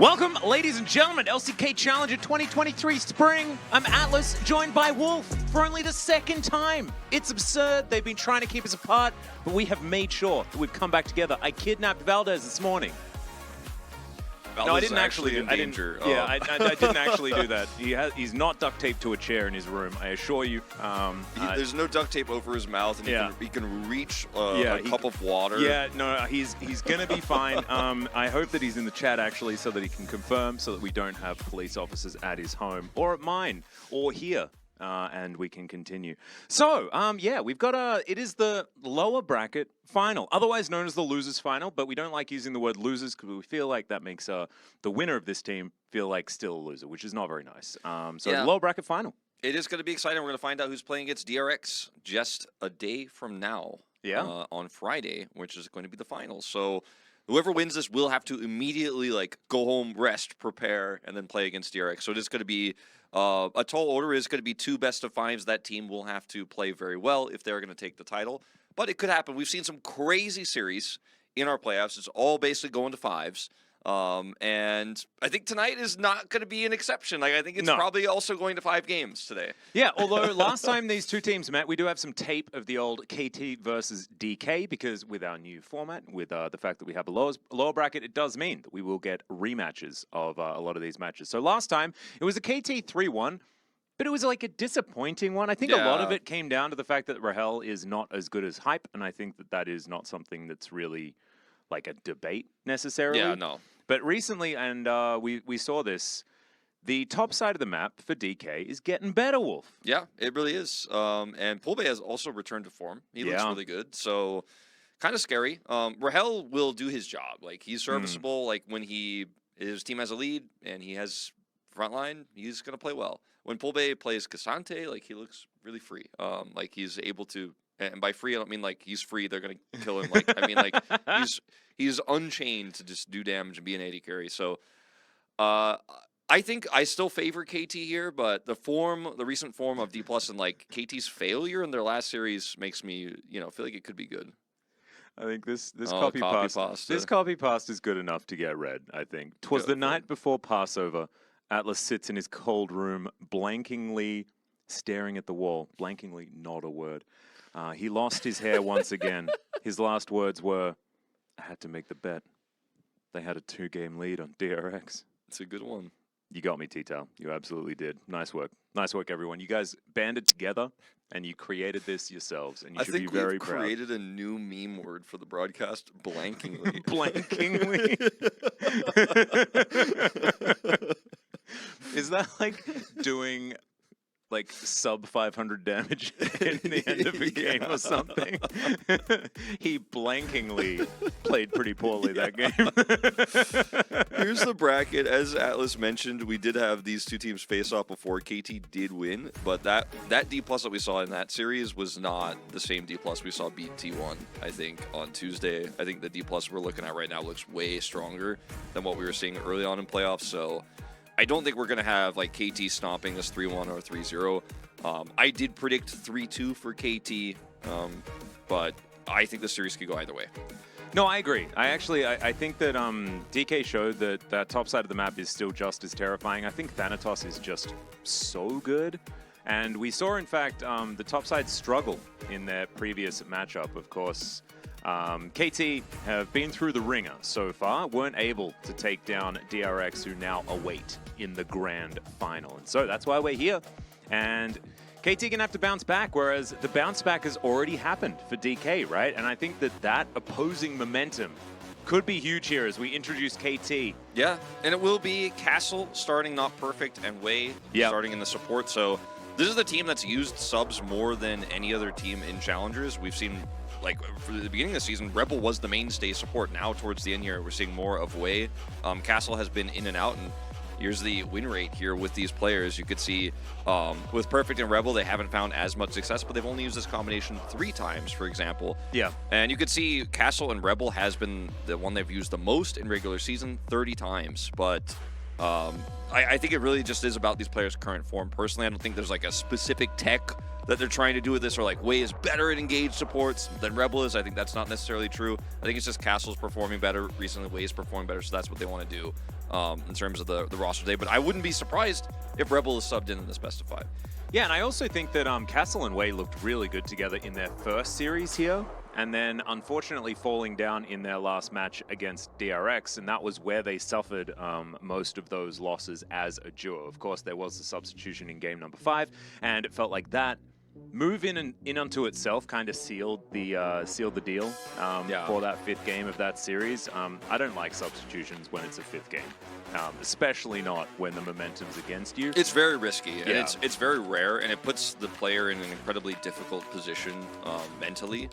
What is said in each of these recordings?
Welcome, ladies and gentlemen, LCK Challenger 2023 Spring. I'm Atlas, joined by Wolf for only the second time. It's absurd. They've been trying to keep us apart, but we have made sure that we've come back together. I kidnapped Valdez this morning. Valdez no, I didn't actually. in danger. Yeah, I didn't actually do that. He's not duct taped to a chair in his room. I assure you. There's no duct tape over his mouth, and he can reach a cup of water. Yeah, no, he's gonna be fine. I hope that he's in the chat actually, so that he can confirm, so that we don't have police officers at his home or at mine or here. And we can continue. So, yeah, we've got it is the lower bracket final, otherwise known as the losers final, but we don't like using the word losers because we feel like that makes the winner of this team feel like still a loser, which is not very nice. So the lower bracket final. It is going to be exciting. We're going to find out who's playing against DRX just a day from now. Yeah. On Friday, which is going to be the final. So whoever wins this will have to immediately go home, rest, prepare, and then play against DRX. So it is going to be a tall order. Is going to be 2 best-of-5s. That team will have to play very well if they're going to take the title. But it could happen. We've seen some crazy series in our playoffs. It's all basically going to 5s. And I think tonight is not going to be an exception. I think it's probably also going to 5 games today. Yeah, although last time these two teams met, we do have some tape of the old KT versus DK, because with our new format, with the fact that we have a lower bracket, it does mean that we will get rematches of a lot of these matches. So last time, it was a KT 3-1. But it was like a disappointing one. I think a lot of it came down to the fact that Rahel is not as good as Hype, and I think that that is not something that's really like a debate necessarily. Yeah, no. But recently, and we saw this, the top side of the map for DK is getting better, Wolf. Yeah, it really is. And Pulbe has also returned to form. He looks really good. So kind of scary. Rahel will do his job. He's serviceable. When his team has a lead and he has frontline, he's going to play well. When Pulbe plays Cassante, he looks really free. He's able to, and by free, I don't mean he's free, they're going to kill him. I mean, he's unchained to just do damage and be an AD carry. So I think I still favor KT here, but the recent form of D+ and KT's failure in their last series makes me, feel like it could be good. I think this copy pasta is good enough to get red, I think. 'Twas the night before Passover. Atlas sits in his cold room, blankingly staring at the wall. Blankingly, not a word. He lost his hair once again. His last words were, I had to make the bet. They had a 2-game lead on DRX. It's a good one. You got me, T-Tal. You absolutely did. Nice work. Nice work, everyone. You guys banded together, and you created this yourselves, and you should be very proud. I think we've created a new meme word for the broadcast, blankingly. Blankingly? Is that doing sub 500 damage in the end of a game or something? He blankingly played pretty poorly that game. Here's the bracket. As Atlas mentioned, we did have these two teams face off before. KT did win, but that D+ that we saw in that series was not the same D+ we saw beat T1, I think, on Tuesday. I think the D+ we're looking at right now looks way stronger than what we were seeing early on in playoffs, so I don't think we're going to have KT stomping us 3-1 or 3-0. I did predict 3-2 for KT, but I think the series could go either way. No, I agree. I think that DK showed that top side of the map is still just as terrifying. I think Thanatos is just so good. And we saw, in fact, the top side struggle in their previous matchup, of course. KT have been through the ringer so far, weren't able to take down DRX, who now await in the grand final. And so that's why we're here. And KT going to have to bounce back, whereas the bounce back has already happened for DK, right? And I think that opposing momentum could be huge here as we introduce KT. Yeah, and it will be Castle starting not perfect and Wei starting in the support. So this is the team that's used subs more than any other team in Challengers. We've seen, for the beginning of the season, Rebel was the mainstay support. Now, towards the end here, we're seeing more of Wei. Castle has been in and out, and here's the win rate here with these players. You could see with Perfect and Rebel, they haven't found as much success, but they've only used this combination 3 times, for example. Yeah. And you could see Castle and Rebel has been the one they've used the most in regular season, 30 times. But I think it really just is about these players' current form. Personally, I don't think there's a specific tech that they're trying to do with this, or Wei is better at engaged supports than Rebel is. I think that's not necessarily true. I think it's just Castle's performing better recently, Wei is performing better, so that's what they want to do. in terms of the roster today. But I wouldn't be surprised if Rebel is subbed in this best of 5. Yeah, and I also think that Castle and Wei looked really good together in their first series here, and then unfortunately falling down in their last match against DRX, and that was where they suffered most of those losses as a duo. Of course, there was the substitution in game number 5, and it felt like that move in unto itself kind of sealed the deal for that 5th game of that series. I don't like substitutions when it's a 5th game, especially not when the momentum's against you. It's very risky, and it's very rare, and it puts the player in an incredibly difficult position mentally.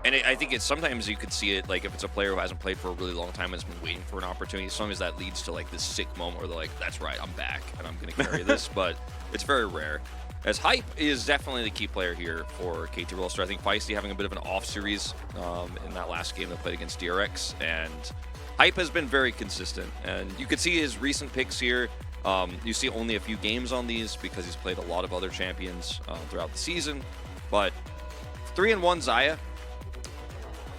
And I think it's sometimes you could see it, like if it's a player who hasn't played for a really long time and has been waiting for an opportunity, as long as that leads to like this sick moment where they're like, that's right, I'm back and I'm going to carry this. But it's very rare. As Hype is definitely the key player here for KT Rolster. I think Feisty having a bit of an off series in that last game they played against DRX, and Hype has been very consistent. And you could see his recent picks here. You see only a few games on these because he's played a lot of other champions throughout the season. But 3-1 Xayah,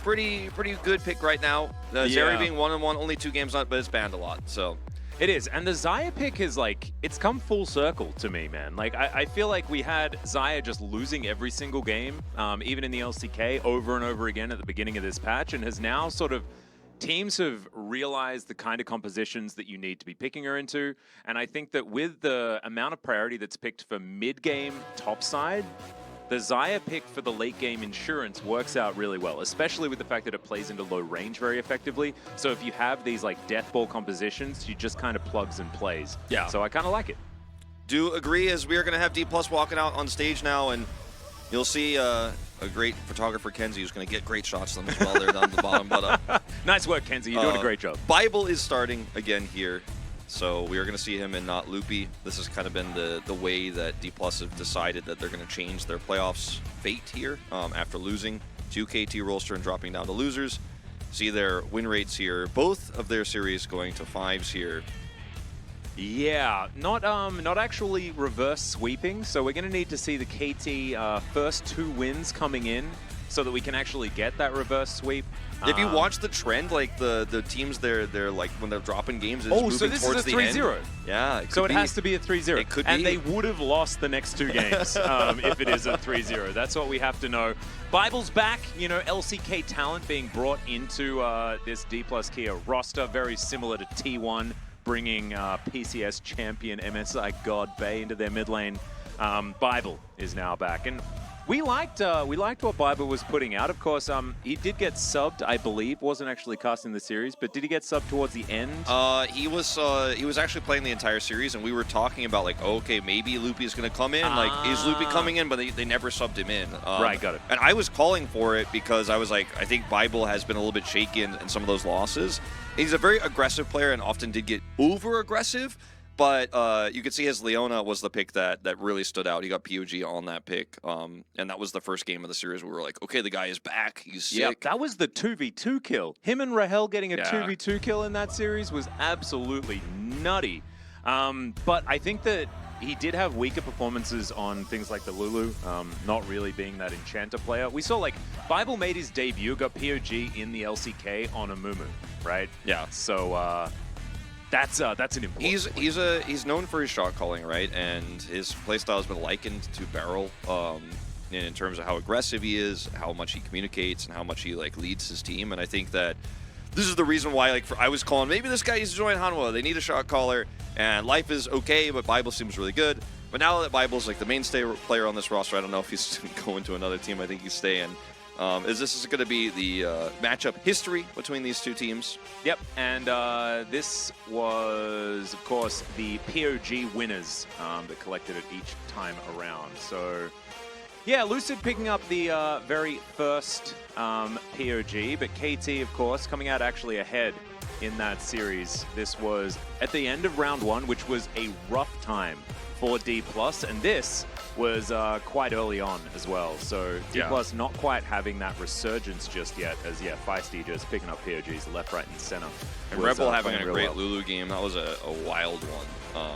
pretty good pick right now. Zeri being 1-1, only 2 games on it, but it's banned a lot. So it is, and the Xayah pick is like, it's come full circle to me, man. Like, I feel like we had Xayah just losing every single game, even in the LCK, over and over again at the beginning of this patch, and has now sort of, teams have realized the kind of compositions that you need to be picking her into, and I think that with the amount of priority that's picked for mid-game topside, the Xayah pick for the late game insurance works out really well, especially with the fact that it plays into low range very effectively. So if you have these like death ball compositions, you just kind of plugs and plays. Yeah. So I kind of like it. Do agree, as we are going to have D+ walking out on stage now, and you'll see a great photographer, Kenzie, who's going to get great shots of them as well there down the bottom. But nice work, Kenzie. You're doing a great job. Bible is starting again here. So we are going to see him in not Loopy. This has kind of been the way that D+ have decided that they're going to change their playoffs fate here after losing to KT Rolster and dropping down to losers. See their win rates here. Both of their series going to 5s here. Yeah, not actually reverse sweeping. So we're going to need to see the KT first 2 wins coming in so that we can actually get that reverse sweep. If you watch the trend, like the teams, they're like when they're dropping games, it's moving so this towards is a the 3-0. end. Yeah, so it has to be a 3-0. It could and be. They would have lost the next 2 games if it is a 3-0. That's what we have to know. Bible's back. You know, LCK talent being brought into this D+ Kia roster, very similar to T1, bringing PCS champion MSI God Bay into their mid lane. Bible is now back, and we liked what Bible was putting out. Of course, he did get subbed, I believe. Wasn't actually cast in the series, but did he get subbed towards the end? He was actually playing the entire series, and we were talking about like, okay, maybe Loopy is going to come in. Like, is Loopy coming in? But they never subbed him in. Right, got it. And I was calling for it because I was like, I think Bible has been a little bit shaky in some of those losses. He's a very aggressive player and often did get over-aggressive. But you could see his Leona was the pick that really stood out. He got POG on that pick, and that was the first game of the series where we were like, okay, the guy is back. He's sick. Yeah, that was the 2v2 kill. Him and Rahel getting a 2v2 kill in that series was absolutely nutty. But I think that he did have weaker performances on things like the Lulu, not really being that Enchanter player. We saw, like, Bible made his debut, got POG in the LCK on a Mumu, right? Yeah. So, that's an important point. He's known for his shot calling, right? And his playstyle has been likened to Barrel in terms of how aggressive he is, how much he communicates, and how much he like leads his team. And I think that this is the reason why I was calling maybe this guy needs to join Hanwha. They need a shot caller, and Life is okay, but Bible seems really good. But now that Bible's like the mainstay player on this roster, I don't know if he's going to another team. I think he's staying. This is going to be the matchup history between these two teams. Yep, and this was, of course, the POG winners that collected it each time around. So, yeah, Lucid picking up the very first POG, but KT, of course, coming out actually ahead in that series. This was at the end of round 1, which was a rough time for D+, and this was quite early on as well. So D+ not quite having that resurgence just yet, as Feisty just picking up POGs left, right, and center. And Rebel having a great Lulu game. That was a wild one.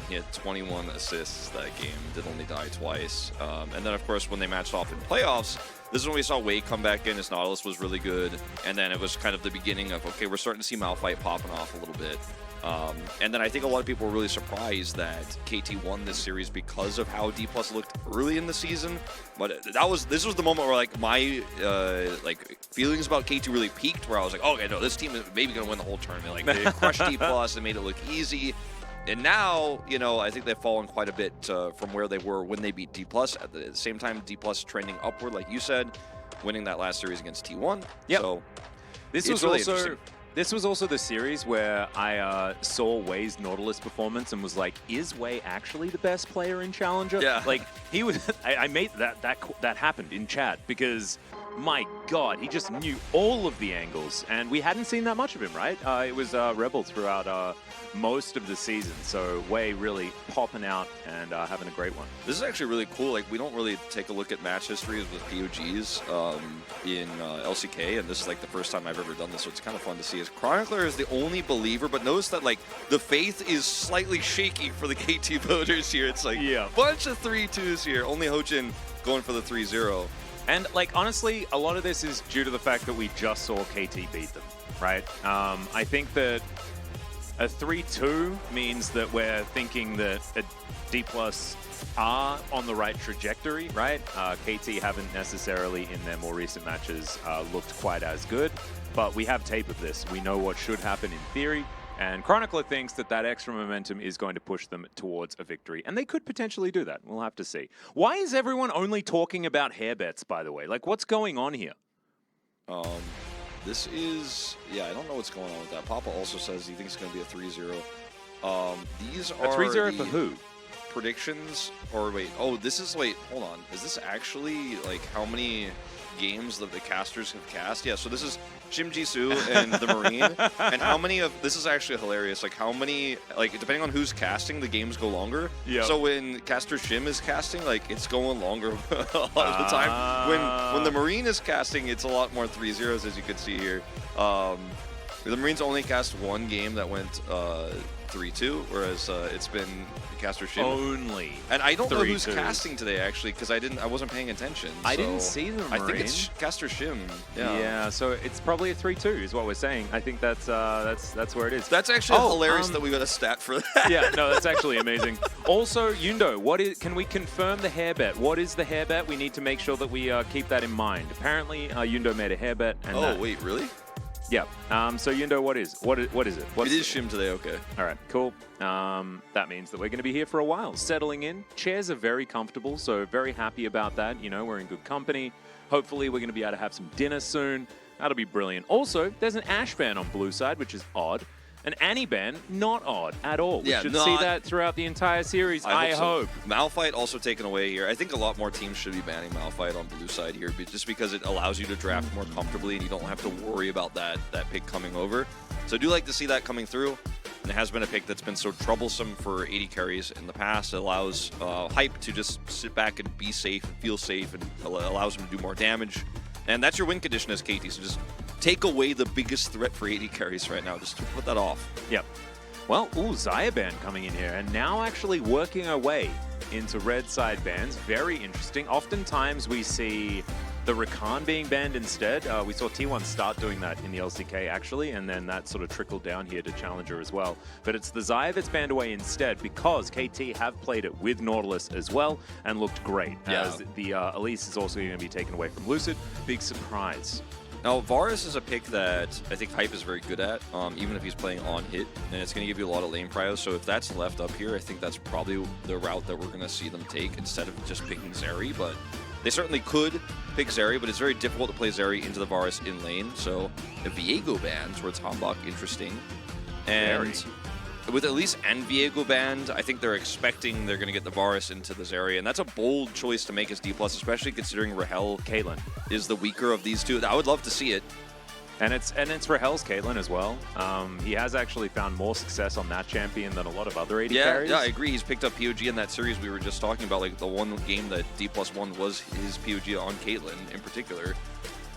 He had 21 assists that game, did only die twice. And then, of course, when they matched off in playoffs, this is when we saw Wade come back in. His Nautilus was really good. And then it was kind of the beginning of, okay, we're starting to see Malphite popping off a little bit. And then I think a lot of people were really surprised that KT won this series because of how D+ looked early in the season. But this was the moment where like my like feelings about KT really peaked, where I was like, oh, okay, no, this team is maybe gonna win the whole tournament. Like they crushed D+ and made it look easy. And now, you know, I think they've fallen quite a bit from where they were when they beat D+. At the same time, D+ trending upward, like you said, winning that last series against T1. Yep. So this was really also. This was also the series where I saw Wei's Nautilus performance and was like, is Wei actually the best player in Challenger? Yeah. Like, he was, I made that happened in chat because, my God, he just knew all of the angles. And we hadn't seen that much of him, right? It was Rebel throughout most of the season. So Wei really popping out and having a great one. This is actually really cool. Like, we don't really take a look at match histories with POGs in LCK, and this is like the first time I've ever done this, so it's kind of fun to see. As Chronicler is the only believer, but notice that like the faith is slightly shaky for the KT voters here. It's like a bunch of 3-2s here. Only Hojin going for the 3-0. And like honestly, a lot of this is due to the fact that we just saw KT beat them, right? I think that a 3-2 means that we're thinking that a D+ are on the right trajectory, right? KT haven't necessarily in their more recent matches looked quite as good, but we have tape of this. We know what should happen in theory, and Chronicler thinks that that extra momentum is going to push them towards a victory, and they could potentially do that. We'll have to see. Why is everyone only talking about hair bets, by the way? Like, what's going on here? This is, yeah, I don't know what's going on with that. Papa also says he thinks it's going to be a 3-0. These are a 3-0 for who? Predictions, or wait, oh, this is, wait, hold on. Is this actually, like, how many games that the casters have cast? Yeah, so this is Gen.G and the Marine, and how many of, this is actually hilarious, like how many, like depending on who's casting, the games go longer. Yeah. So when caster Shim is casting, like it's going longer a lot of the time. When the Marine is casting, it's a lot more 3-0s, as you can see here. The Marines only cast one game that went 3-2, whereas it's been caster Shim only. And I don't know who's casting today actually, because I wasn't paying attention. I didn't see the Marine. I think it's caster Shim. Yeah, so it's probably a 3-2 is what we're saying. I think that's where it is. That's actually hilarious that we got a stat for that. Yeah, no, that's actually amazing. Also, Yundo, can we confirm the hair bet? What is the hair bet? We need to make sure that we keep that in mind. Apparently, Yundo made a hair bet. And wait, really? Yeah. So Yundo, what is it? It is Shim today. Okay. All right. Cool. That means that we're going to be here for a while, settling in. Chairs are very comfortable, so very happy about that. You know, we're in good company. Hopefully, we're going to be able to have some dinner soon. That'll be brilliant. Also, there's an Ashe ban on blue side, which is odd. An Annie ban, not odd at all. We should see that throughout the entire series, I hope. Malphite also taken away here. I think a lot more teams should be banning Malphite on blue side here, just because it allows you to draft more comfortably and you don't have to worry about that pick coming over. So I do like to see that coming through. And it has been a pick that's been so troublesome for AD carries in the past. It allows Hype to just sit back and be safe and feel safe, and allows him to do more damage. And that's your win condition as KT, so just take away the biggest threat for AD carries right now. Just put that off. Yep. Well, Xayah ban coming in here, and now actually working our way into red side bans. Very interesting. Oftentimes we see the Rakan being banned instead. We saw T1 start doing that in the LCK, actually, and then that sort of trickled down here to Challenger as well. But it's the Xayah that's banned away instead, because KT have played it with Nautilus as well and looked great. Yeah. As the Elise is also going to be taken away from Lucid. Big surprise. Now, Varus is a pick that I think Hype is very good at, even if he's playing on hit, and it's going to give you a lot of lane prio. So if that's left up here, I think that's probably the route that we're going to see them take instead of just picking Zeri. But they certainly could pick Zeri, but it's very difficult to play Zeri into the Varus in lane. So the Viego bans, where it's Hambach, interesting. And with Elise and Viego banned, I think they're expecting they're going to get the Varus into the Zeri, and that's a bold choice to make as D+, especially considering Rahel Caitlyn is the weaker of these two. I would love to see it. And it's Rahel's Caitlyn as well. He has actually found more success on that champion than a lot of other AD carries. Yeah, I agree. He's picked up POG in that series we were just talking about. Like the one game that D+1 was his POG on Caitlyn in particular.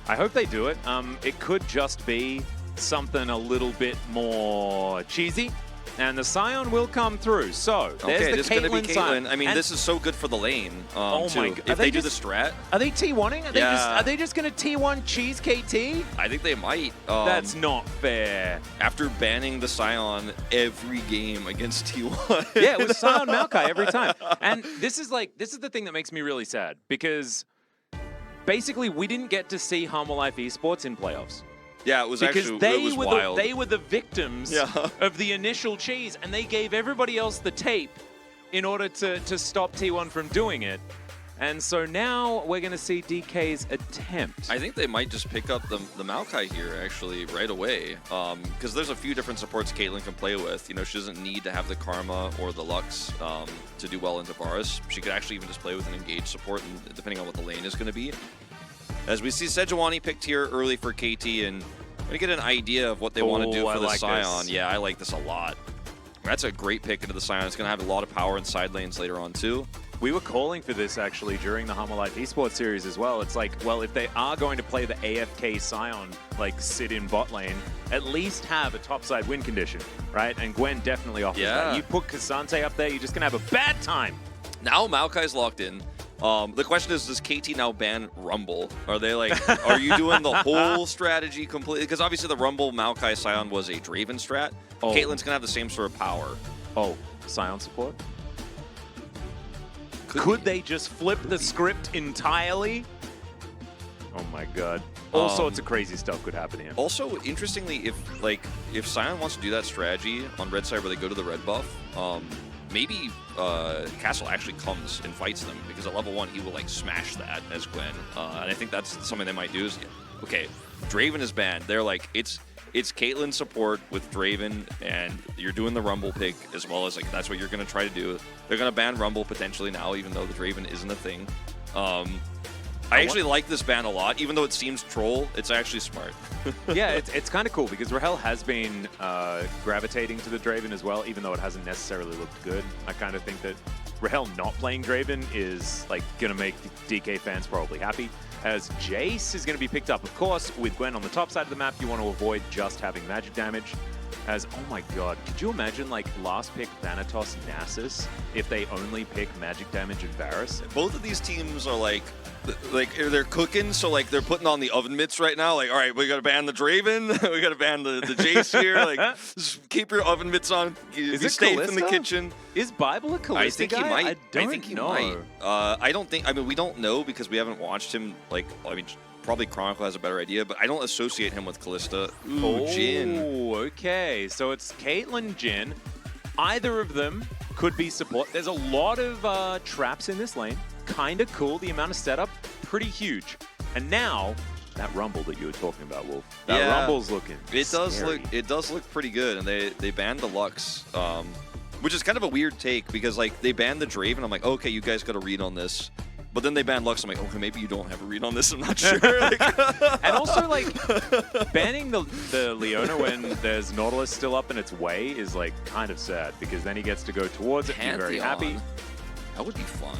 I hope they do it. It could just be something a little bit more cheesy. And the Scion will come through. So, there's okay, the this is going to be Caitlyn Scion. Caitlyn. I mean, And this is so good for the lane, oh too. my God. If they do the strat. Are they T1ing? Yeah. Are they just going to T1 cheese KT? I think they might. That's not fair. After banning the Scion every game against T1. Yeah, it was Scion Maokai every time. And this is the thing that makes me really sad, because basically we didn't get to see Harmonic Life Esports in playoffs. Yeah, it was because actually they it was were wild. they were the victims Yeah. of the initial cheese, and they gave everybody else the tape in order to stop T1 from doing it. And so now we're going to see DK's attempt. I think they might just pick up the Maokai here, actually, right away. Because there's a few different supports Caitlyn can play with. You know, she doesn't need to have the Karma or the Lux to do well into Varus. She could actually even just play with an engaged support, and depending on what the lane is going to be. As we see Sejuani picked here early for KT, and I'm going to get an idea of what they want to do for the Scion. Yeah, I like this a lot. That's a great pick into the Scion. It's going to have a lot of power in side lanes later on, too. We were calling for this, actually, during the Harmonic Life Esports series as well. It's like, well, if they are going to play the AFK Scion, like, sit in bot lane, at least have a topside win condition, right? And Gwen definitely offers that. You put Cassante up there, you're just going to have a bad time. Now Maokai's locked in. The question is, does KT now ban Rumble? Are they like, are you doing the whole strategy completely? Because obviously the Rumble Maokai Scion was a Draven strat. Oh. Caitlyn's gonna have the same sort of power. Oh, Scion support? Could they just flip the script entirely? Oh my god. All sorts of crazy stuff could happen here. Also, interestingly, if Scion wants to do that strategy on red side where they go to the red buff, maybe Castle actually comes and fights them, because at level 1 he will like smash that as Gwen. And I think that's something they might do is, okay, Draven is banned. They're like, it's Caitlyn support with Draven, and you're doing the Rumble pick as well, as like that's what you're going to try to do. They're going to ban Rumble potentially now, even though the Draven isn't a thing. I actually like this ban a lot, even though it seems troll. It's actually smart. Yeah, it's kind of cool, because Rahel has been gravitating to the Draven as well, even though it hasn't necessarily looked good. I kind of think that Rahel not playing Draven is like going to make DK fans probably happy, as Jace is going to be picked up. Of course, with Gwen on the top side of the map, you want to avoid just having magic damage. As, oh my god, could you imagine like last pick Thanatos Nasus if they only pick magic damage and Varus? Both of these teams are like they're cooking, so like they're putting on the oven mitts right now. Like, all right, we gotta ban the Draven, we gotta ban the Jace here. Like, just keep your oven mitts on. Be safe in the kitchen. Is Bible a Kalista I think guy? he might. I don't think he know. might. I don't think. I mean, we don't know because we haven't watched him. Like, I mean, probably Chronicle has a better idea, but I don't associate him with Kalista. Ooh, Jhin. Oh, okay. So it's Caitlyn, Jhin. Either of them could be support. There's a lot of traps in this lane. Kind of cool. The amount of setup, pretty huge. And now, that Rumble that you were talking about, Wolf. That Rumble's looking scary. It does look pretty good, and they banned the Lux, which is kind of a weird take, because like they banned the Draven. I'm like, okay, you guys got to read on this. But then they banned Lux. I'm like, okay, maybe you don't have a read on this. I'm not sure. And also, like, banning the Leona when there's Nautilus still up in its way is, like, kind of sad, because then he gets to go towards it and be very happy. That would be fun.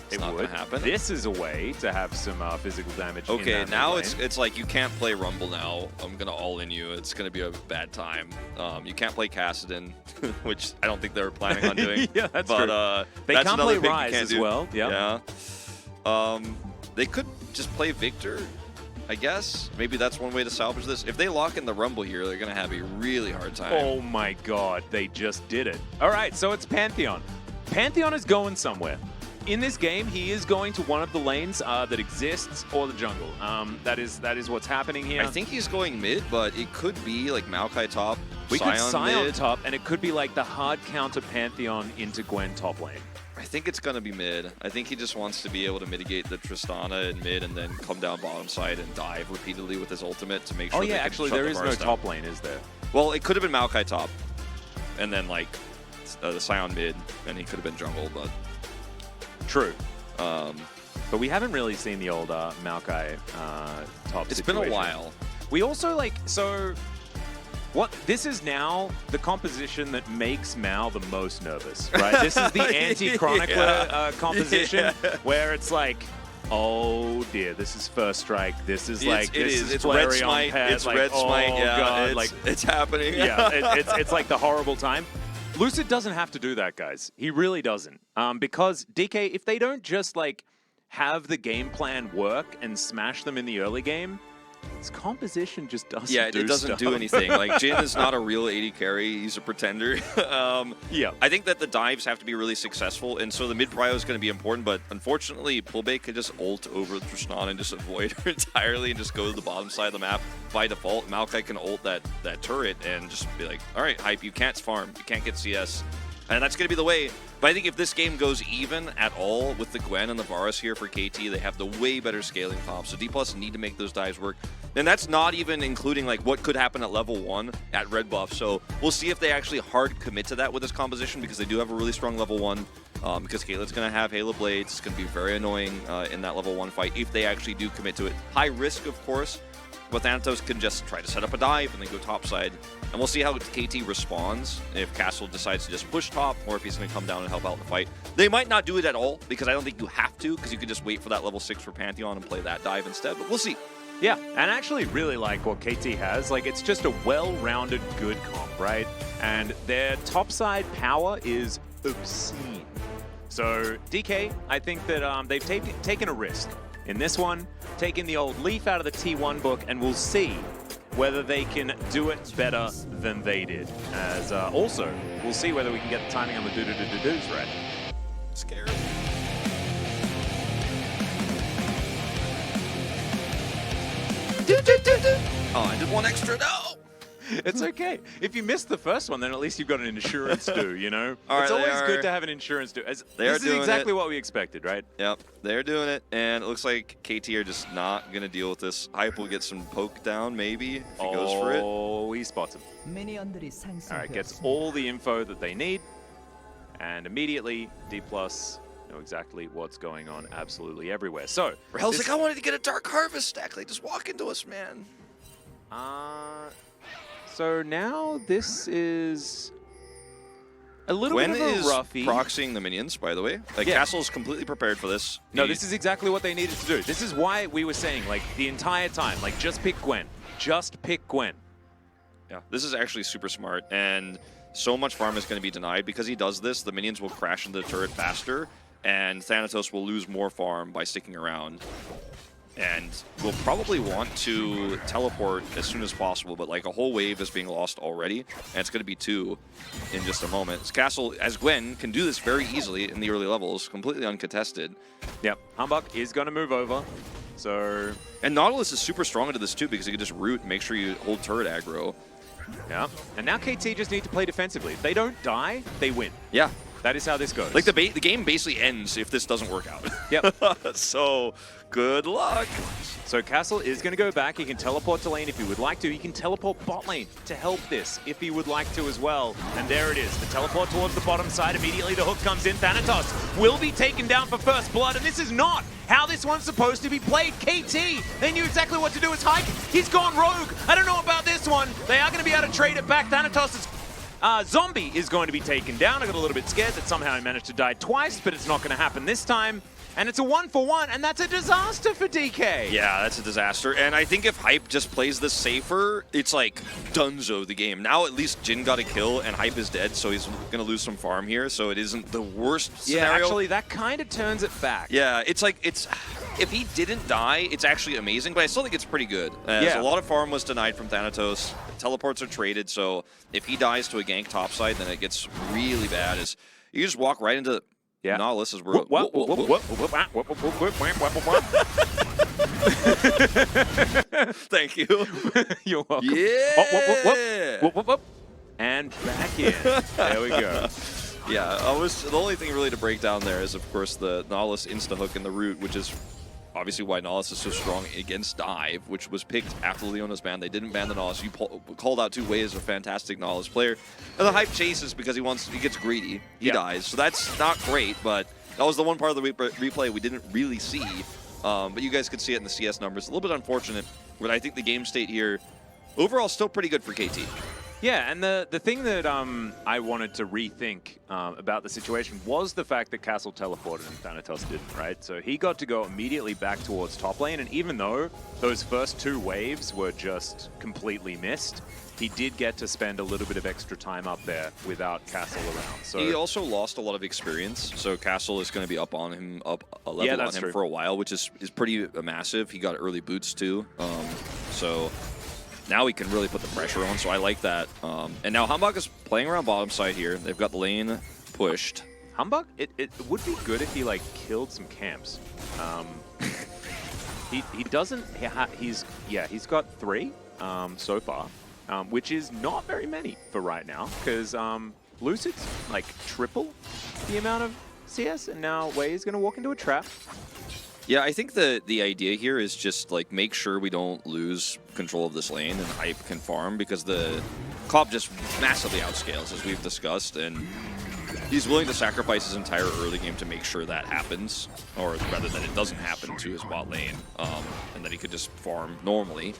It would happen. This is a way to have some physical damage. Okay, now it's like you can't play Rumble now. I'm gonna all in you. It's gonna be a bad time. You can't play Kassadin, which I don't think they were planning on doing. Yeah, that's true. They that's can't play Ryze as well. Yeah. They could just play Victor, I guess. Maybe that's one way to salvage this. If they lock in the Rumble here, they're gonna have a really hard time. Oh my god, they just did it. All right, so it's Pantheon. Pantheon is going somewhere. In this game, he is going to one of the lanes that exists, or the jungle. That is what's happening here. I think he's going mid, but it could be like Maokai top, we Scion could Scion mid. top, and it could be like the hard counter Pantheon into Gwen top lane. I think it's going to be mid. I think he just wants to be able to mitigate the Tristana in mid and then come down bottom side and dive repeatedly with his ultimate to make sure yeah, actually, there is no top lane, is there? Well, it could have been Maokai top, and then like the Scion mid, and he could have been jungle, but... True. But we haven't really seen the old Maokai top It's situation. been a while. We also, like, so... This is now the composition that makes Mao the most nervous, right? This is the anti-chronicler composition where it's like, oh dear, this is first strike. This is like, it's red smite. It's like, red smite. Yeah, God, it's happening. Yeah, it's like the horrible time. Lucid doesn't have to do that, guys. He really doesn't. Because DK, if they don't just like have the game plan work and smash them in the early game, his composition just doesn't do it doesn't do anything. Like, Jin is not a real AD carry. He's a pretender. Yeah. I think that the dives have to be really successful, and so the mid prio is going to be important, but unfortunately, Pulbe could just ult over Trishnan and just avoid her entirely and just go to the bottom side of the map by default. Maokai can ult that turret and just be like, all right, Hype, you can't farm. You can't get CS. And that's going to be the way. But I think if this game goes even at all with the Gwen and the Varus here for KT, they have the way better scaling comp. So D+ need to make those dives work. And that's not even including like what could happen at level 1 at red buff. So we'll see if they actually hard commit to that with this composition, because they do have a really strong level 1. Because Caitlyn's going to have Halo Blades. It's going to be very annoying in that level 1 fight if they actually do commit to it. High risk, of course. But Thanatos can just try to set up a dive and then go topside. And we'll see how KT responds, if Castle decides to just push top, or if he's going to come down and help out in the fight. They might not do it at all, because I don't think you have to, because you can just wait for that level 6 for Pantheon and play that dive instead, but we'll see. Yeah, and I actually really like what KT has. Like, it's just a well-rounded good comp, right? And their topside power is obscene. So, DK, I think that they've taken a risk. In this one, taking the old leaf out of the T1 book, and we'll see whether they can do it better than they did. As also, we'll see whether we can get the timing on the do-do-do-do-dos right. Scary. Oh, I did one extra, no! It's okay. If you missed the first one, then at least you've got an insurance do, you know? All right, it's always good to have an insurance do. This is exactly what we expected, right? Yep, they're doing it, and it looks like KT are just not going to deal with this. Hype will get some poke down, maybe, if he goes for it. Oh, he spots him. All right, gets all the info that they need, and immediately, D+ know exactly what's going on absolutely everywhere. So, Rahel's like, I wanted to get a Dark Harvest stack. They just walk into us, man. So now this is a little Gwen bit of a roughie. Is proxying the minions, by the way. Like, Castle's completely prepared for this. No, this is exactly what they needed to do. This is why we were saying, like, the entire time, like, just pick Gwen. Just pick Gwen. Yeah, this is actually super smart, and so much farm is going to be denied. Because he does this, the minions will crash into the turret faster, and Thanatos will lose more farm by sticking around. And we'll probably want to teleport as soon as possible, but like a whole wave is being lost already, and it's going to be 2 in just a moment. This Castle, as Gwen, can do this very easily in the early levels, completely uncontested. Yep, Humbug is going to move over, so... And Nautilus is super strong into this too, because you can just root and make sure you hold turret aggro. Yeah, and now KT just need to play defensively. If they don't die, they win. Yeah. That is how this goes. Like, the game basically ends if this doesn't work out. Yep. So, good luck. So Castle is going to go back. He can teleport to lane if he would like to. He can teleport bot lane to help this if he would like to as well. And there it is. The teleport towards the bottom side. Immediately the hook comes in. Thanatos will be taken down for first blood. And this is not how this one's supposed to be played. KT, they knew exactly what to do. It's Hike. He's gone rogue. I don't know about this one. They are going to be able to trade it back. Thanatos' zombie is going to be taken down. I got a little bit scared that somehow he managed to die twice, but it's not going to happen this time. And it's a 1-for-1, and that's a disaster for DK. Yeah, that's a disaster. And I think if Hype just plays this safer, it's like dunzo the game. Now at least Jin got a kill, and Hype is dead, so he's going to lose some farm here, so it isn't the worst scenario. Yeah, actually, that kind of turns it back. Yeah, it's like, if he didn't die, it's actually amazing, but I still think it's pretty good. A lot of farm was denied from Thanatos. Teleports are traded, so if he dies to a gank topside, then it gets really bad. As you just walk right into... Yeah. Nautilus is where... Thank you. You're welcome. Yeah. And back in. There we go. Yeah, the only thing really to break down there is, of course, the Nautilus insta-hook in the root, which is obviously why Nautilus is so strong against Dive, which was picked after Leona's ban. They didn't ban the Nautilus. You called out 2 ways a fantastic Nautilus player. And the Hype chases because he gets greedy. He dies. So that's not great, but that was the one part of the replay we didn't really see. But you guys could see it in the CS numbers. A little bit unfortunate, but I think the game state here, overall, still pretty good for KT. Yeah, and the thing that I wanted to rethink about the situation was the fact that Castle teleported and Thanatos didn't, right? So he got to go immediately back towards top lane, and even though those first 2 waves were just completely missed, he did get to spend a little bit of extra time up there without Castle around. So he also lost a lot of experience, so Castle is going to be up on him, up a level on him for a while, which is pretty massive. He got early boots too, so now he can really put the pressure on, so I like that. And now Humbug is playing around bottom side here. They've got the lane pushed. Humbug, it would be good if he like killed some camps. He doesn't. He's got 3 so far, which is not very many for right now because Lucid's like triple the amount of CS, and now Wei is going to walk into a trap. Yeah, I think the idea here is just like make sure we don't lose control of this lane and Hype can farm, because the Cobb just massively outscales, as we've discussed, and he's willing to sacrifice his entire early game to make sure that happens, or rather that it doesn't happen to his bot lane, and that he could just farm normally.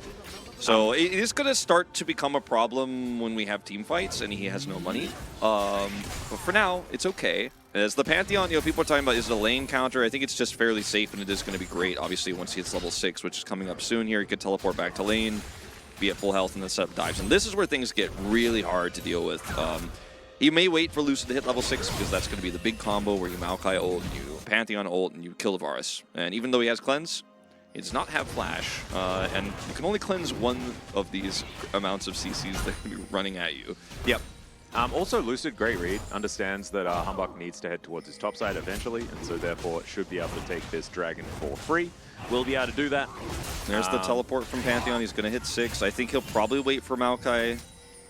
So it is going to start to become a problem when we have team fights and he has no money. But for now, it's okay. As the Pantheon, people are talking about, is it a lane counter? I think it's just fairly safe, and it is going to be great. Obviously, once he hits level 6, which is coming up soon here, he could teleport back to lane, be at full health, and then set up dives. And this is where things get really hard to deal with. You may wait for Lucid to hit level 6, because that's going to be the big combo where you Maokai ult, and you Pantheon ult, and you kill the Varus. And even though he has cleanse, he does not have flash, and you can only cleanse one of these amounts of CCs that can be running at you. Yep. Also, Lucid, great read, understands that Humbug needs to head towards his top side eventually, and so therefore should be able to take this dragon for free. Will be able to do that. There's the teleport from Pantheon. He's going to hit 6. I think he'll probably wait for Maokai,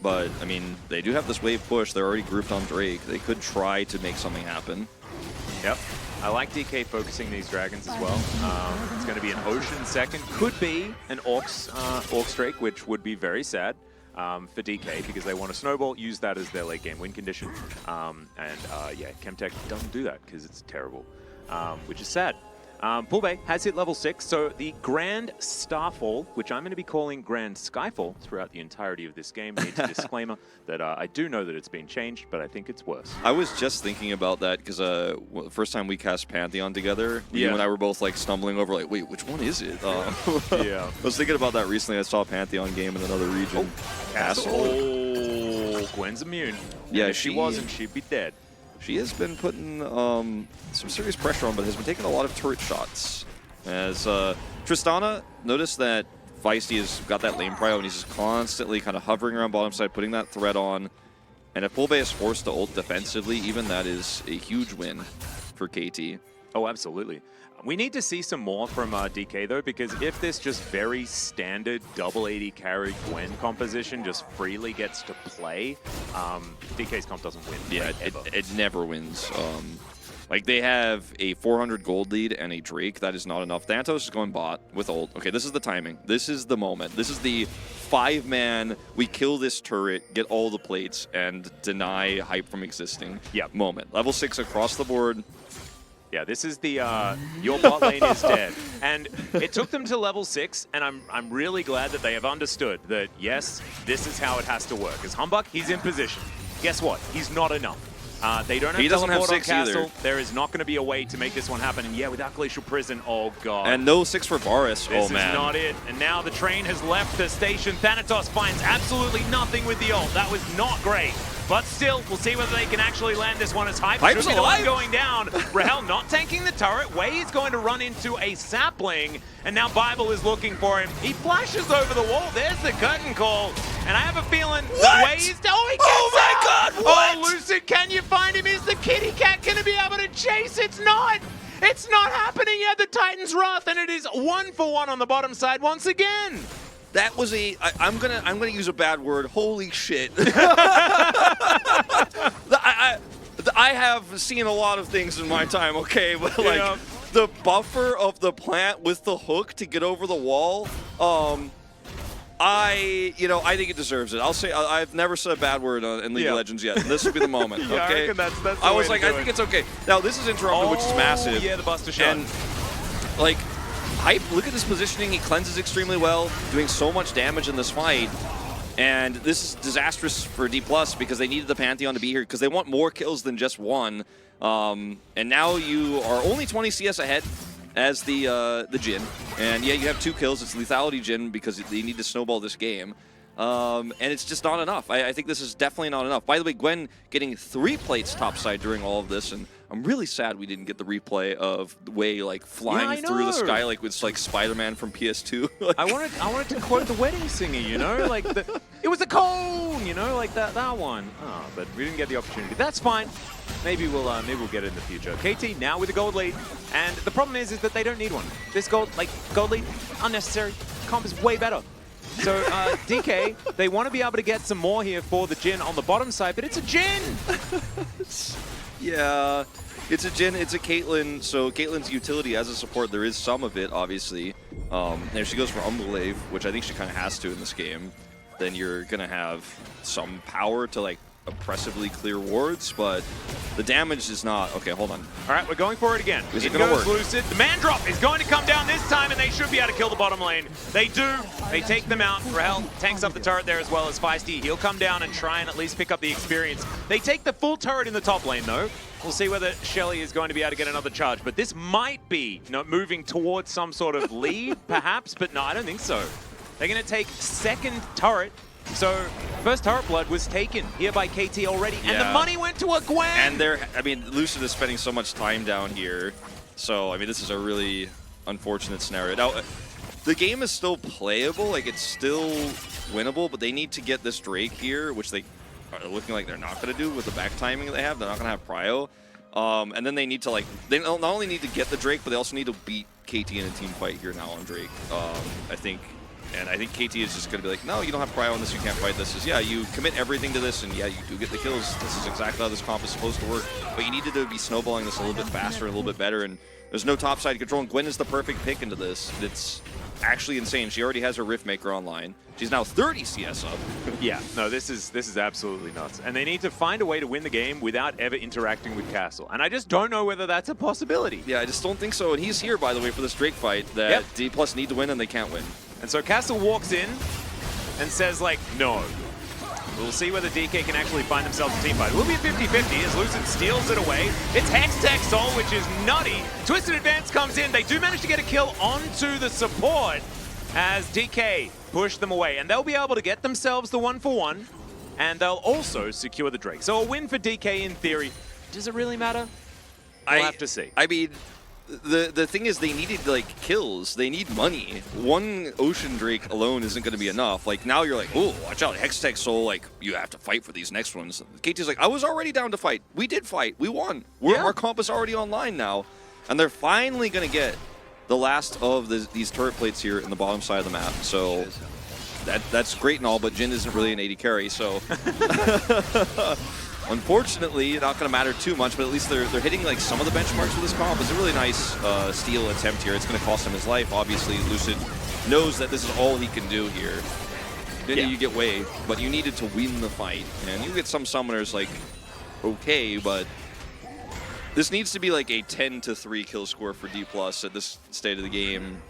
but, I mean, they do have this wave push. They're already grouped on Drake. They could try to make something happen. Yep. I like DK focusing these dragons as well. It's going to be an Ocean second. Could be an Orcs Drake, which would be very sad for DK, because they want to snowball, use that as their late game win condition. Yeah, Chemtech doesn't do that because it's terrible, which is sad. Pulbe has hit level 6, so the Grand Starfall, which I'm going to be calling Grand Skyfall throughout the entirety of this game, needs a disclaimer that I do know that it's been changed, but I think it's worse. I was just thinking about that because the first time we cast Pantheon together, you and I were both like stumbling over like, wait, which one is it? Yeah. I was thinking about that recently. I saw a Pantheon game in another region. Castle. Oh, Gwen's immune. Yeah, and if she wasn't, she'd be dead. She has been putting some serious pressure on, but has been taking a lot of turret shots. As Tristana, noticed that Feisty has got that lane prio, and he's just constantly kind of hovering around bottom side, putting that threat on. And if Pulbe is forced to ult defensively, even that is a huge win for KT. Oh, absolutely. We need to see some more from DK, though, because if this just very standard double 80 carry Gwen composition just freely gets to play, DK's comp doesn't win. Yeah, like, it never wins. Like, they have a 400 gold lead and a Drake. That is not enough. Thanatos is going bot with ult. Okay, this is the timing. This is the moment. This is the 5-man, we kill this turret, get all the plates, and deny Hype from existing moment. Level 6 across the board. Yeah, this is the your bot lane is dead, and it took them to level 6, and I'm really glad that they have understood that yes, this is how it has to work. As Humbug, he's in position. Guess what? He's not enough. They don't have teleport on Castle. Either. There is not going to be a way to make this one happen. And yeah, without Glacial Prison, oh god. And no 6 for Varus. This oh man. This is not it. And now the train has left the station. Thanatos finds absolutely nothing with the ult. That was not great. But still, we'll see whether they can actually land this one as Hype. Hype's should be alive. The one going down. Rahel not tanking the turret. Wei is going to run into a sapling, and now Bible is looking for him. He flashes over the wall. There's the curtain call, and I have a feeling Wei is... Oh, he gets my god, what? Oh, Lucid, can you find him? Is the kitty cat going to be able to chase? It's not. It's not happening yet. The Titan's Wrath, and it is 1-for-1 on the bottom side once again. That was a. I'm gonna use a bad word. Holy shit! I have seen a lot of things in my time. Okay, but like the buffer of the plant with the hook to get over the wall. I think it deserves it. I'll say I've never said a bad word in League of Legends yet. And this will be the moment. Okay. I reckon that's I was like, I think it's okay. Now this is interrupted, which is massive. Yeah, the Buster shot. And like. Hype, look at this positioning. He cleanses extremely well, doing so much damage in this fight. And this is disastrous for D+ because they needed the Pantheon to be here because they want more kills than just one. And now you are only 20 CS ahead as the Jin. And yeah, you have 2 kills. It's lethality Jin because they need to snowball this game. And it's just not enough. I think this is definitely not enough. By the way, Gwen getting 3 plates topside during all of this, and I'm really sad we didn't get the replay of Wei like flying through the sky like with like Spider-Man from PS2. Like, I wanted to quote the wedding singer, you know, like it was a cone, you know, like that one. Oh, but we didn't get the opportunity. That's fine. Maybe we'll get it in the future. KT now with a gold lead, and the problem is that they don't need one. This gold lead unnecessary. Comp is way better. So DK, they want to be able to get some more here for the Jin on the bottom side, but it's a Jin! Yeah, it's a Jin, it's a Caitlyn, so Caitlyn's utility as a support, there is some of it, obviously. If she goes for Umblave, which I think she kind of has to in this game, then you're going to have some power to like oppressively clear wards, but the damage is not... Okay, hold on. All right, we're going for it again. Is it going to work? Lucid. The man drop is going to come down this time, and they should be able to kill the bottom lane. They do. They take them out. Rahel tanks up the turret there as well as Feisty. He'll come down and try and at least pick up the experience. They take the full turret in the top lane, though. We'll see whether Shelly is going to be able to get another charge, but this might be moving towards some sort of lead, perhaps, but no, I don't think so. They're going to take second turret. So, first turret blood was taken here by KT already, and the money went to a Gwen! And I mean, Lucid is spending so much time down here, so, I mean, this is a really unfortunate scenario. Now, the game is still playable, like, it's still winnable, but they need to get this Drake here, which they are looking like they're not going to do with the back timing they have. They're not going to have Prio. And then they need to, like, they not only need to get the Drake, but they also need to beat KT in a team fight here now on Drake, I think. And I think KT is just going to be like, no, you don't have Prio on this, you can't fight this. Yeah, you commit everything to this, and yeah, you do get the kills. This is exactly how this comp is supposed to work. But you needed to be snowballing this a little bit faster, a little bit better, and there's no topside control, and Gwen is the perfect pick into this. It's actually insane. She already has her Riftmaker online. She's now 30 CS up. Yeah, no, this is absolutely nuts. And they need to find a way to win the game without ever interacting with Castle. And I just don't know whether that's a possibility. Yeah, I just don't think so. And he's here, by the way, for this Drake fight that D+ need to win, and they can't win. And so Castle walks in and says, like, no. We'll see whether DK can actually find themselves a team fight. It will be a 50-50 as Lucid steals it away. It's Hextech Soul, which is nutty. Twisted Advance comes in. They do manage to get a kill onto the support as DK push them away. And they'll be able to get themselves the 1-for-1, and they'll also secure the Drake. So a win for DK in theory. Does it really matter? We'll have to see. I mean, the thing is they needed, like, kills. They need money. One Ocean Drake alone isn't going to be enough. Like, now you're like, oh, watch out, Hextech Soul, like, you have to fight for these next ones. KT's like, I was already down to fight. We did fight. We won. Our comp is already online now. And they're finally going to get the last of these turret plates here in the bottom side of the map. So that's great and all, but Jin isn't really an 80 carry, so... Unfortunately, not going to matter too much, but at least they're hitting like some of the benchmarks for this comp. It's a really nice steal attempt here. It's going to cost him his life. Obviously, Lucid knows that this is all he can do here. Then you get Wei, but you needed to win the fight. And you get some summoners like, okay, but this needs to be like a 10-3 kill score for D+ at this state of the game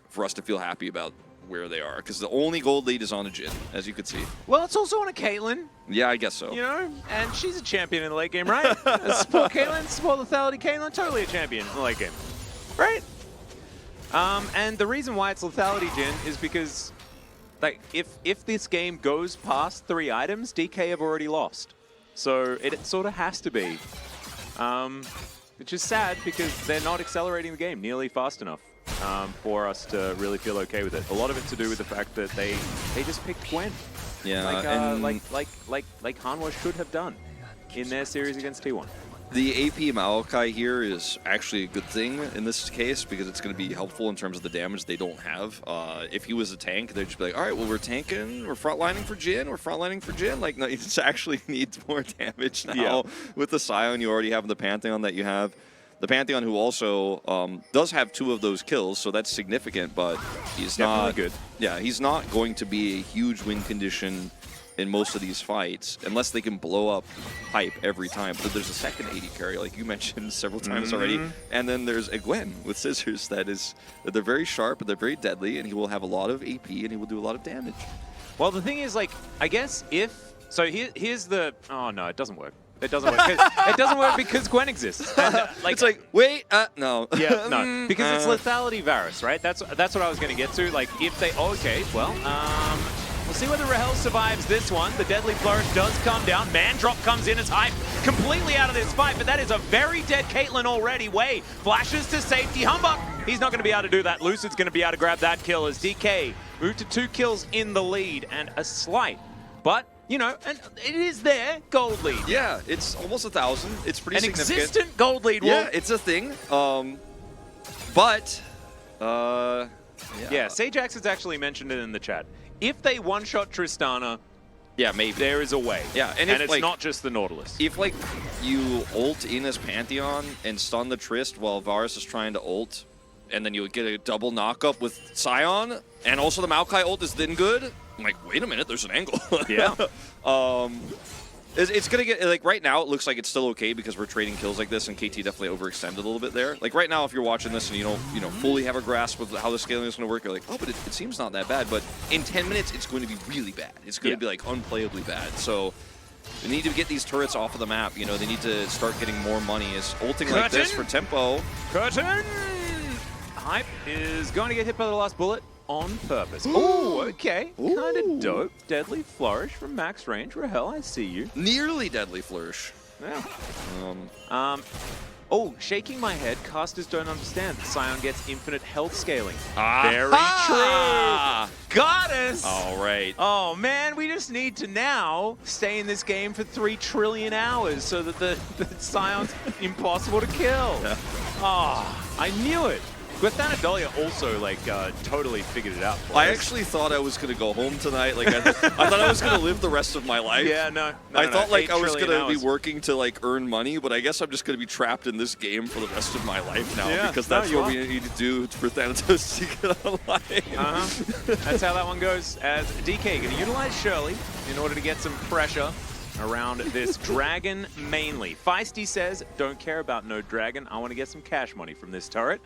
for us to feel happy about where they are, because the only gold lead is on a Jin, as you could see. Well, it's also on a Caitlyn. Yeah, I guess so. You know, and she's a champion in the late game, right? Support Caitlyn, support lethality Caitlyn, totally a champion in the late game, right? And the reason why it's lethality Jin is because, like, if this game goes past 3 items, DK have already lost. So it sort of has to be, which is sad because they're not accelerating the game nearly fast enough. For us to really feel okay with it. A lot of it to do with the fact that they just picked Gwen. Yeah, like Hanwha should have done in their series against T1. The AP Maokai here is actually a good thing in this case because it's going to be helpful in terms of the damage they don't have. If he was a tank, they'd just be like, all right, well, we're tanking, we're frontlining for Jin, we're frontlining for Jin. Like, no, it just actually needs more damage now. Yeah. With the Scion you already have, the Pantheon that you have. The Pantheon, who also does have 2 of those kills, so that's significant, but he's not good. Yeah, he's not going to be a huge win condition in most of these fights unless they can blow up hype every time. But there's a second 80 carry, like you mentioned several times already, and then there's a Gwen with scissors that they're very sharp, but they're very deadly, and he will have a lot of AP and he will do a lot of damage. Well, the thing is, like, I guess if... So here's the... Oh, no, it doesn't work. It doesn't work. It doesn't work because Gwen exists. And, like, it's like, wait, no. Yeah, no. Because it's lethality Varus, right? That's what I was going to get to. Like, if they... Oh, okay, well, we'll see whether Rahel survives this one. The Deadly Flourish does come down. Man Drop comes in as hype, completely out of this fight, but that is a very dead Caitlyn already. Wei flashes to safety. Humbuck, he's not going to be able to do that. Lucid's going to be able to grab that kill as DK moved to 2 kills in the lead and a slight. But, you know, and it is there, gold lead. Yeah, it's almost 1,000. It's pretty significant. An existent gold lead. Yeah, it's a thing. But, yeah, Sajax has actually mentioned it in the chat. If they one-shot Tristana, yeah, maybe there is a way. Yeah, and it's like, not just the Nautilus. If like you ult in as Pantheon and stun the Trist while Varus is trying to ult, and then you would get a double knockup with Sion, and also the Maokai ult is then good. I'm like, wait a minute, there's an angle. Yeah. It's gonna get, like, right now it looks like it's still okay because we're trading kills like this, and KT definitely overextended a little bit there. Like right now, if you're watching this and you don't, fully have a grasp of how the scaling is gonna work, you're like, oh, but it seems not that bad. But in 10 minutes, it's going to be really bad. It's going to be like unplayably bad. So they need to get these turrets off of the map. You know, they need to start getting more money. Is ulting like this for tempo. Curtain! Hype is going to get hit by the last bullet on purpose. Oh, okay. Kind of dope. Deadly Flourish from max range. Rahel, I see you. Nearly Deadly Flourish. Yeah. Oh, shaking my head. Casters don't understand. Sion gets infinite health scaling. Very true. Got us. All right. Oh, man, we just need to now stay in this game for 3 trillion hours so that the Sion's impossible to kill. Yeah. Oh, I knew it. Guethanadolia also, like, totally figured it out for us. I actually thought I was going to go home tonight. Like, I thought I was going to live the rest of my life. Yeah, no. I thought, like, I was going to be working to, like, earn money, but I guess I'm just going to be trapped in this game for the rest of my life now, because that's what we need to do for Thanatos to get online. That's how that one goes, as DK going to utilize Shirley in order to get some pressure around this dragon mainly. Feisty says, don't care about no dragon. I want to get some cash money from this turret.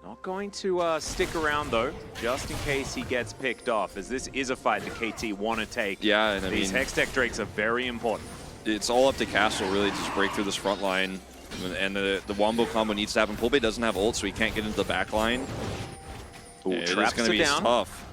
Not going to stick around, though, just in case he gets picked off, as this is a fight that KT want to take. Yeah, and these Hextech Drakes are very important. It's all up to Castle, really, to just break through this front line. And the Wombo combo needs to happen. Pulbe doesn't have ult, so he can't get into the back line. Ooh, it's traps going to be down. Tough.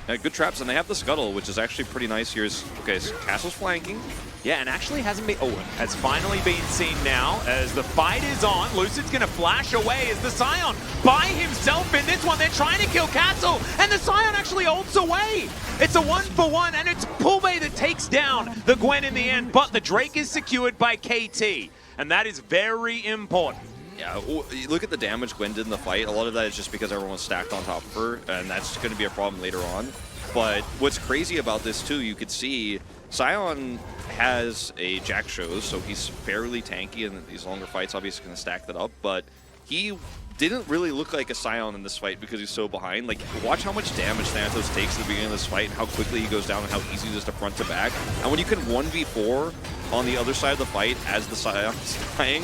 Yeah, good traps, and they have the Scuttle, which is actually pretty nice here. Okay, so Castle's flanking. Yeah, and actually hasn't been... Oh, has finally been seen now as the fight is on. Lucid's going to flash away as the Sion by himself in this one. They're trying to kill Castle, and the Sion actually ults away. It's a 1-for-1, and it's Pulbe that takes down the Gwen in the end, but the Drake is secured by KT, and that is very important. Yeah, look at the damage Gwen did in the fight. A lot of that is just because everyone was stacked on top of her, and that's going to be a problem later on. But what's crazy about this, too, you could see Sion has a Jack shows, so he's fairly tanky, and these longer fights obviously going to stack that up. But he didn't really look like a Sion in this fight because he's so behind. Like, watch how much damage Thanatos takes at the beginning of this fight and how quickly he goes down and how easy it is to front to back. And when you can 1v4 on the other side of the fight as the Sion's dying,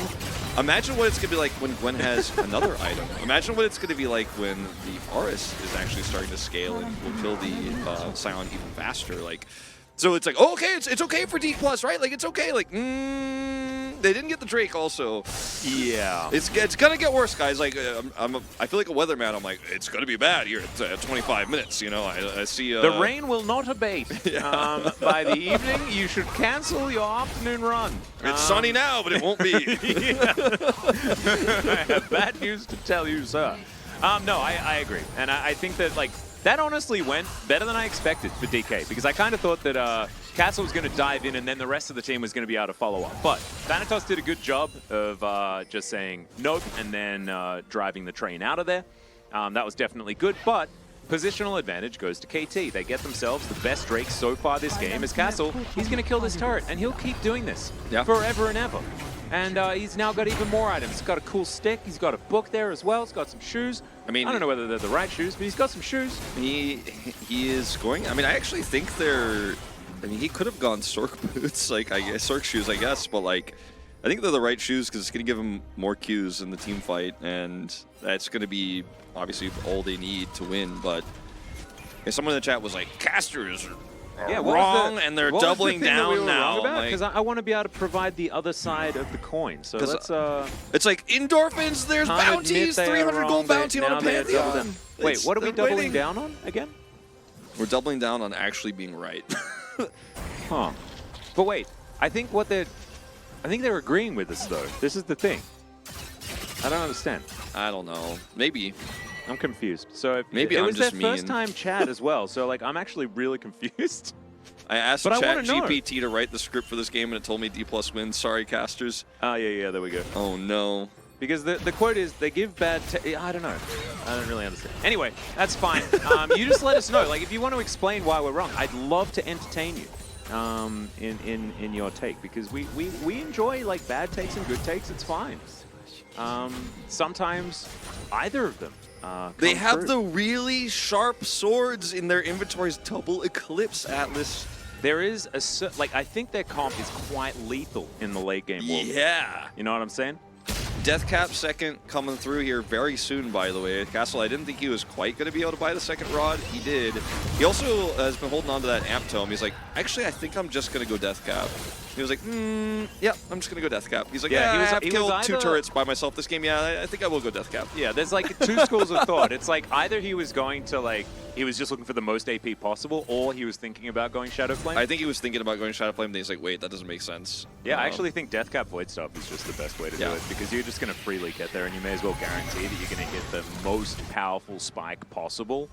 imagine what it's going to be like when Gwen has another item. Imagine what it's going to be like when the Forest is actually starting to scale and will kill the Sion even faster. Like, so it's like, oh, okay, it's okay for D+, right? Like, it's okay. Like, they didn't get the Drake also. Yeah. It's going to get worse, guys. Like, I feel like a weatherman. I'm like, it's going to be bad here at 25 minutes, you know? I see... the rain will not abate. Yeah. By the evening, you should cancel your afternoon run. It's sunny now, but it won't be. I have bad news to tell you, sir. No, I agree. And I think that, like, that honestly went better than I expected for DK, because I kind of thought that Castle was going to dive in and then the rest of the team was going to be able to follow up. But Thanatos did a good job of just saying nope and then driving the train out of there. That was definitely good, but positional advantage goes to KT. They get themselves the best Drake so far this game as Castle. He's going to kill this turret, and he'll keep doing this forever and ever. And he's now got even more items. He's got a cool stick. He's got a book there as well. He's got some shoes. I mean, I don't know whether they're the right shoes, but he's got some shoes. He is going... I mean, I actually think they're... I mean, he could have gone Sork boots, like, I guess, Sork shoes, I guess, but, like, I think they're the right shoes because it's going to give him more Qs in the team fight, and that's going to be, obviously, all they need to win, but And someone in the chat was like, casters are what wrong, was and they're what was the doubling thing that we down were now. wrong about? Because I want to be able to provide the other side of the coin. So let's. It's like endorphins. There's can't admit bounties. they are 300 wrong, gold but bounty on now a they are double Pantheon. down. Wait, what are we They're doubling waiting. down on again? We're doubling down on actually being right. Huh. But wait, I think they're agreeing with us though. This is the thing. I don't understand. I don't know. Maybe. I'm confused. So Maybe it I'm was just their first mean. time chat as well. So like I'm actually really confused. I asked But I wanna know. ChatGPT to write the script for this game, and it told me D+ wins. Sorry, casters. Oh yeah, there we go. Oh no. Because the quote is they give bad. I don't know. I don't really understand. Anyway, that's fine. You just let us know. Like if you want to explain why we're wrong, I'd love to entertain you. In your take, because we enjoy like bad takes and good takes. It's fine. Sometimes either of them. They have true. the really sharp swords in their inventories. Double Eclipse Atlas. There is like I think their comp is quite lethal in the late game world. Yeah. You know what I'm saying? Deathcap second coming through here very soon, by the way. Castle, I didn't think he was quite going to be able to buy the second rod. He did. He also has been holding on to that amp tome. He's like, actually, I think I'm just going to go Deathcap. He was like, yeah, I'm just going to go Deathcap. He's like, yeah, I have killed two turrets by myself this game. Yeah, I think I will go Deathcap. Yeah, there's like two schools of thought. It's like either he was going to like, he was just looking for the most AP possible, or he was thinking about going Shadow Flame. I think he was thinking about going Shadow Flame, then he's like, wait, that doesn't make sense. Yeah, I actually think Deathcap Void Stop is just the best way to do it, because you're just going to freely get there, and you may as well guarantee that you're going to hit the most powerful spike possible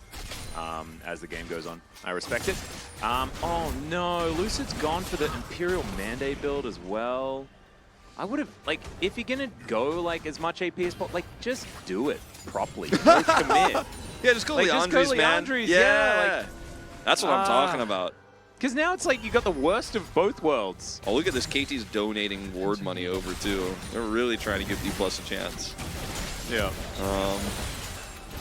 as the game goes on. I respect it. Oh no, Lucid's gone for the Imperial Mandate build as well. I would have, like, if you're going to go, like, as much AP as possible, like, just do it properly. Don't commit. Yeah, just go like, Leandri's, man. Yeah, like, that's what I'm talking about. Because now it's like you got the worst of both worlds. Oh, look at this. KT's donating ward money over, too. They're really trying to give D+ a chance. Yeah.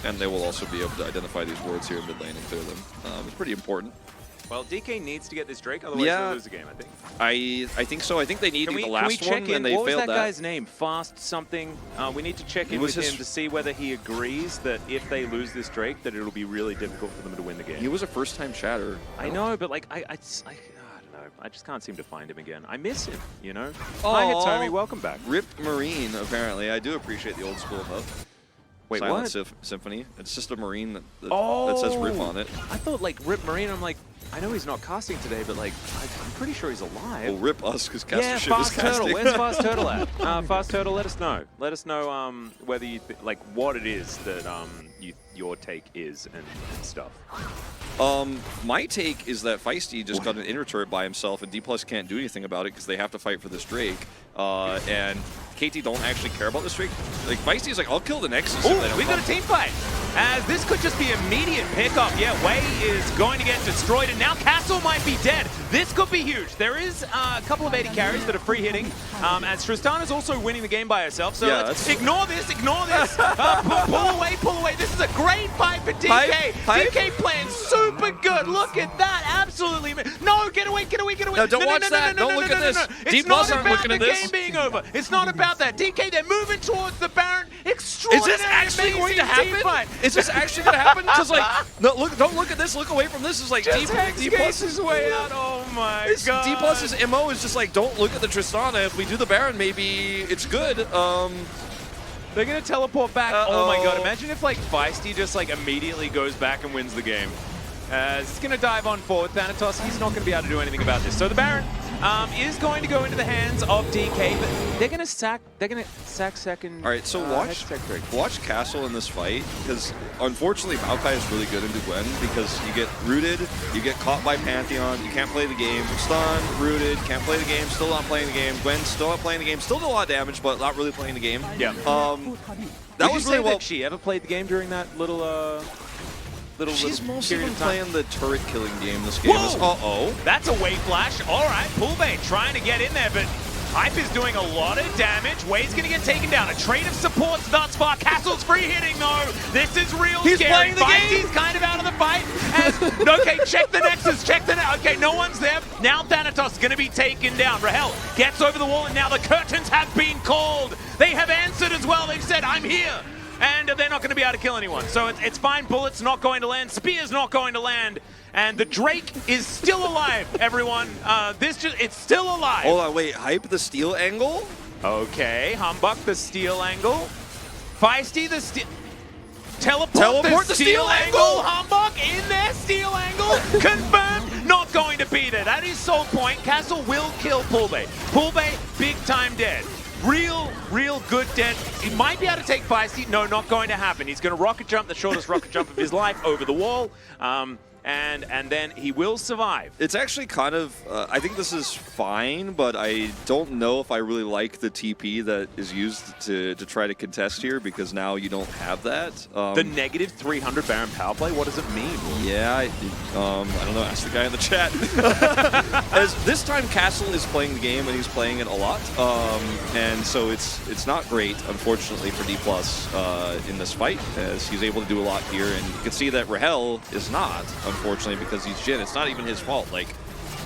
And they will also be able to identify these wards here in mid lane and clear them. It's pretty important. Well, DK needs to get this Drake, otherwise they'll lose the game, I think. I think so. I think they needed the last one, and they failed failed that. What was that guy's name? Fast something. We need to check in with him to see whether he agrees that if they lose this Drake, that it'll be really difficult for them to win the game. He was a first-time chatter. I know, but like, I don't know. I just can't seem to find him again. I miss him, you know? Oh, hi, Hitomi. Welcome back. Rip Marine, apparently. I do appreciate the old school though. Wait, Silent what? Symphony. It's just a Marine that says Rip on it. I thought, like, Rip Marine, I'm like, I know he's not casting today, but like, I'm pretty sure he's alive. Well, Rip us, because Caster Ship Fast is casting. Turtle. Where's Fast Turtle at? Fast Turtle, let us know. Let us know whether you like what it is that your take is and stuff. My take is that Feisty just got an inner turret by himself, and D+ can't do anything about it because they have to fight for this Drake. And KT don't actually care about this Drake. Like, Feisty's like, I'll kill the Nexus. Oh, we got a team fight. As this could just be immediate pickup. Yeah, Wei is going to get destroyed, and now Castle might be dead. This could be huge. There is a couple of 80 carries that are free hitting, as Tristana's also winning the game by herself. So let's ignore this, ignore this. Pull away, pull away. This is a great fight for DK. DK playing super good. Look at that. Absolutely. No, get away, get away, get away. No, don't watch that. Don't look at this. It's not about the game being over. It's not about that. DK, they're moving towards the Baron. Extraordinary. Is this actually going to happen? Is this actually going to happen? Because, like, no, look, don't look at this. Look away from this. It's like D+'s way out. Oh my god. D+'s MO is just like, don't look at the Tristana. If we do the Baron, maybe it's good. They're going to teleport back. Oh my god. Imagine if, like, Feisty just, like, immediately goes back and wins the game. It's going to dive on forward. Thanatos, he's not going to be able to do anything about this. So the Baron is going to go into the hands of DK, but they're going to sack second. All right, so watch Castle in this fight, because unfortunately Maokai is really good into Gwen, because you get rooted, you get caught by Pantheon, you can't play the game, stunned, rooted, can't play the game, still not playing the game. Gwen still not playing the game, still did a lot of damage, but not really playing the game. Yeah. That was really well. That she ever played the game during that little She's mostly been playing the turret killing game this game. Uh-oh. That's a wave flash. All right, Poolbane trying to get in there, but Hype is doing a lot of damage. Wade's going to get taken down. A trade of supports thus far. Castle's free hitting, though. This is real He's scary. Playing the game. He's kind of out of the fight. Okay, check the Nexus. Check the Nexus. Okay, no one's there. Now Thanatos is going to be taken down. Rahel gets over the wall, and now the curtains have been called. They have answered as well. They've said, I'm here. and they're not going to be able to kill anyone. So it's fine. Bullets not going to land. Spear's not going to land. And the Drake is still alive, everyone. It's still alive. Hold on, wait. Hype the steal angle? Okay, Humbuck the steal angle. Feisty the steal. Teleport the steal angle. Humbuck in there, steal angle. Confirmed, not going to beat it. That is Soul Point. Castle will kill Poolbay. Poolbay, big time dead. Real good dead. He might be able to take Feisty. No, not going to happen. He's going to rocket jump, the shortest rocket jump of his life, over the wall. And then he will survive. It's actually kind of, I think this is fine, but I don't know if I really like the TP that is used to try to contest here, because now you don't have that. The negative 300 Baron power play, what does it mean? Yeah, I don't know, ask the guy in the chat. As this time Castle is playing the game and he's playing it a lot, and so it's not great, unfortunately, for D+ in this fight, as he's able to do a lot here, and you can see that Rahel is not, unfortunately, because he's Jin. It's not even his fault. Like,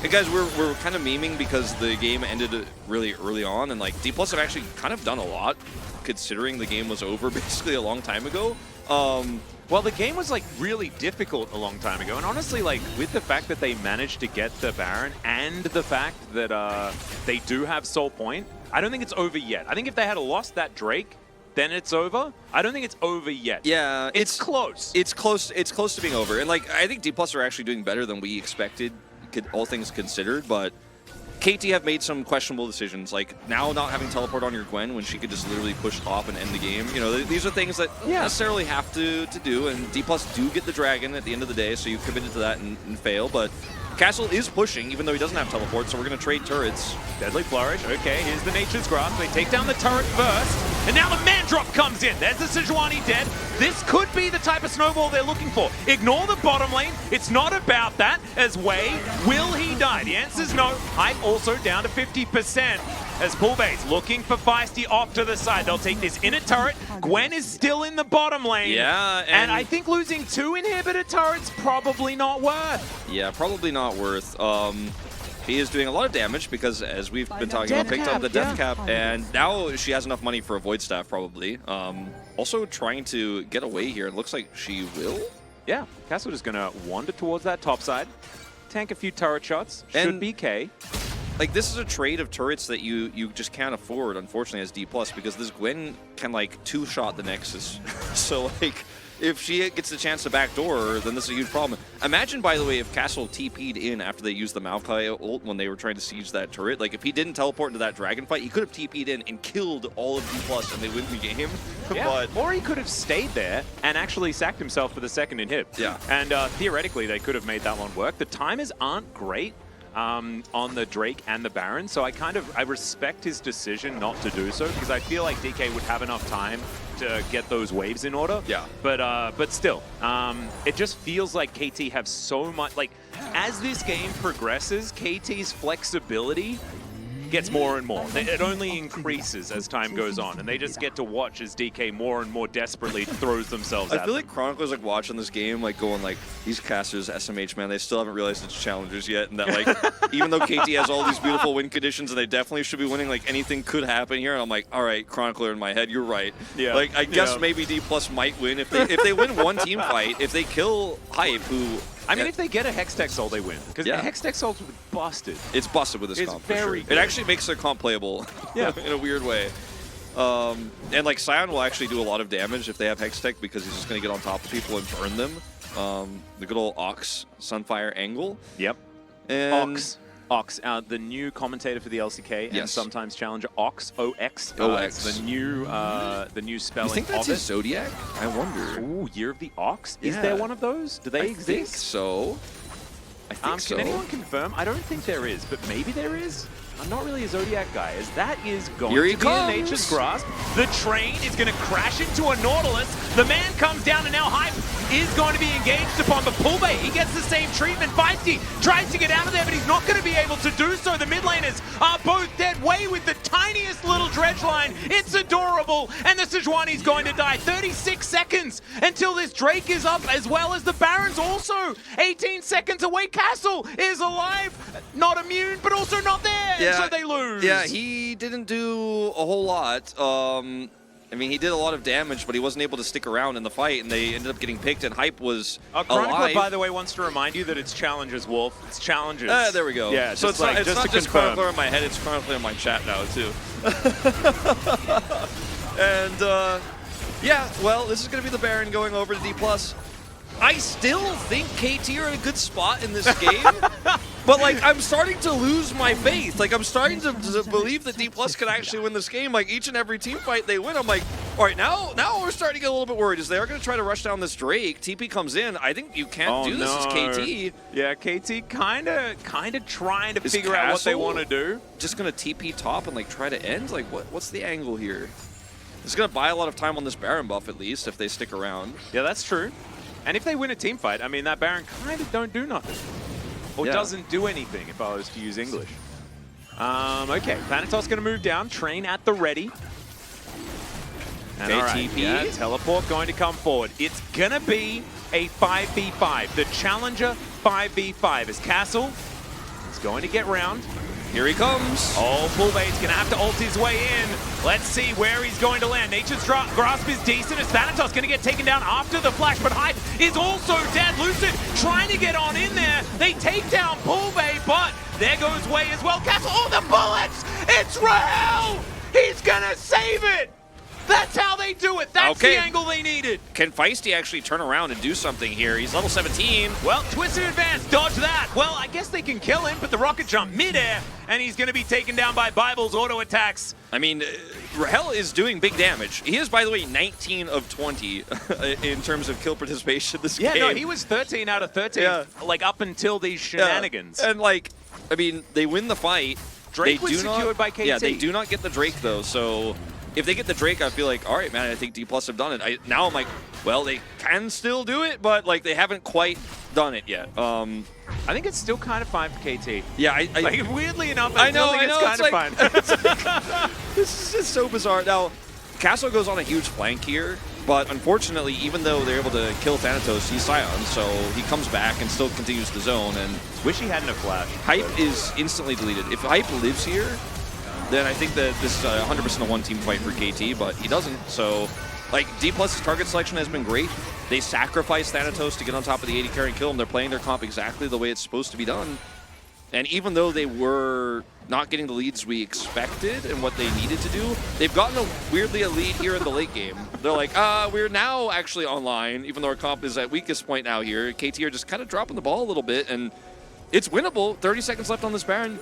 hey guys, we're kind of memeing because the game ended really early on, and like D+ have actually kind of done a lot, considering the game was over basically a long time ago. Well, the game was like really difficult a long time ago, and honestly, like with the fact that they managed to get the Baron and the fact that they do have Soul Point, I don't think it's over yet. I think if they had lost that Drake, then it's over. I don't think it's over yet. Yeah, it's close. It's close. It's close to being over. And like, I think D+ are actually doing better than we expected, all things considered. But KT have made some questionable decisions, like now not having teleport on your Gwen when she could just literally push off and end the game. You know, these are things that don't necessarily have to do. And D+ do get the dragon at the end of the day, so you committed to that and fail. But Castle is pushing, even though he doesn't have teleport, so we're going to trade turrets. Deadly Flourish. Okay, here's the Nature's Grasp. They take down the turret first, and now the man drop comes in. There's the Sejuani dead. This could be the type of snowball they're looking for. Ignore the bottom lane. It's not about that. As Wei, will he die? The answer's no. Hype also down to 50%. As Poolbay's looking for Feisty off to the side. They'll take this inner turret. Gwen is still in the bottom lane. Yeah, and I think losing 2 inhibitor turrets probably not worth. Yeah, probably not worth. He is doing a lot of damage because, as we've been talking about, picked up the death cap, and now she has enough money for a Void Staff, probably. Also trying to get away here. It looks like she will. Yeah, Castle just going to wander towards that top side, tank a few turret shots, should be K. Like, this is a trade of turrets that you just can't afford, unfortunately, as D+, because this Gwen can, like, 2-shot the Nexus. So, like, if she gets the chance to backdoor her, then this is a huge problem. Imagine, by the way, if Castle TP'd in after they used the Maokai ult when they were trying to siege that turret. Like, if he didn't teleport into that dragon fight, he could have TP'd in and killed all of D+, and they win the game. Yeah, or he could have stayed there and actually sacked himself for the second inhib. Yeah. And theoretically, they could have made that one work. The timers aren't great on the Drake and the Baron, so I respect his decision not to do so, because I feel like DK would have enough time to get those waves in order. Yeah. But still, it just feels like KT have so much, like, as this game progresses, KT's flexibility gets more and more. It only increases as time goes on, and they just get to watch as DK more and more desperately throws themselves at them. I feel like Chronicler's like watching this game, like going like, these casters, SMH, man, they still haven't realized it's challengers yet, and that like, even though KT has all these beautiful win conditions and they definitely should be winning, like anything could happen here, and I'm like, all right, Chronicler in my head, you're right. Yeah. Like, I guess maybe D+ might win if they win one team fight, if they kill Hype, who... I mean, if they get a Hextech Soul, they win. Because the Hextech Soul's busted. It's busted with this comp, for sure. It actually makes their comp playable in a weird way. And like, Sion will actually do a lot of damage if they have Hextech, because he's just going to get on top of people and burn them. The good old Ox Sunfire angle. Yep. And Ox, the new commentator for the LCK and sometimes challenger, Ox, O-X. O-X. The new spelling. You think that's his Zodiac? I wonder. Ooh, Year of the Ox? Is there one of those? Do they exist? I think so. I think so. Can anyone confirm? I don't think there is, but maybe there is. I'm not really a Zodiac guy, as that is going to be a Nature's Grasp. The train is going to crash into a Nautilus. The man comes down, and now Hype is going to be engaged upon, but Poolbay, he gets the same treatment. Feisty tries to get out of there, but he's not going to be able to do so. The mid laners are both dead. Way with the tiniest little dredge line. It's adorable, and the Sejuani's going to die. 36 seconds until this Drake is up, as well as the Baron's also 18 seconds away. Castle is alive, not immune, but also not there. So they lose. Yeah, he didn't do a whole lot. I mean, he did a lot of damage, but he wasn't able to stick around in the fight, and they ended up getting picked, and Hype was Chronicler, alive. by the way, wants to remind you that it's Challengers, Wolf. It's Challengers. There we go. Yeah, so it's not just confirm. Chronicler in my head, it's Chronicler in my chat now, too. And, yeah, well, this is going to be the Baron going over to D+. I still think KT are in a good spot in this game, but like I'm starting to lose my faith. Like I'm starting to believe that D+ can actually win this game. Like each and every team fight they win, I'm like, all right, now we're starting to get a little bit worried. Is they are going to try to rush down this Drake? TP comes in. I think you can't do this as KT. Yeah, KT kind of trying to figure out what they want to do. Just going to TP top and like try to end. Like what's the angle here? It's going to buy a lot of time on this Baron buff at least if they stick around. Yeah, that's true. And if they win a team fight, I mean, that Baron kind of don't do nothing. Or doesn't do anything, if I was to use English. Okay, Thanatos going to move down, train at the ready. And KTP. Yeah, teleport going to come forward. It's going to be a 5v5. The Challenger 5v5 as Castle is going to get round. Here he comes. Oh, Fullbait's going to have to ult his way in. Let's see where he's going to land. Nature's Grasp is decent as Thanatos going to get taken down after the flash, but Hype is also dead. Lucid trying to get on in there. They take down Fullbait, but there goes Way as well. Castle, oh, the bullets! It's Rahel! He's going to save it! That's how they do it. That's the angle they needed. Can Feisty actually turn around and do something here? He's level 17. Well, Twisted Advance, dodge that. Well, I guess they can kill him, but the rocket jump midair, and he's going to be taken down by Bible's auto attacks. I mean, Rahel is doing big damage. He is, by the way, 19 of 20 in terms of kill participation this game. Yeah, no, he was 13 out of 13, like up until these shenanigans. And like, I mean, they win the fight. Drake was secured by KT. Yeah, they do not get the Drake though, so if they get the Drake, I feel like, all right, man, I think D+ have done it. Now I'm like, well, they can still do it, but like they haven't quite done it yet. I think it's still kind of fine for KT. Yeah, like, weirdly enough, I know, it's kind of fine. This is just so bizarre. Now, Castle goes on a huge flank here, but unfortunately, even though they're able to kill Thanatos, he's Scion, so he comes back and still continues the zone. And wish he hadn't a flash. Hype is instantly deleted. If Hype lives here, then I think that this is 100% a one-team fight for KT, but he doesn't. So, like, D+'s target selection has been great. They sacrifice Thanatos to get on top of the 80 carry and kill him. They're playing their comp exactly the way it's supposed to be done. And even though they were not getting the leads we expected and what they needed to do, they've gotten weirdly a lead here in the late game. They're like, we're now actually online, even though our comp is at weakest point now here. KT are just kind of dropping the ball a little bit, and it's winnable. 30 seconds left on this Baron.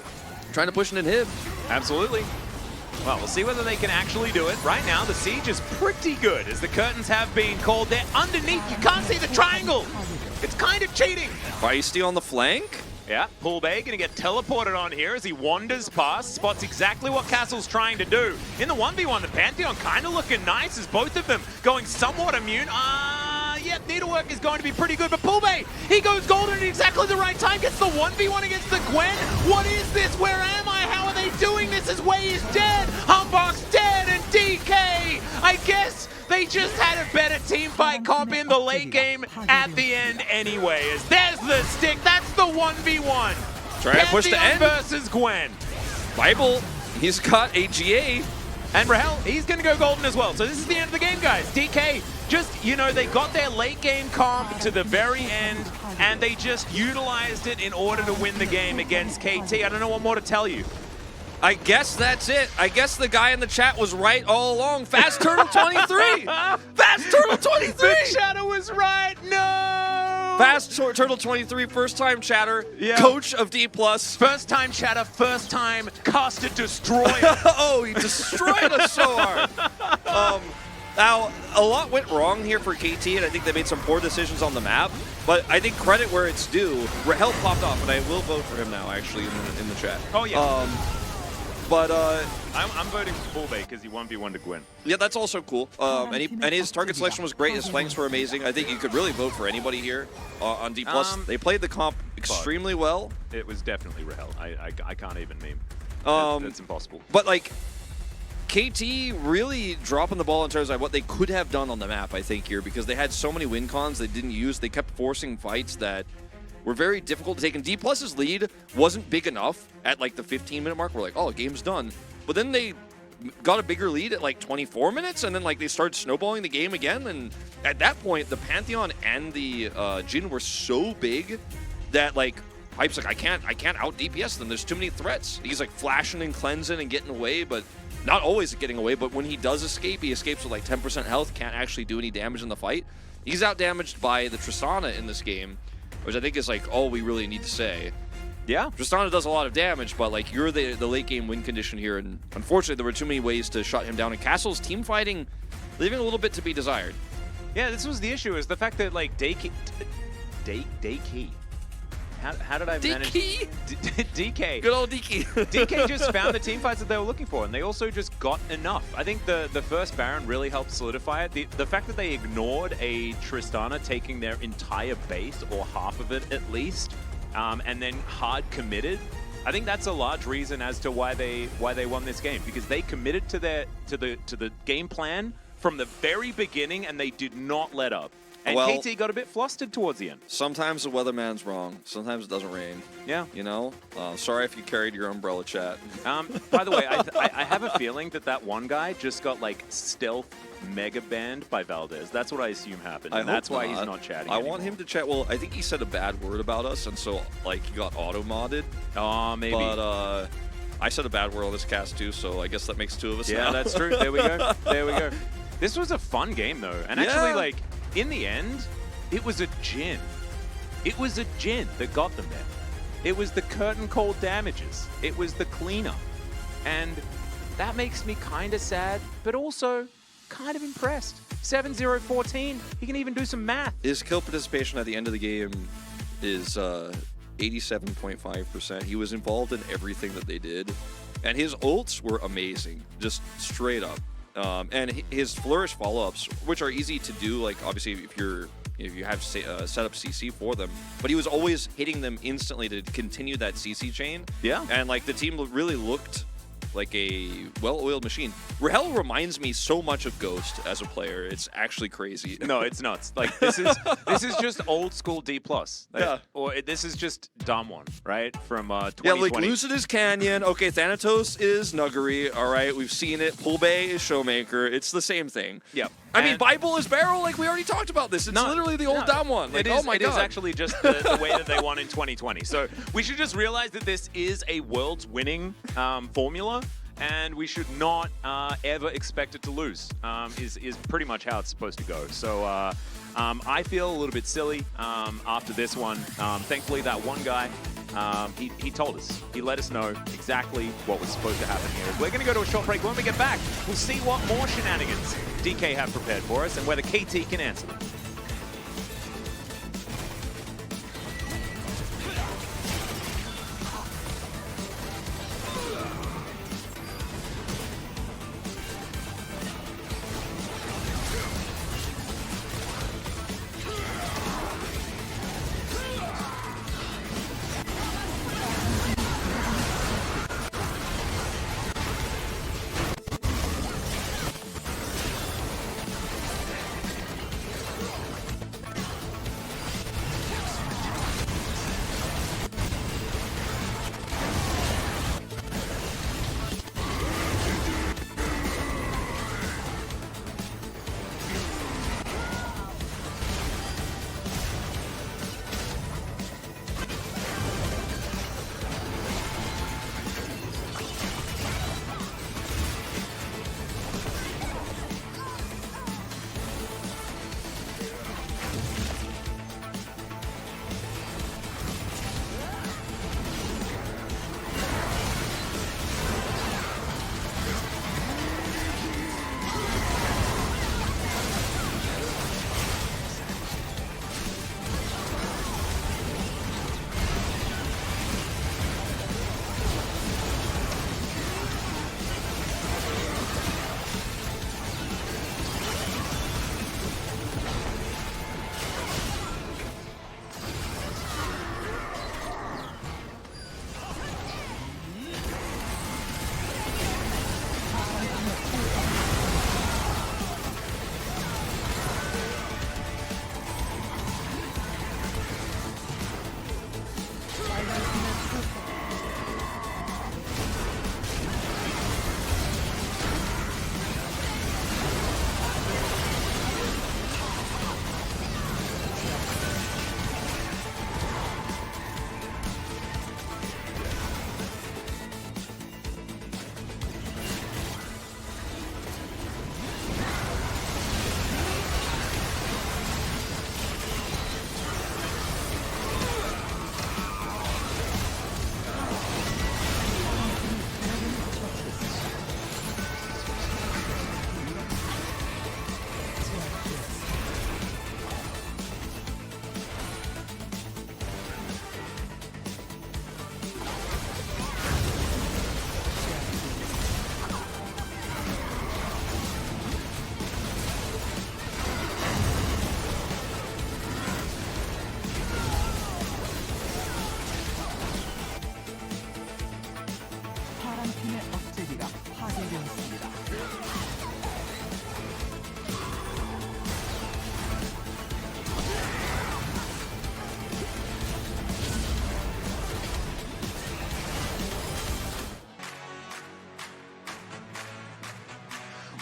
Trying to push an inhib. Absolutely. Well, we'll see whether they can actually do it. Right now, the siege is pretty good as the curtains have been called. They're underneath. You can't see the triangle. It's kind of cheating. Feisty on the flank. Yeah, Poolbay going to get teleported on here as he wanders past, spots exactly what Castle's trying to do. In the 1v1, the Pantheon kind of looking nice as both of them going somewhat immune. Yep, Needlework is going to be pretty good, but Poolbay, he goes golden at exactly the right time, gets the 1v1 against the Gwen. What is this? Where am I? How are they doing this as Way is dead? Humbug's dead, and DK, I guess they just had a better team fight comp in the late game at the end anyway. As there's the stick, that's the 1v1. Try to push the end. Versus Gwen. Bible, he's got a GA. And Rahel, he's going to go golden as well. So this is the end of the game, guys. DK, just, you know, they got their late game comp to the very end, and they just utilized it in order to win the game against KT. I don't know what more to tell you. I guess that's it. I guess the guy in the chat was right all along. Fast Turtle 23! Fast Turtle 23! The chatter was right. No! Fast Turtle 23, first time chatter, coach of D+. First time chatter, first time casted destroyer. Oh, he destroyed us so hard. Now, a lot went wrong here for KT, and I think they made some poor decisions on the map. But I think credit where it's due. Rahel popped off, and I will vote for him now, actually, in the chat. Oh, yeah. But I'm voting for Fullbay because he 1v1 to Gwen. Yeah, that's also cool. And his target selection was great. His flanks were amazing. I think you could really vote for anybody here on D+. They played the comp extremely well. It was definitely Rahel. I can't even meme. That's impossible. But like, KT really dropping the ball in terms of what they could have done on the map, I think, here, because they had so many win cons they didn't use. They kept forcing fights that were very difficult to take. And D+'s lead wasn't big enough at like the 15-minute mark. We're like, oh, game's done. But then they got a bigger lead at like 24 minutes, and then like they started snowballing the game again. And at that point, the Pantheon and the Jin were so big that like Hype's like, I can't out DPS them. There's too many threats. He's like flashing and cleansing and getting away, but not always getting away. But when he does escape, he escapes with like 10% health. Can't actually do any damage in the fight. He's out damaged by the Tristana in this game, which I think is like all we really need to say. Yeah. Tristana does a lot of damage, but like you're the late game win condition here, and unfortunately there were too many ways to shut him down. And Castle's team fighting, leaving a little bit to be desired. Yeah, this was the issue, is the fact that like DK. How did I manage? DK. Good old DK. DK just found the team fights that they were looking for, and they also just got enough. I think the first Baron really helped solidify it. The fact that they ignored a Tristana taking their entire base, or half of it at least, and then hard committed, I think that's a large reason as to why they won this game, because they committed to the game plan from the very beginning, and they did not let up. And well, KT got a bit flustered towards the end. Sometimes the weatherman's wrong. Sometimes it doesn't rain. Yeah. You know? Sorry if you carried your umbrella, chat. By the way, I have a feeling that one guy just got, like, stealth mega banned by Valdez. That's what I assume happened. And that's why he's not chatting anymore. Want him to chat. Well, I think he said a bad word about us, and so, like, he got auto-modded. Oh, maybe. But, I said a bad word on this cast, too, so I guess that makes two of us now. Yeah, that's true. There we go. There we go. This was a fun game, though. And actually, like, in the end, it was a Jin. It was a Jin that got them there. It was the curtain call damages. It was the cleanup. And that makes me kind of sad, but also kind of impressed. 7-0-14. He can even do some math. His kill participation at the end of the game is 87.5%. He was involved in everything that they did. And his ults were amazing, just straight up. And his flourish follow-ups, which are easy to do, like obviously if you have set up CC for them, but he was always hitting them instantly to continue that CC chain. Yeah. And like the team really looked like a well-oiled machine. Rahel reminds me so much of Ghost as a player. It's actually crazy. No, it's nuts. Like this is just old school D+. Like, yeah. Or this is just Dom 1, right? From 2020. Yeah, like Lucid is Canyon. Okay, Thanatos is Nuggery. All right, we've seen it. Pulbay is Showmaker. It's the same thing. Yeah. I mean, Bible is Barrel. Like we already talked about this. It's literally the old Dom 1. Like, oh my God. It is actually just the way that they won in 2020. So we should just realize that this is a world's winning formula, and we should not ever expect it to lose. Is pretty much how it's supposed to go. So I feel a little bit silly after this one. Thankfully, that one guy, he told us. He let us know exactly what was supposed to happen here. We're going to go to a short break. When we get back, we'll see what more shenanigans DK have prepared for us and whether KT can answer them.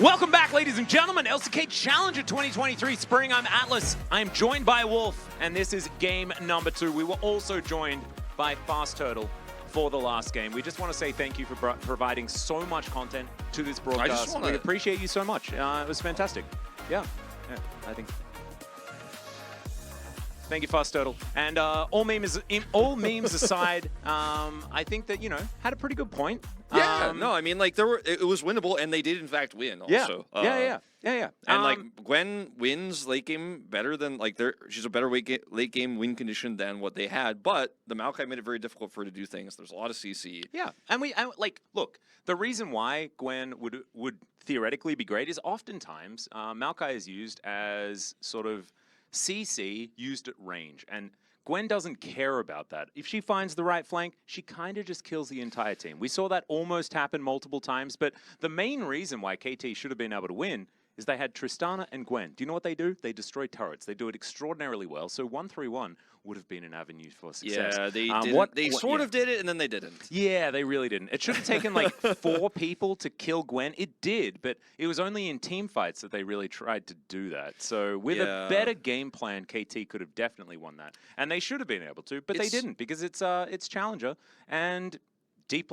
Welcome back, ladies and gentlemen. LCK Challenger 2023 Spring. I'm Atlas. I'm joined by Wolf, and this is game number 2. We were also joined by Fast Turtle for the last game. We just want to say thank you for providing so much content to this broadcast. We appreciate you so much. It was fantastic. Yeah, I think. Thank you, Fast Turtle. And all memes aside, I think that, you know, had a pretty good point. Yeah, no, I mean, like, it was winnable, and they did, in fact, win also. Yeah. And, like, Gwen wins late game better than, like, she's a better late game win condition than what they had, but the Maokai made it very difficult for her to do things. There's a lot of CC. Yeah, and like, look, the reason why Gwen would theoretically be great is oftentimes Maokai is used as sort of CC used at range, and Gwen doesn't care about that. If she finds the right flank, she kind of just kills the entire team. We saw that almost happen multiple times, but the main reason why KT should have been able to win is they had Tristana and Gwen. Do you know what they do? They destroy turrets. They do it extraordinarily well, so 1-3-1 would have been an avenue for success. Yeah, they sort of did it, and then they didn't. Yeah, they really didn't. It should have taken like 4 people to kill Gwen. It did, but it was only in team fights that they really tried to do that. So with a better game plan, KT could have definitely won that. And they should have been able to, but they didn't because it's Challenger, and D+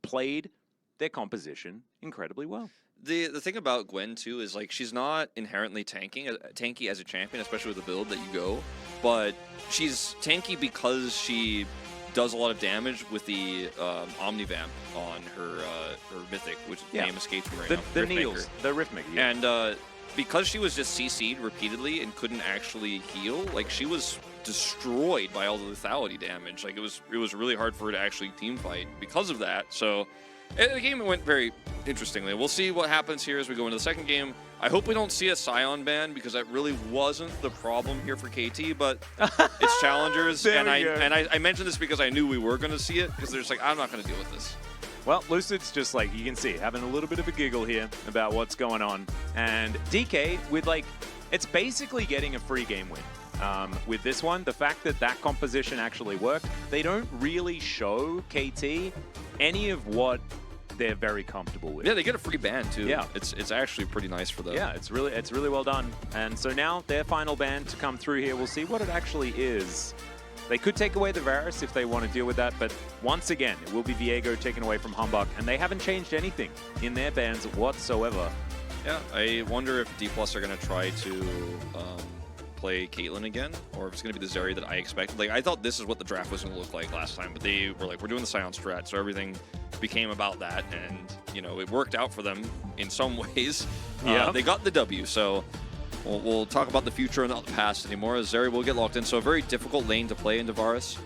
played their composition incredibly well. The thing about Gwen, too, is, like, she's not inherently tanky as a champion, especially with the build that you go, but she's tanky because she does a lot of damage with the Omnivamp on her Mythic, which name escapes me right now. The Needles, the Riftmaker. Yeah. And because she was just CC'd repeatedly and couldn't actually heal, like, she was destroyed by all the lethality damage. Like, it was really hard for her to actually team fight because of that, so... The game went very interestingly. We'll see what happens here as we go into the second game. I hope we don't see a Scion ban because that really wasn't the problem here for KT, but it's Challengers. And I mentioned this because I knew we were going to see it because they're just like, I'm not going to deal with this. Well, Lucid's just like, you can see, having a little bit of a giggle here about what's going on. And DK with like, it's basically getting a free game win. With this one, the fact that that composition actually worked, they don't really show KT any of what they're very comfortable with. Yeah, they get a free ban too. Yeah, it's actually pretty nice for them. Yeah, it's really well done. And so now their final ban to come through here. We'll see what it actually is. They could take away the Varus if they want to deal with that, but once again, it will be Viego taken away from Humbug, and they haven't changed anything in their bans whatsoever. Yeah, I wonder if D+ are going to try to play Caitlyn again, or if it's going to be the Zeri that I expected. Like, I thought this is what the draft was going to look like last time, but they were like, we're doing the Scion strat, so everything became about that, and, you know, it worked out for them in some ways. Yeah. They got the W, so we'll talk about the future and not the past anymore, as Zeri will get locked in, so a very difficult lane to play into Varus.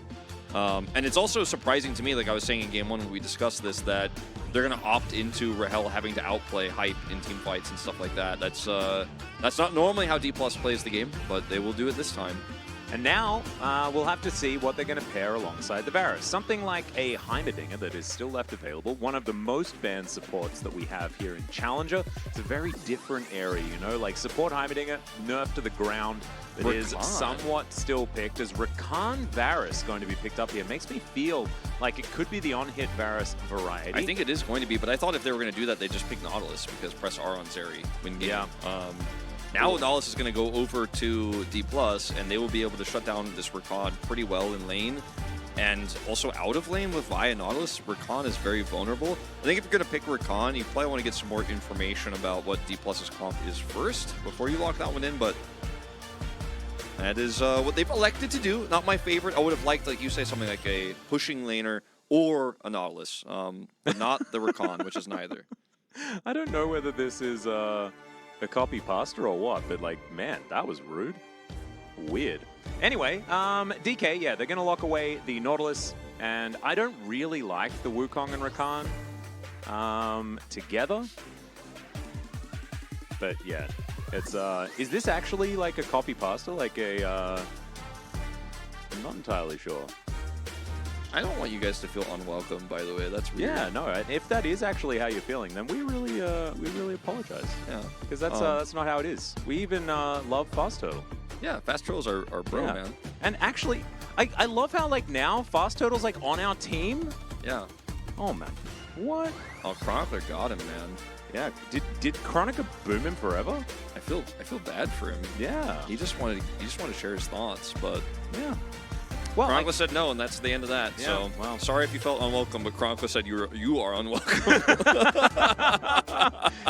And it's also surprising to me, like I was saying in Game 1 when we discussed this, that they're going to opt into Rahel having to outplay Hype in team fights and stuff like that. That's not normally how D+ plays the game, but they will do it this time. And now we'll have to see what they're going to pair alongside the Varus. Something like a Heimerdinger that is still left available, one of the most banned supports that we have here in Challenger. It's a very different area, you know, like support Heimerdinger, nerfed to the ground. It is somewhat still picked. Is Rakan Varus going to be picked up here? Makes me feel like it could be the on-hit Varus variety. I think it is going to be, but I thought if they were going to do that, they'd just pick Nautilus because press R on Zeri win game. Yeah. Now Nautilus is going to go over to D+, and they will be able to shut down this Rakan pretty well in lane. And also out of lane with Via Nautilus, Rakan is very vulnerable. I think if you're going to pick Rakan, you probably want to get some more information about what D+'s comp is first before you lock that one in, but that is what they've elected to do. Not my favorite. I would have liked, like you say, something like a pushing laner or a Nautilus, but not the Rakan, which is neither. I don't know whether this is a copy pasta or what, but like, man, that was rude. Weird. Anyway, DK, yeah, they're going to lock away the Nautilus, and I don't really like the Wukong and Rakan together. But yeah, it's is this actually like a copy pasta? Like a I'm not entirely sure. I don't want you guys to feel unwelcome, by the way. That's weird. Yeah, no. If that is actually how you're feeling, then we really apologize. Yeah, because that's not how it is. We even love Fast Turtle. Yeah, Fast Turtle's our bro, man. And actually, I love how like now Fast Turtle's like on our team. Yeah. Oh man, what? Oh, Chronicler got him, man. Yeah. Did Chronica boom him forever? I feel bad for him. Yeah. He just wanted to share his thoughts, but yeah. Well, Chronica said no, and that's the end of that. Yeah, so, well. Sorry if you felt unwelcome, but Chronica said you are unwelcome.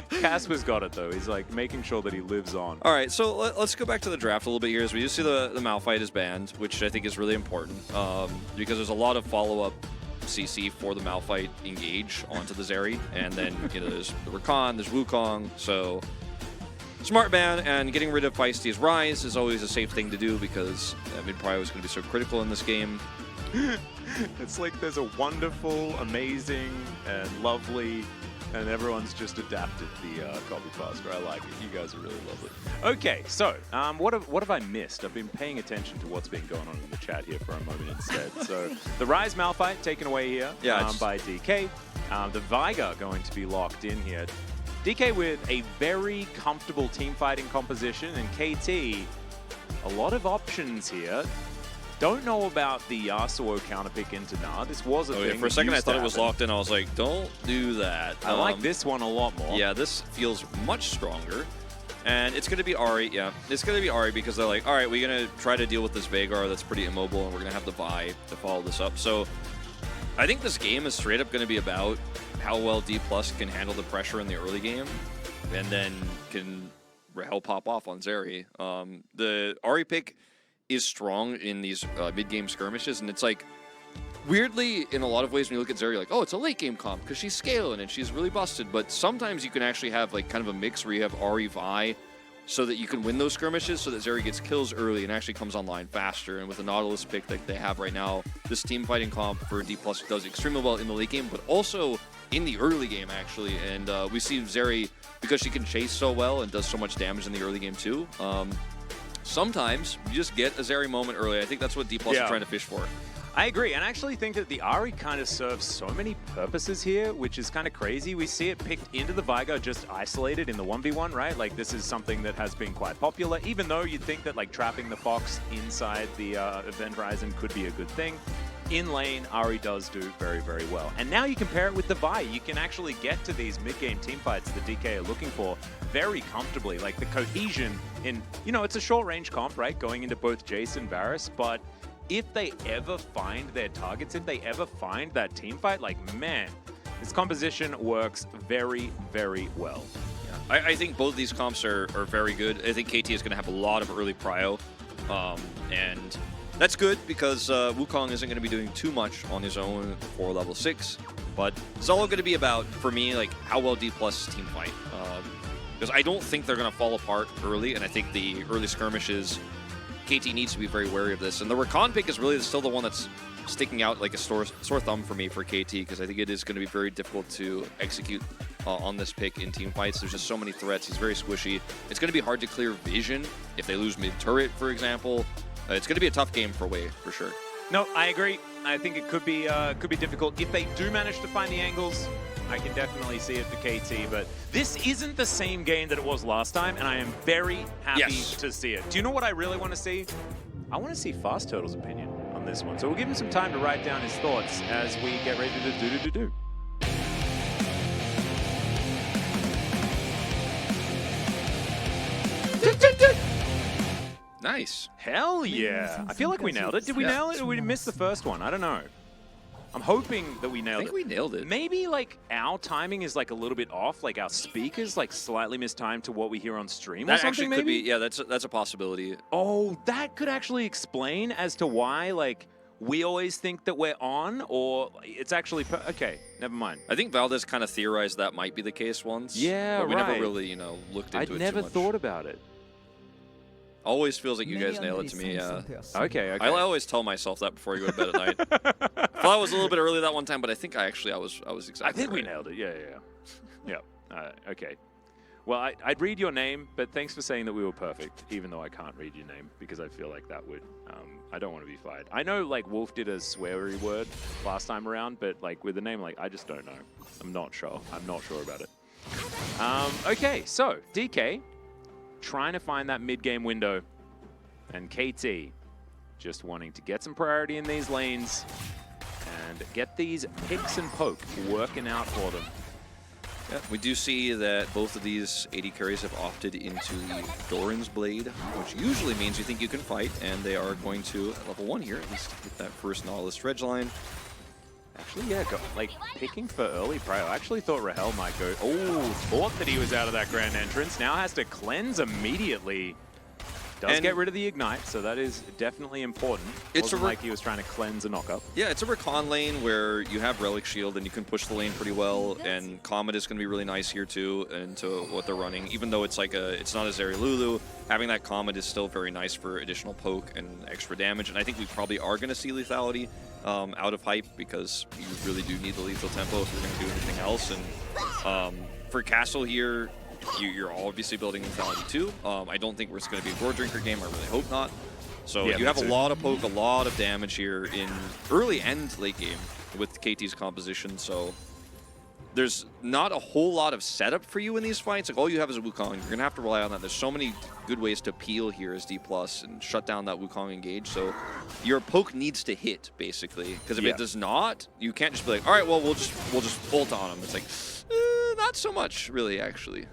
Casper's got it though. He's like making sure that he lives on. All right, so let's go back to the draft a little bit here. As we do see the Malphite is banned, which I think is really important because there's a lot of follow-up CC for the Malphite engage onto the Zeri, and then there's the Rakan, there's Wukong, so smart ban, and getting rid of Feisty's Rise is always a safe thing to do because mid prio is going to be so critical in this game. It's like there's a wonderful, amazing, and lovely, and everyone's just adapted the copy faster. I like it. You guys are really lovely. Okay, so what have I missed? I've been paying attention to what's been going on in the chat here for a moment instead. So the Rise Malphite taken away here by DK. The Viger going to be locked in here. DK with a very comfortable team fighting composition, and KT, a lot of options here. Don't know about the Yasuo counterpick into Nah. This was a thing. Yeah, for a second I thought it was locked in. I was like, don't do that. I like this one a lot more. Yeah, this feels much stronger. And it's going to be Ahri. Yeah, it's going to be Ahri because they're like, all right, we're going to try to deal with this Veigar that's pretty immobile, and we're going to have the Vi to follow this up. So I think this game is straight up going to be about how well D+ can handle the pressure in the early game, and then can Rahel pop off on Zeri. The Ahri pick is strong in these mid-game skirmishes, and it's like, weirdly, in a lot of ways, when you look at Zeri, like, oh, it's a late-game comp because she's scaling and she's really busted, but sometimes you can actually have like kind of a mix where you have Ahri Vi so that you can win those skirmishes, so that Zeri gets kills early and actually comes online faster. And with the Nautilus pick that they have right now, this team fighting comp for D+ does extremely well in the late game, but also in the early game, actually. And we see Zeri, because she can chase so well and does so much damage in the early game too, sometimes you just get a Zeri moment early. I think that's what D+ are trying to fish for. I agree, and I actually think that the Ahri kind of serves so many purposes here, which is kind of crazy. We see it picked into the Viger just isolated in the 1v1, right? Like, this is something that has been quite popular, even though you'd think that, like, trapping the Fox inside the Event Horizon could be a good thing. In lane, Ahri does do very, very well. And now you compare it with the Vi. You can actually get to these mid-game team fights that DK are looking for very comfortably. Like, the cohesion in, it's a short-range comp, right? Going into both Jace and Varus, but if they ever find their targets, if they ever find that team fight, like, man, this composition works very, very well. Yeah. I think both of these comps are very good. I think KT is going to have a lot of early prio, and that's good because Wukong isn't going to be doing too much on his own for level 6, but it's all going to be about, for me, like, how well D+ team fight. Because I don't think they're going to fall apart early, and I think the early skirmishes, KT needs to be very wary of this. And the Rakan pick is really still the one that's sticking out like a sore thumb for me for KT, because I think it is going to be very difficult to execute on this pick in team fights. There's just so many threats. He's very squishy. It's going to be hard to clear vision if they lose mid-turret, for example. It's going to be a tough game for Wei, for sure. No, I agree. I think it could be difficult. If they do manage to find the angles, I can definitely see it for KT, but this isn't the same game that it was last time, and I am very happy to see it. Do you know what I really want to see? I want to see Fast Turtle's opinion on this one. So we'll give him some time to write down his thoughts as we get ready to do. Nice. Hell yeah. I feel like we nailed it. Did we nail it, or did we miss the first one? I don't know. I'm hoping that we nailed it. I think we nailed it. Maybe, like, our timing is, like, a little bit off. Like, our speakers, like, slightly mistimed to what we hear on stream or something, actually could maybe? be, yeah, that's a possibility. Oh, that could actually explain as to why, like, we always think that we're on, or it's actually... Okay, never mind. I think Valdez kind of theorized that might be the case once. Yeah, but we never really, looked into it too much. I'd never thought about it. Always feels like you guys nail it to me, yeah. Okay. I always tell myself that before you go to bed at night. I thought I was a little bit early that one time, but I think I was exactly I think right. we nailed it, yeah. Okay. Well, I'd read your name, but thanks for saying that we were perfect, even though I can't read your name, because I feel like that would, I don't want to be fired. I know, like, Wolf did a sweary word last time around, but, like, with a name, like, I just don't know. I'm not sure about it. Okay, so, DK, trying to find that mid-game window, and KT just wanting to get some priority in these lanes and get these picks and poke working out for them. Yeah, we do see that both of these AD carries have opted into the Doran's Blade, which usually means you think you can fight, and they are going to, at level 1 here, at least get that first Nautilus Dredge line. Actually, yeah, like picking for early prio. I actually thought Rahel might go. Oh, thought that he was out of that grand entrance. Now has to cleanse immediately. Does get rid of the ignite, so that is definitely important. It's wasn't like he was trying to cleanse a knockup. Yeah, it's a recon lane where you have Relic Shield and you can push the lane pretty well, and Comet is going to be really nice here too into what they're running. Even though it's like it's not a Zeri Lulu, having that Comet is still very nice for additional poke and extra damage. And I think we probably are going to see lethality out of hype because you really do need the lethal tempo if you're going to do anything else. And for Castle here, you're obviously building lethality too. I don't think it's going to be a Gore Drinker game. I really hope not. So yeah, you have a lot of poke, a lot of damage here in early and late game with KT's composition. So there's not a whole lot of setup for you in these fights. Like all you have is a Wukong. You're gonna have to rely on that. There's so many good ways to peel here as D+ and shut down that Wukong engage. So your poke needs to hit basically, because if it does not, you can't just be like, all right, well we'll just bolt on him. It's like not so much really actually.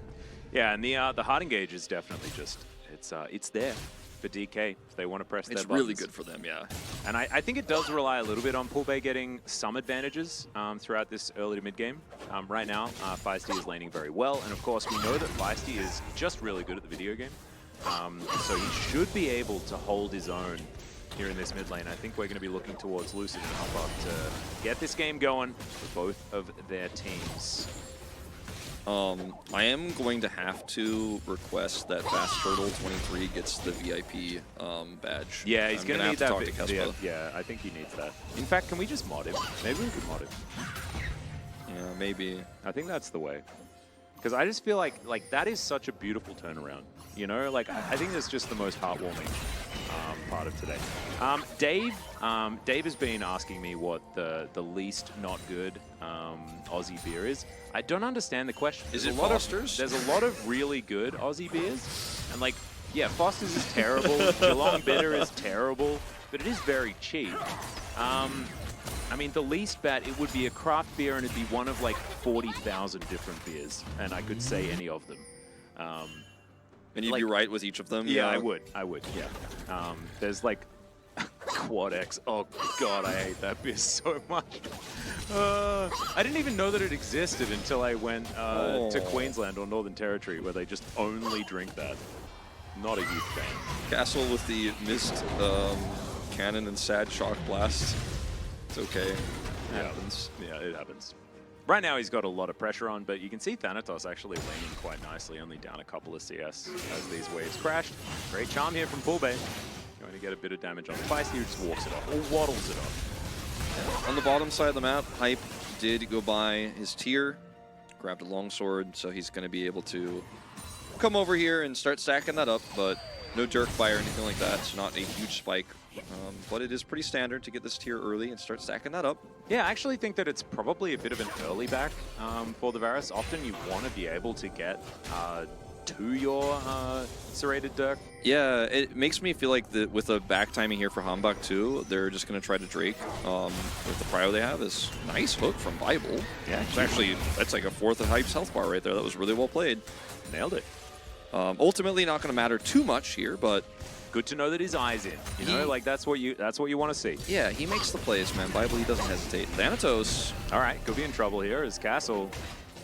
Yeah, and the hard engage is definitely just it's there for DK if they want to press their buttons. It's really good for them, yeah. And I think it does rely a little bit on Poolbay getting some advantages throughout this early to mid game. Right now, Feisty is laning very well, and of course we know that Feisty is just really good at the video game. So he should be able to hold his own here in this mid lane. I think we're going to be looking towards Lucid and Hopper to get this game going for both of their teams. I am going to have to request that Fast Turtle 23 gets the VIP badge. Yeah, he's going to need that. Yeah, I think he needs that. In fact, can we just mod him? Maybe we could mod him. Yeah, maybe. I think that's the way. Because I just feel like that is such a beautiful turnaround. You know, like I think that's just the most heartwarming part of today. Dave has been asking me what the least not good Aussie beer is. I don't understand the question. Is it Foster's? There's a lot of really good Aussie beers, and like, yeah, Foster's is terrible. Geelong Bitter is terrible, but it is very cheap. I mean, the least bad, it would be a craft beer, and it'd be one of like 40,000 different beers, and I could say any of them. And you'd be right with each of them? Yeah, I would, yeah. There's like Quad X. Oh God, I hate that beer so much. I didn't even know that it existed until I went to Queensland or Northern Territory, where they just only drink that. Not a huge fan. Castle with the missed cannon and sad shock blast. It's okay. It happens. Yeah, it happens. Right now he's got a lot of pressure on, but you can see Thanatos actually laning quite nicely, only down a couple of CS as these waves crashed. Great charm here from Poolbay. Going to get a bit of damage on Feisty, who just walks it off, or waddles it off. Yeah. On the bottom side of the map, Hype did go by his tier, grabbed a longsword, so he's going to be able to come over here and start stacking that up, but no jerk fire or anything like that, so not a huge spike. But it is pretty standard to get this tier early and start stacking that up. Yeah, I actually think that it's probably a bit of an early back for the Varus. Often you want to be able to get to your serrated Dirk. Yeah, it makes me feel like with the back timing here for Hambach too, they're just going to try to Drake with the prio they have. This nice hook from Bible. Yeah, it's actually, that's like a fourth of Hype's health bar right there. That was really well played. Nailed it. Ultimately not going to matter too much here, but good to know that his eye's in. You know, like that's what you want to see. Yeah, he makes the plays, man. Bible, he doesn't hesitate. Thanatos. All right, could be in trouble here as Castle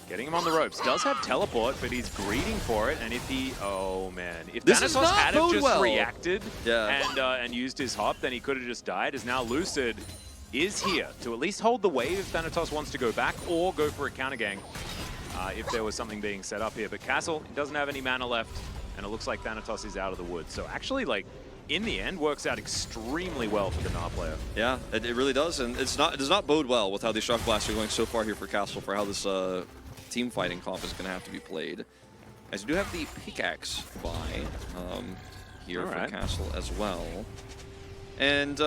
getting him on the ropes. Does have teleport, but he's greeting for it. And if he, oh man, if Thanatos had just reacted and used his hop, then he could have just died. As now Lucid is here to at least hold the wave if Thanatos wants to go back or go for a counter gang if there was something being set up here. But Castle doesn't have any mana left, and it looks like Thanatos is out of the woods. So actually, like, in the end, works out extremely well for the Na player. Yeah, it really does, and it does not bode well with how these shock blasts are going so far here for Castle, for how this team fighting comp is going to have to be played. As you do have the pickaxe buy here for Castle as well. And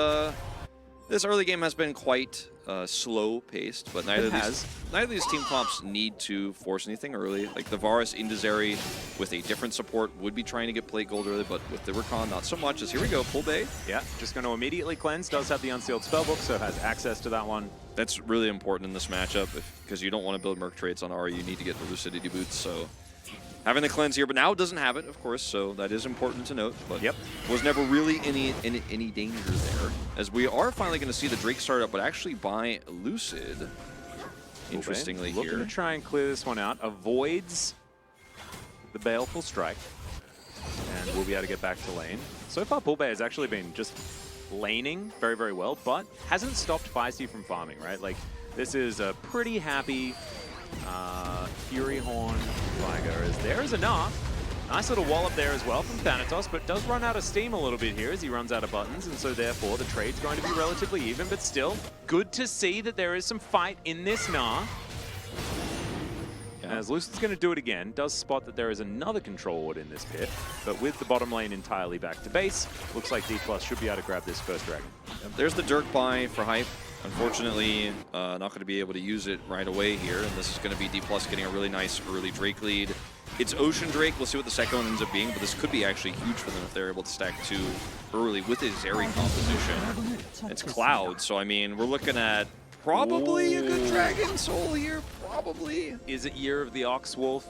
This early game has been quite slow-paced, but neither of these team comps need to force anything early. Like the Varus into Zeri with a different support would be trying to get plate gold early, but with the Rakan, not so much. As here we go, Pull Bay. Yeah, just going to immediately cleanse. Does have the unsealed spellbook, so has access to that one. That's really important in this matchup because you don't want to build Merc traits on Ahri. You need to get the Lucidity boots, so having the cleanse here, but now doesn't have it, of course, so that is important to note. But was never really any danger there, as we are finally going to see the Drake start up, but actually by Lucid. Interestingly here, looking to try and clear this one out, avoids the Baleful Strike, and we'll be able to get back to lane. So far, Pull Bay has actually been just laning very, very well, but hasn't stopped Feisty from farming, right? Like, this is a pretty happy Fury Horn Viger, as there is enough. Nice little wallop there as well from Thanatos, but does run out of steam a little bit here as he runs out of buttons, and so therefore the trade's going to be relatively even, but still good to see that there is some fight in this Gnar. As Lucid's going to do it again, does spot that there is another control ward in this pit, but with the bottom lane entirely back to base, looks like D+ should be able to grab this first dragon. There's the Dirk buy for Hype. Unfortunately, not going to be able to use it right away here, and this is going to be D+ getting a really nice early Drake lead. It's Ocean Drake. We'll see what the second one ends up being, but this could be actually huge for them if they're able to stack 2 early with his Zeri composition. It's Cloud, so I mean, we're looking at probably a good Dragon Soul here, probably. Is it Year of the Ox Wolf?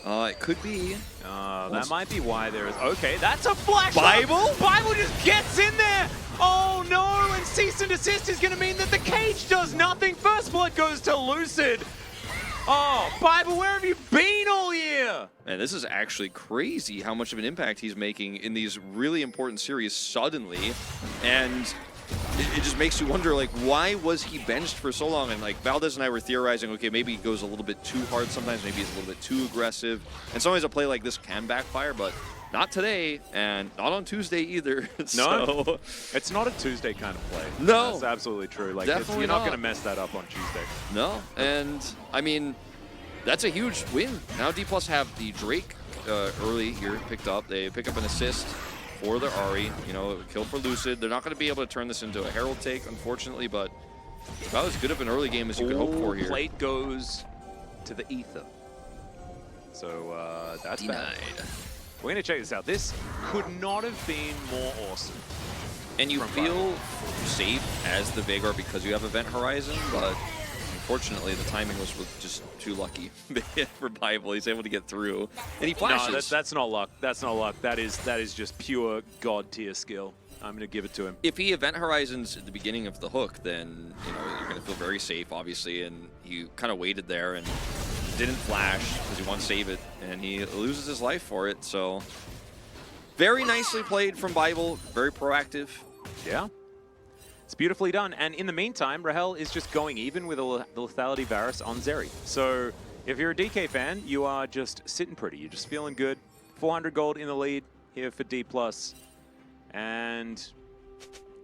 It could be. That might be why there is. Okay, that's a flash. Bible? Bible just gets in there. Oh no, and cease and desist is going to mean that the cage does nothing. First blood goes to Lucid. Oh, Bible, where have you been all year? Man, this is actually crazy how much of an impact he's making in these really important series suddenly. And it just makes you wonder, like, why was he benched for so long? And, like, Valdez and I were theorizing, okay, maybe he goes a little bit too hard sometimes, maybe he's a little bit too aggressive. And sometimes a play like this can backfire, but not today, and not on Tuesday either. No, so, it's not a Tuesday kind of play. No. That's absolutely true. Like, Definitely you're not going to mess that up on Tuesday. No, and, I mean, that's a huge win. Now D+ have the Drake early here picked up. They pick up an assist for their Ahri, you know, kill for Lucid. They're not going to be able to turn this into a Herald take, unfortunately, but it's about as good of an early game as you could hope for here. Plate goes to the Ether. So that's denied. Bad. We're going to check this out. This could not have been more awesome. And you feel safe as the Veigar because you have Event Horizon, but unfortunately the timing was just too lucky for Bible. He's able to get through, and he flashes. No, that's not luck. That's not luck. That is just pure god tier skill. I'm going to give it to him. If he Event Horizons at the beginning of the hook, then you're going to feel very safe, obviously, and he kind of waited there and didn't flash because he wanted to save it, and he loses his life for it. So very nicely played from Bible, very proactive. Yeah. It's beautifully done. And in the meantime, Rahel is just going even with the Lethality Varus on Zeri. So if you're a DK fan, you are just sitting pretty. You're just feeling good. 400 gold in the lead here for D+. And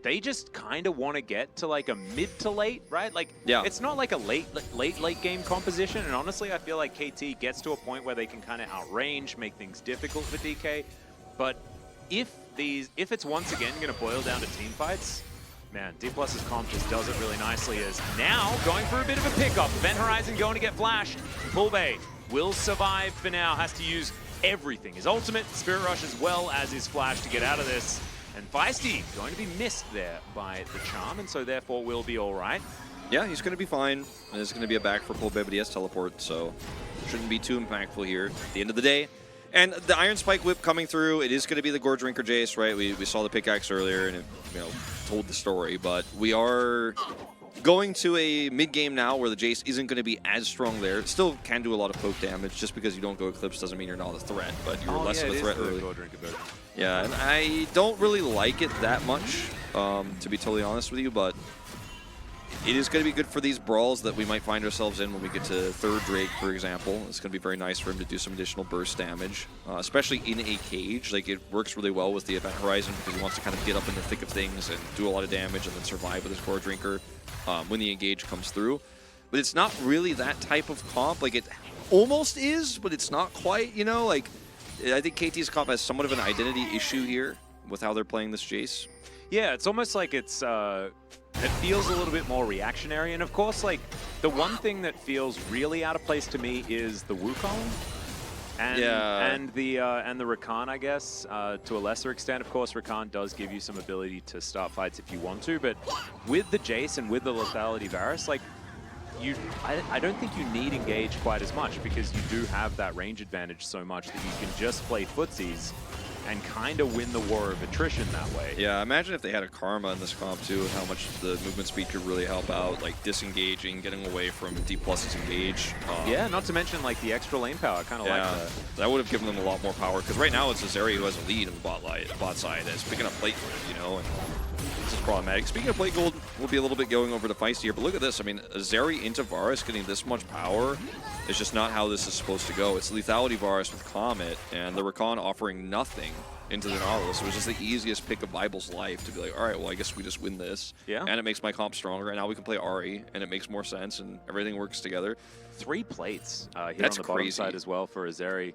they just kind of want to get to like a mid to late, right? Like, it's not like a late game composition. And honestly, I feel like KT gets to a point where they can kind of outrange, make things difficult for DK. But if it's once again going to boil down to team fights, man, D+'s comp just does it really nicely, as now going for a bit of a pickup. Event Horizon going to get flashed. Pull Bay will survive for now, has to use everything. His ultimate, Spirit Rush, as well as his flash to get out of this. And Feisty going to be missed there by the charm, and so therefore will be all right. Yeah, he's going to be fine. There's going to be a back for Pull Bay, but he has teleport, so shouldn't be too impactful here at the end of the day. And the Iron Spike Whip coming through, it is going to be the Gore Drinker Jace, right? We saw the pickaxe earlier, and it told the story, but we are going to a mid-game now where the Jace isn't going to be as strong there. It still can do a lot of poke damage. Just because you don't go Eclipse doesn't mean you're not a threat, but you're less of a threat early. Yeah, and I don't really like it that much, to be totally honest with you, but it is going to be good for these brawls that we might find ourselves in when we get to third Drake, for example. It's going to be very nice for him to do some additional burst damage, especially in a cage. Like, it works really well with the Event Horizon because he wants to kind of get up in the thick of things and do a lot of damage and then survive with his Core Drinker when the engage comes through. But it's not really that type of comp. Like, it almost is, but it's not quite, you know? Like, I think KT's comp has somewhat of an identity issue here with how they're playing this Jace. Yeah, it's almost like it's It feels a little bit more reactionary, and of course, like, the one thing that feels really out of place to me is the Wukong. And the Rakan, I guess, to a lesser extent. Of course, Rakan does give you some ability to start fights if you want to, but with the Jace and with the Lethality Varus, like, I don't think you need Engage quite as much, because you do have that range advantage so much that you can just play footsies and kind of win the war of attrition that way. Yeah, imagine if they had a Karma in this comp too, and how much the movement speed could really help out, like disengaging, getting away from D+'s engage. Yeah, not to mention like the extra lane power. I kind of like that. That would have given them a lot more power, because right now it's Azeri who has a lead in the bot side that's picking up plate gold, you know, and this is problematic. Speaking of plate gold, we'll be a little bit going over to Feisty here, but look at this. I mean, Azeri into Varus getting this much power is just not how this is supposed to go. It's lethality Varus with Comet, and the Rakan offering nothing into the Nautilus. It was just the easiest pick of Bible's life to be like, all right, well, I guess we just win this. Yeah. And it makes my comp stronger. And now we can play Ahri, and it makes more sense, and everything works together. 3 plates here That's on the bottom crazy. side as well for Azeri.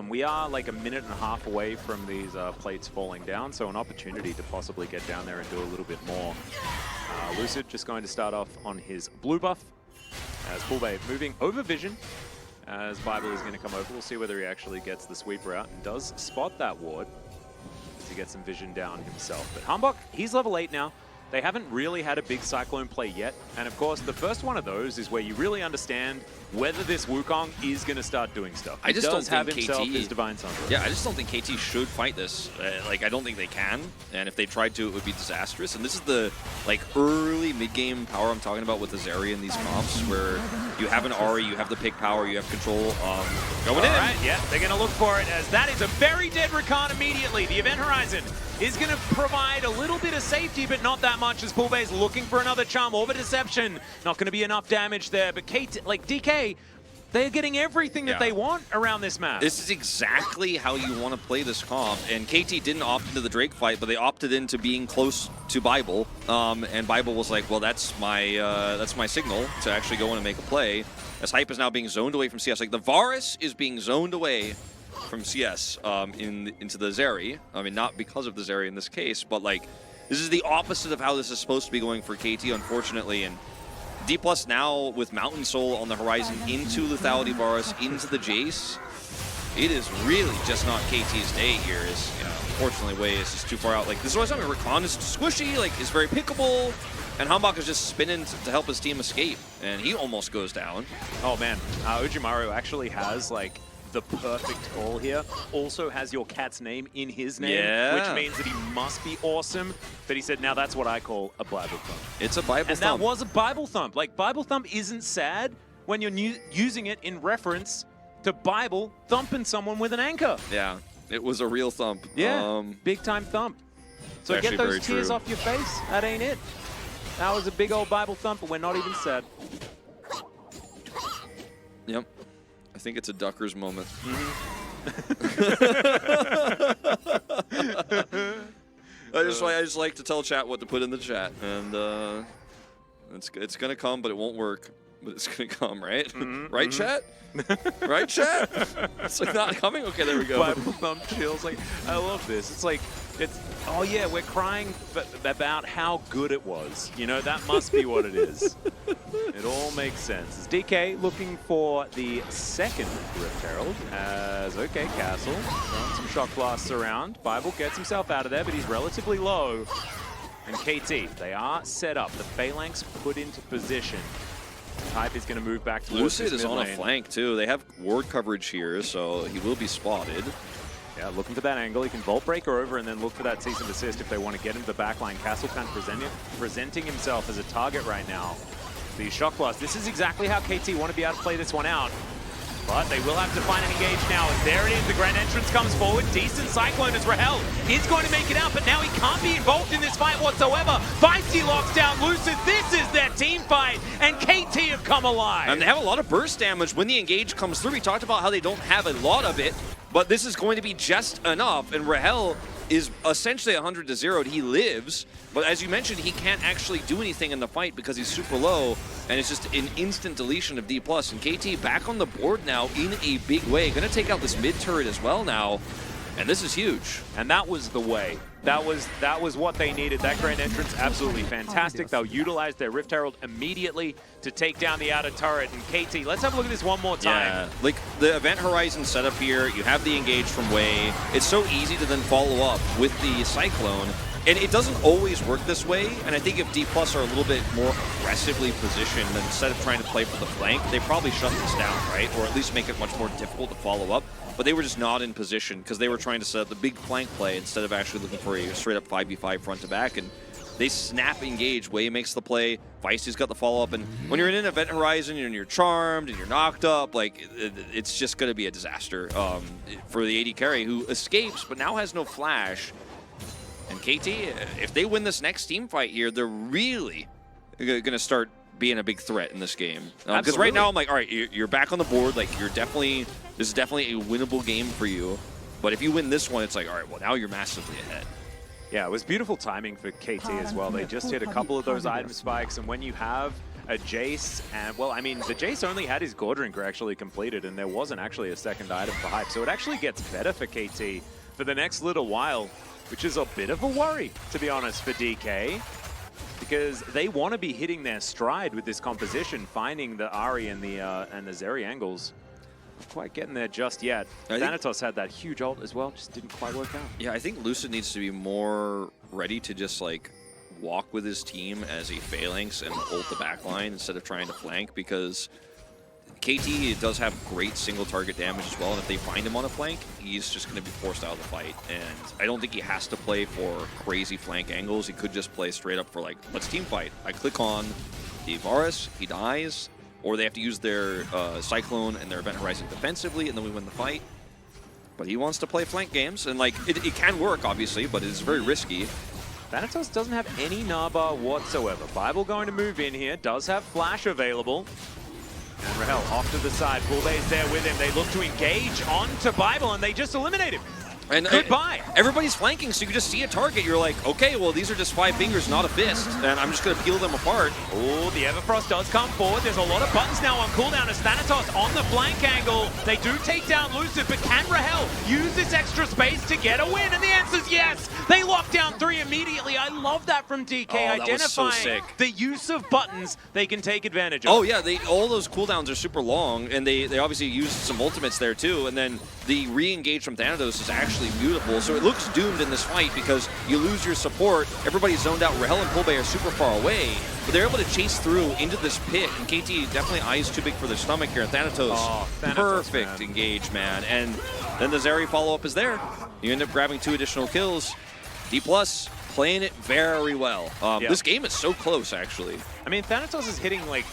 We are like a minute and a half away from these plates falling down, so an opportunity to possibly get down there and do a little bit more. Lucid just going to start off on his blue buff, as Poolbay moving over Vision, as Bible is going to come over. We'll see whether he actually gets the sweeper out and does spot that ward to get some vision down himself. But Humbok, he's level 8 now. They haven't really had a big Cyclone play yet. And of course, the first one of those is where you really understand whether this Wukong is going to start doing stuff. I just don't have think himself KT his Divine Sunderer. Yeah, I just don't think KT should fight this. Like, I don't think they can. And if they tried to, it would be disastrous. And this is the, like, early mid-game power I'm talking about with Azeri in these comps, where you have an Ahri, you have the pick power, you have control. Going in. All right, yeah, they're going to look for it, as that is a very dead Rakan immediately. The Event Horizon is going to provide a little bit of safety, but not that much, as Poolbay's looking for another charm. Orb of Deception, not going to be enough damage there, but KT, like DK, they're getting everything that they want around this map. This is exactly how you want to play this comp, and KT didn't opt into the Drake fight, but they opted into being close to Bible, and Bible was like, well, that's my signal to actually go in and make a play, as Hype is now being zoned away from CS. Like, the Varus is being zoned away from CS into the Zeri. I mean, not because of the Zeri in this case, but like, this is the opposite of how this is supposed to be going for KT, unfortunately. And D+ now with Mountain Soul on the horizon into Lethality Varus, into the Jace. It is really just not KT's day here. Is, you know, unfortunately, Wei is just too far out. Like, this is what I'm talking about. Rakan is squishy, like, is very pickable. And Humbok is just spinning to help his team escape. And he almost goes down. Oh, man. Ujimaru actually has, like, the perfect call here. Also has your cat's name in his name, which means that he must be awesome. But he said, now that's what I call a Bible thump. It's a Bible and thump. That was a Bible thump. Like, Bible thump isn't sad when you're using it in reference to Bible thumping someone with an anchor. Yeah, it was a real thump. Yeah, big time thump. So get those tears off your face. That ain't it. That was a big old Bible thump, but we're not even sad. Yep. I think it's a Duckers moment. I just like to tell chat what to put in the chat, and it's gonna come, but it won't work. But it's gonna come, right? Right, chat? Right, chat? It's like not coming. Okay, there we go. Bible thump chills. Like, I love this. It's like, oh yeah, we're crying about how good it was. You know, that must be what it is. It all makes sense. It's DK looking for the second Rift Herald, as, okay, Castle, throwing some shock blasts around. Bible gets himself out of there, but he's relatively low. And KT, they are set up. The Phalanx put into position. Hype is going to move back towards Lucid is on a flank, too. They have ward coverage here, so he will be spotted. Yeah, looking for that angle. He can Vault Breaker over and then look for that cease and desist if they want to get into the backline. Castle kind of presenting himself as a target right now. The Shock Blast. This is exactly how KT want to be able to play this one out. But they will have to find an engage now. As there it is, the Grand Entrance comes forward. Decent Cyclone as Rahel is going to make it out, but now he can't be involved in this fight whatsoever. Feisty locks down Lucid. This is their team fight, and KT have come alive. And they have a lot of burst damage when the engage comes through. We talked about how they don't have a lot of it, but this is going to be just enough, and Rahel is essentially 100 to 0. He lives, but as you mentioned, he can't actually do anything in the fight because he's super low, and it's just an instant deletion of D+. And KT back on the board now in a big way. Gonna take out this mid turret as well now. And this is huge. And that was the way. That was what they needed. That Grand Entrance, absolutely fantastic. They'll utilize their Rift Herald immediately to take down the outer turret. And KT, let's have a look at this one more time. Yeah, like the Event Horizon setup here, you have the engage from Wei. It's so easy to then follow up with the Cyclone. And it doesn't always work this way, and I think if D+ are a little bit more aggressively positioned, then instead of trying to play for the flank, they probably shut this down, right? Or at least make it much more difficult to follow up. But they were just not in position because they were trying to set up the big flank play instead of actually looking for a straight-up 5v5 front to back. And they snap engage. Wei makes the play. Feisty's got the follow-up. And when you're in an Event Horizon and you're charmed and you're knocked up, like, it's just going to be a disaster for the AD carry who escapes but now has no flash. And KT, if they win this next team fight here, they're really going to start being a big threat in this game. Because right now I'm like, all right, you're back on the board. Like, this is definitely a winnable game for you. But if you win this one, it's like, all right, well, now you're massively ahead. Yeah, it was beautiful timing for KT as well. They just hit a couple of those item spikes, and when you have a Jace, and well, I mean, the Jace only had his Gore Drinker actually completed, and there wasn't actually a second item for Hype. So it actually gets better for KT for the next little while, which is a bit of a worry, to be honest, for DK, because they want to be hitting their stride with this composition, finding the Ahri and the Zeri angles. Not quite getting there just yet. Thanatos had that huge ult as well, just didn't quite work out. Yeah, I think Lucid needs to be more ready to just like walk with his team as a phalanx and ult the backline instead of trying to flank, because KT does have great single target damage as well, and if they find him on a flank, he's just going to be forced out of the fight. And I don't think he has to play for crazy flank angles. He could just play straight up for like, let's team fight. I click on the Varus, he dies, or they have to use their Cyclone and their Event Horizon defensively, and then we win the fight. But he wants to play flank games, and like it can work, obviously, but it's very risky. Thanatos doesn't have any Naba whatsoever. Bible going to move in here, does have Flash available. And Rahel off to the side. Poolbay's there with him. They look to engage onto Bible, and they just eliminate him. And goodbye. Everybody's flanking, so you just see a target. You're like, okay, well, these are just 5 fingers, not a fist, and I'm just going to peel them apart. Oh, the Everfrost does come forward. There's a lot of buttons now on cooldown as Thanatos on the flank angle. They do take down Lucid, but can Rahel use this extra space to get a win? And the answer's yes. They lock down 3 immediately. I love that from DK, identifying the use of buttons they can take advantage of. Oh, yeah, all those cooldowns are super long, and they obviously used some ultimates there, too, and then the re-engage from Thanatos is actually beautiful. So it looks doomed in this fight because you lose your support. Everybody's zoned out. Rahel and Poolbay are super far away, but they're able to chase through into this pit. And KT definitely eyes too big for their stomach here. Thanatos, perfect engage, man. And then the Zeri follow-up is there. You end up grabbing 2 additional kills. D+ playing it very well. This game is so close, actually. I mean, Thanatos is hitting like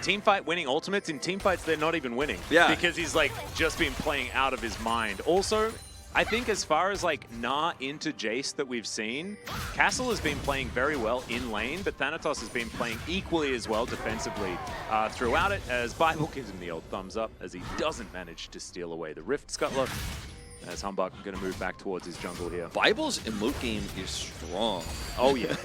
teamfight winning ultimates. In teamfights, they're not even winning. Yeah. Because he's like just been playing out of his mind. Also, I think as far as like into Jace that we've seen, Castle has been playing very well in lane, but Thanatos has been playing equally as well defensively throughout it, as Bible gives him the old thumbs up as he doesn't manage to steal away the Rift Scuttler. As Humbug going to move back towards his jungle here. Bible's emote game is strong. Oh, yeah.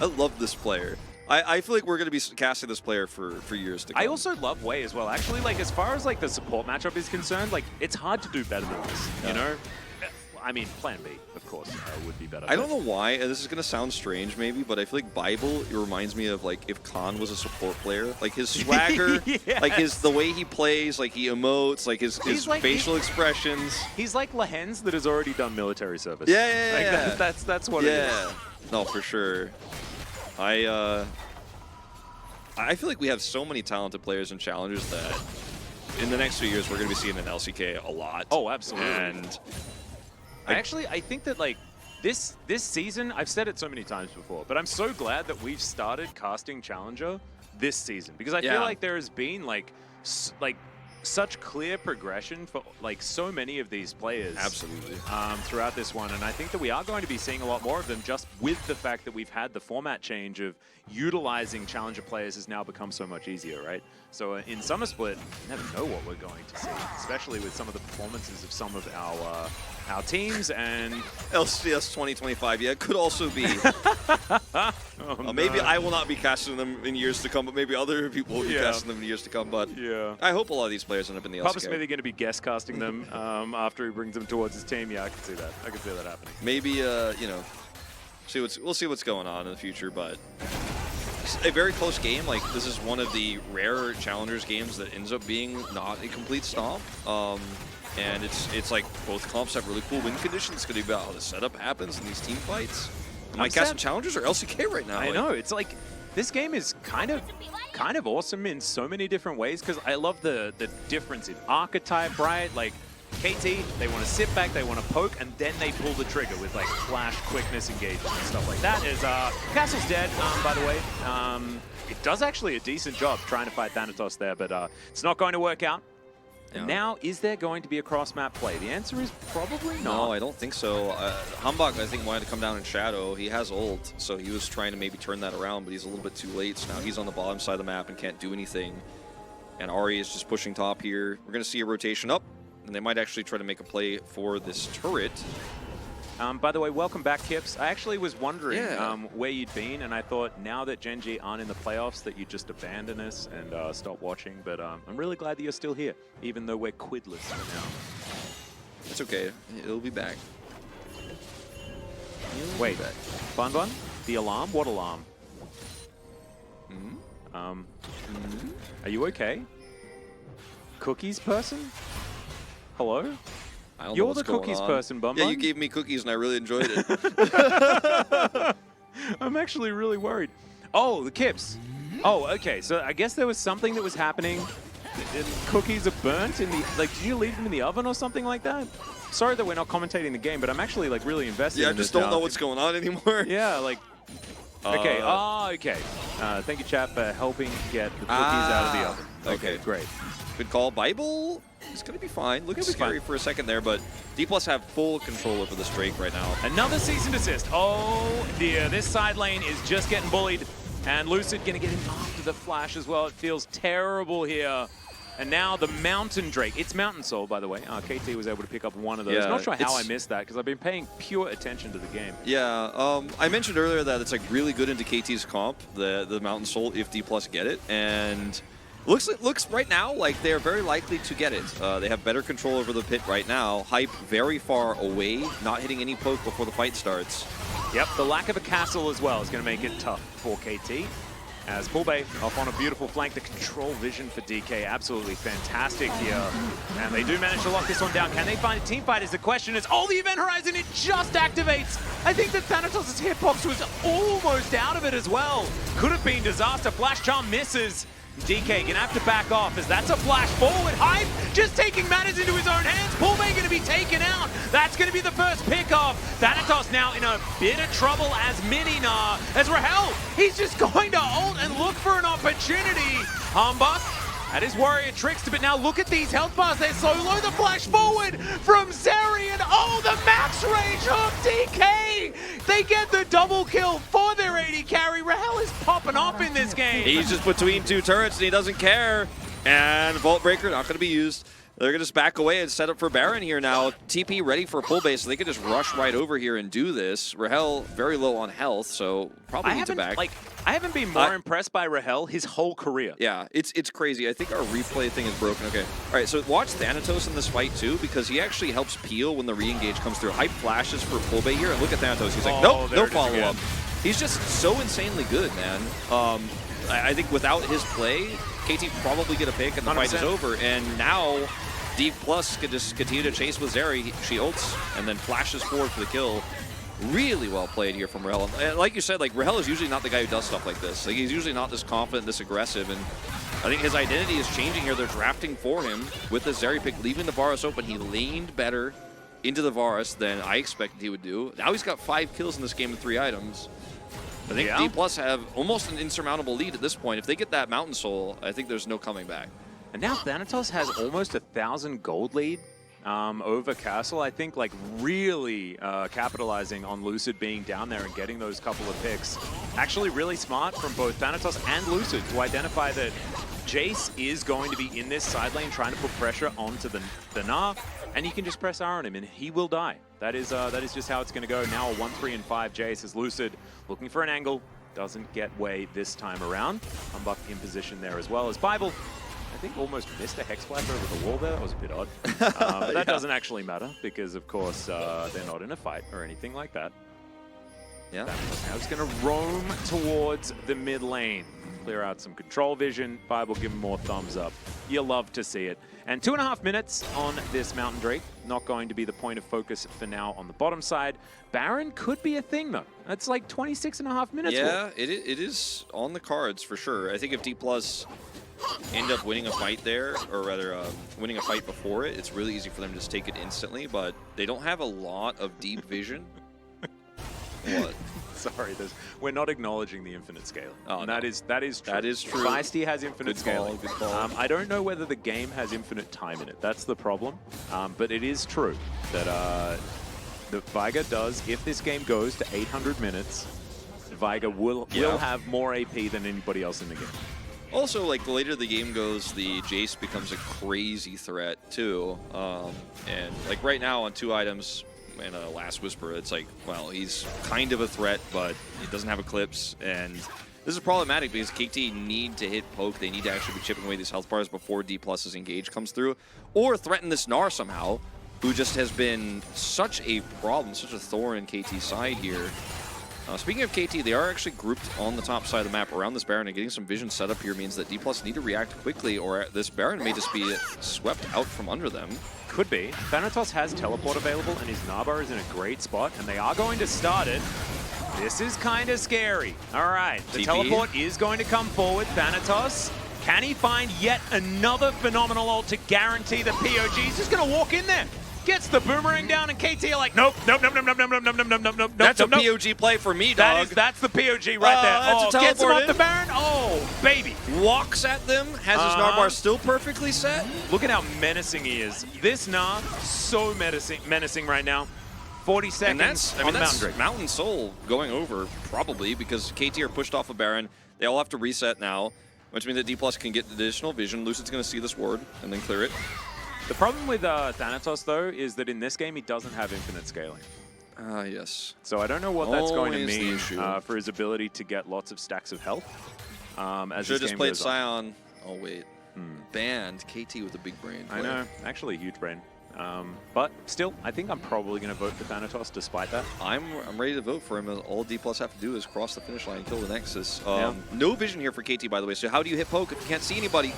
I love this player. I feel like we're going to be casting this player for years to come. I also love Wei as well. Actually, like as far as like the support matchup is concerned, like it's hard to do better than this, you know? I mean, Plan B, of course, would be better. I don't know why, and this is going to sound strange maybe, but I feel like Bible, it reminds me of like if Khan was a support player. Like his swagger, like the way he plays, like he emotes, like his like, facial expressions. He's like Lehens that has already done military service. Yeah. That's what it is. No, for sure. I feel like we have so many talented players and challengers that in the next few years we're going to be seeing an LCK a lot. Oh, absolutely. And I think that like this season, I've said it so many times before, but I'm so glad that we've started casting Challenger this season, because I feel like there has been like such clear progression for like so many of these players. Absolutely. Throughout this one, and I think that we are going to be seeing a lot more of them just with the fact that we've had the format change of utilizing Challenger players has now become so much easier, right? So in Summer Split, you never know what we're going to see, especially with some of the performances of some of our teams. And LCS 2025, yeah, it could also be. Oh, maybe no. I will not be casting them in years to come, but maybe other people will be casting them in years to come. But I hope a lot of these players end up in the LCK. Papa Smith going to be guest casting them after he brings them towards his team. Yeah, I can see that. I can see that happening. Maybe, you know, we'll see what's going on in the future, but it's a very close game. Like, this is one of the rare Challengers games that ends up being not a complete stomp. And it's like both comps have really cool win conditions. It's going to be about how the setup happens in these team fights. Am I casting Challengers or LCK right now? I know. It's like this game is kind of awesome in so many different ways because I love the difference in archetype, right? Like KT, they want to sit back, they want to poke, and then they pull the trigger with like flash, quickness, engagement, and stuff like that. Is Castle's dead, by the way. It does actually a decent job trying to fight Thanatos there, but it's not going to work out. And now, is there going to be a cross-map play? The answer is probably not. No, I don't think so. Hambak, I think, wanted to come down in shadow. He has ult, so he was trying to maybe turn that around, but he's a little bit too late. So now he's on the bottom side of the map and can't do anything. And Ari is just pushing top here. We're going to see a rotation up, and they might actually try to make a play for this turret. By the way, welcome back, Kips. I actually was wondering where you'd been, and I thought now that Gen.G aren't in the playoffs that you'd just abandon us and stop watching. But I'm really glad that you're still here, even though we're quidless for now. It's okay. It'll be back. Wait, Bun Bun? The alarm? What alarm? Are you okay? Cookies person? Hello? You're the cookies person, Bum Bun. Yeah, you gave me cookies and I really enjoyed it. I'm actually really worried. Oh, the Kips. Oh, okay. So I guess there was something that was happening. Cookies are burnt in the... Like, did you leave them in the oven or something like that? Sorry that we're not commentating the game, but I'm actually, like, really invested in I just don't know what's going on anymore. Yeah, like... Okay. Okay. Thank you, chat, for helping get the cookies out of the oven. Okay, great. Good call. Bible is going to be fine. Looks scary for a second there, but D+ have full control over this Drake right now. Another cease and desist. Oh, dear. This side lane is just getting bullied. And Lucid going to get in after the flash as well. It feels terrible here. And now the Mountain Drake. It's Mountain Soul, by the way. KT was able to pick up one of those. Yeah, Not sure how I missed that, because I've been paying pure attention to the game. Yeah, I mentioned earlier that it's like really good into KT's comp, the Mountain Soul, if D+ get it. And looks right now like they're very likely to get it. They have better control over the pit right now. Hype very far away, not hitting any poke before the fight starts. Yep, the lack of a castle as well is going to make it tough for KT. As Pulbe off on a beautiful flank, the control vision for DK absolutely fantastic here. And they do manage to lock this one down. Can they find a team fight is the question. As the Event Horizon, it just activates. I think that Thanatos' hitbox was almost out of it as well. Could have been disaster. Flash Charm misses. DK gonna have to back off as that's a flash forward. Hype just taking matters into his own hands. Pulbe gonna be taken out. That's gonna be the first pickoff. Thanatos now in a bit of trouble as Mini-Na. As Rahel, he's just going to ult and look for an opportunity. Hambak at his warrior tricks, but now look at these health bars. They're so low. The flash forward from Zeri, and the max range of DK. They get the double kill for their AD carry. Rahel is popping off in this game. He's just between two turrets and he doesn't care. And Vault Breaker not going to be used. They're going to just back away and set up for Baron here now. TP ready for pull base, so they could just rush right over here and do this. Rahel very low on health, so probably needs to back. I haven't been more impressed by Rahel his whole career. Yeah, it's crazy. I think our replay thing is broken. Okay. All right, so watch Thanatos in this fight too, because he actually helps peel when the re-engage comes through. Hype flashes for pull bait here, and look at Thanatos. He's like, nope, no follow-up. He's just so insanely good, man. I think without his play, KT probably get a pick and the 100%. Fight is over. And now D+ could just continue to chase with Zeri. She ults and then flashes forward for the kill. Really well played here from Rahel. And like you said, like Rahel is usually not the guy who does stuff like this. Like he's usually not this confident, this aggressive. And I think his identity is changing here. They're drafting for him with the Zeri pick, leaving the Varus open. He laned better into the Varus than I expected he would do. Now he's got 5 kills in this game with 3 items. I think D+ have almost an insurmountable lead at this point. If they get that Mountain Soul, I think there's no coming back. And now Thanatos has almost 1,000 gold lead over Castle. I think like really capitalizing on Lucid being down there and getting those couple of picks. Actually really smart from both Thanatos and Lucid to identify that Jace is going to be in this side lane trying to put pressure onto the Gnar, and you can just press R on him and he will die. That is just how it's going to go. Now a 1-3-5 Jace as Lucid looking for an angle. doesn't get Wei this time around. Unbuck in position there as well as Bible. I think almost missed a Hex Splash over the wall there. That was a bit odd. But that doesn't actually matter because, of course, they're not in a fight or anything like that. Yeah. Now it's going to roam towards the mid lane. Clear out some control vision. Bible give him more thumbs up. You love to see it. And 2.5 minutes on this Mountain Drake. Not going to be the point of focus for now on the bottom side. Baron could be a thing, though. That's like 26.5 minutes. Yeah, it is on the cards for sure. I think if D+ end up winning a fight there, or rather winning a fight before it, it's really easy for them to just take it instantly, but they don't have a lot of deep vision. What? Sorry, we're not acknowledging the infinite scaling. Oh, no. That is true. That is true. Feisty has infinite scaling. Good call. I don't know whether the game has infinite time in it. That's the problem. But it is true that Veigar does, if this game goes to 800 minutes, Veigar will have more AP than anybody else in the game. Also, like, the later the game goes, the Jace becomes a crazy threat, too. And, like, right now on 2 items and a Last Whisper, it's like, well, he's kind of a threat, but he doesn't have Eclipse. And this is problematic because KT need to hit poke. They need to actually be chipping away these health bars before D+'s engage comes through. Or threaten this Gnar somehow, who just has been such a problem, such a thorn in KT's side here. Speaking of KT, they are actually grouped on the top side of the map around this Baron, and getting some vision set up here means that D+ need to react quickly, or this Baron may just be swept out from under them. Could be. Thanatos has teleport available, and his Nabar is in a great spot, and they are going to start it. This is kind of scary. All right, the TP. Teleport is going to come forward. Thanatos, can he find yet another phenomenal ult to guarantee the POG? He's just going to walk in there. Gets the boomerang down, and KT are like, nope. That's a POG play for me, dog. That's the POG right there. Gets him off the Baron. Oh, baby. Walks at them, has his Gnar bar still perfectly set. Look at how menacing he is. This Gnar, so menacing right now. 40 seconds and that's Mountain Drake. Mountain Soul going over, probably, because KT are pushed off a Baron. They all have to reset now, which means that D+ can get additional vision. Lucid's going to see this ward and then clear it. The problem with Thanatos, though, is that in this game, he doesn't have infinite scaling. Yes. So I don't know what that's going to Always the mean issue. for his ability to get lots of stacks of health. As Should have this just game played goes on. Scion. Oh, wait. Banned KT with a big brain. I know. Actually, a huge brain. But still, I think I'm probably going to vote for Thanatos despite that. I'm ready to vote for him. All D+ have to do is cross the finish line and kill the Nexus. Yeah. No vision here for KT, by the way. So how do you hit poke if you can't see anybody?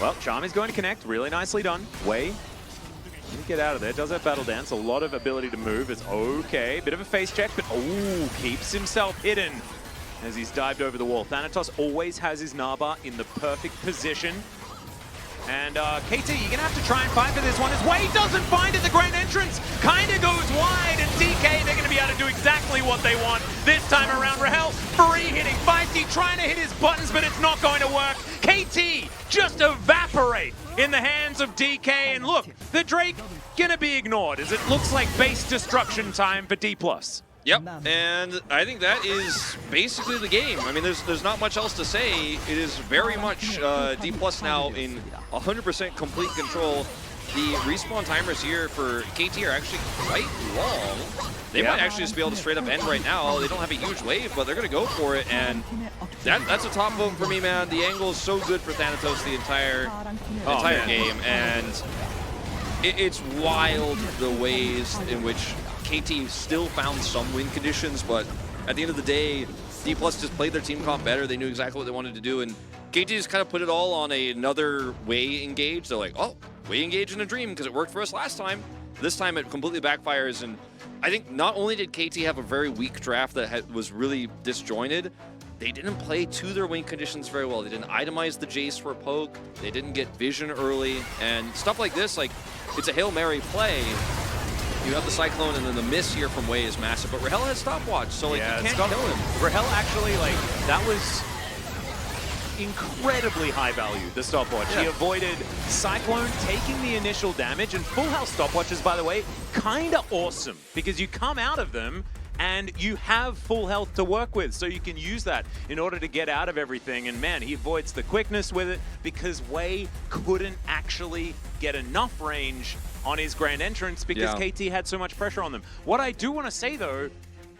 Well, Charm is going to connect. Really nicely done. Wei. Get out of there. Does have Battle Dance. A lot of ability to move. It's okay. Bit of a face check, but keeps himself hidden as he's dived over the wall. Thanatos always has his Nabar in the perfect position. And KT, you're going to have to try and fight for this one as Wei doesn't find it. The Grand Entrance kind of goes wide, and DK, they're going to be able to do exactly what they want this time around. Rahel, free hitting, Feisty trying to hit his buttons, but it's not going to work. KT just evaporate in the hands of DK, and look, the Drake going to be ignored as it looks like base destruction time for D+. Yep, and I think that is basically the game. I mean, there's not much else to say. It is very much D+ now in 100% complete control. The respawn timers here for KT are actually quite long. They might actually just be able to straight up end right now. They don't have a huge wave, but they're going to go for it, and that's a top vote for me, man. The angle is so good for Thanatos the entire game, and it's wild the ways in which KT still found some win conditions, but at the end of the day, D+ just played their team comp better. They knew exactly what they wanted to do, and KT just kind of put it all on another Wei engage. They're like, oh, Wei engage in a dream because it worked for us last time. This time it completely backfires, and I think not only did KT have a very weak draft that was really disjointed, they didn't play to their win conditions very well. They didn't itemize the Jace for poke. They didn't get vision early, and stuff like this, like, it's a Hail Mary play. You have the Cyclone, and then the miss here from Wei is massive. But Rahel has stopwatch, so like, you can't kill him. Rahel actually, like, that was incredibly high value, the stopwatch. Yeah. He avoided Cyclone taking the initial damage, and full health stopwatches, by the way, kind of awesome, because you come out of them and you have full health to work with, so you can use that in order to get out of everything. And man, he avoids the quickness with it because Wei couldn't actually get enough range on his Grand Entrance because KT had so much pressure on them. What I do want to say, though,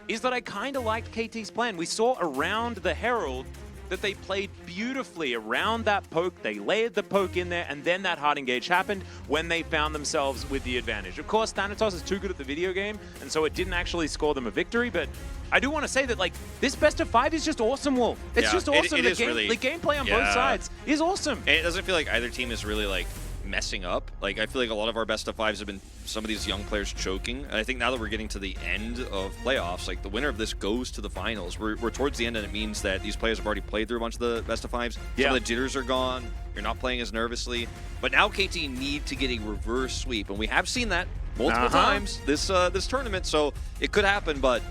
is that I kind of liked KT's plan. We saw around the Herald that they played beautifully around that poke. They layered the poke in there, and then that hard engage happened when they found themselves with the advantage. Of course, Thanatos is too good at the video game, and so it didn't actually score them a victory, but I do want to say that, like, this best of 5 is just awesome, Wolf. It's just awesome. The gameplay on both sides is awesome. And it doesn't feel like either team is really, like, messing up. Like, I feel like a lot of our best of 5s have been some of these young players choking. And I think now that we're getting to the end of playoffs, like, the winner of this goes to the finals. We're towards the end, and it means that these players have already played through a bunch of the best of 5s. Some of the jitters are gone. You're not playing as nervously. But now KT need to get a reverse sweep, and we have seen that multiple times this tournament, so it could happen, but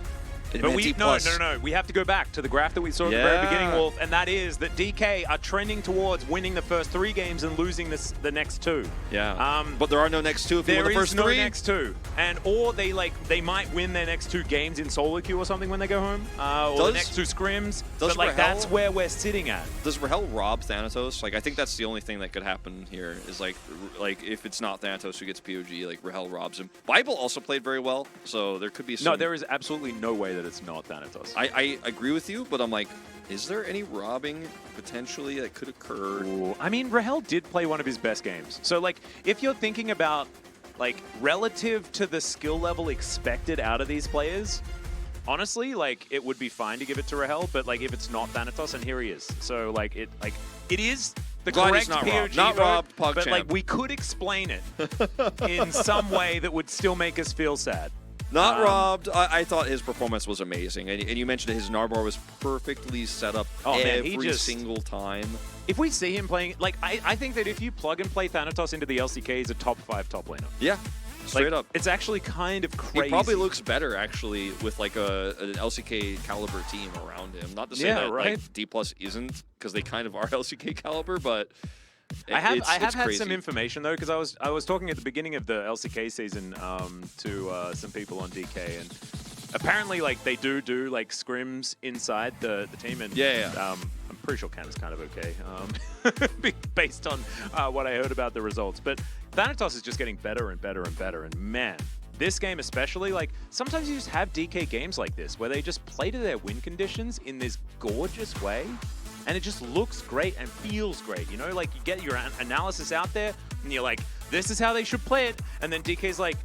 no. We have to go back to the graph that we saw at the very beginning, Wolf, and that is that DK are trending towards winning the first 3 games and losing the next 2. Yeah. But there are no next 2 if you win the first 3. There is no next 2, and or they might win their next 2 games in solo queue or something when they go home, or the next 2 scrims. But like that's where we're sitting at. Does Rahel rob Thanatos? Like, I think that's the only thing that could happen here is like if it's not Thanatos who gets POG, like Rahel robs him. Bible also played very well, so there could be some. No, there is absolutely no way that it's not Thanatos. I agree with you, but I'm like, is there any robbing potentially that could occur? Ooh, I mean, Rahel did play one of his best games. So, like, if you're thinking about, like, relative to the skill level expected out of these players, honestly, like, it would be fine to give it to Rahel, but, like, if it's not Thanatos, and here he is. So, like, it is the correct POG not robbed, but, champ. like, we could explain it in some way that would still make us feel sad. Not robbed. I thought his performance was amazing. And you mentioned his Narbor was perfectly set up every single time. If we see him playing, like, I think that if you plug and play Thanatos into the LCK, he's a top 5 top laner. Yeah, straight up. It's actually kind of crazy. He probably looks better, actually, with, like, an LCK caliber team around him. Not to say that like, D+ isn't, because they kind of are LCK caliber, but... I have had some information though, because I was talking at the beginning of the LCK season to some people on DK, and apparently like they do like scrims inside the team, and I'm pretty sure Canada's kind of okay based on what I heard about the results. But Thanatos is just getting better and better and better, and man, this game especially, like, sometimes you just have DK games like this where they just play to their win conditions in this gorgeous way. And it just looks great and feels great, you know? Like, you get your analysis out there, and you're like, this is how they should play it. And then DK's like,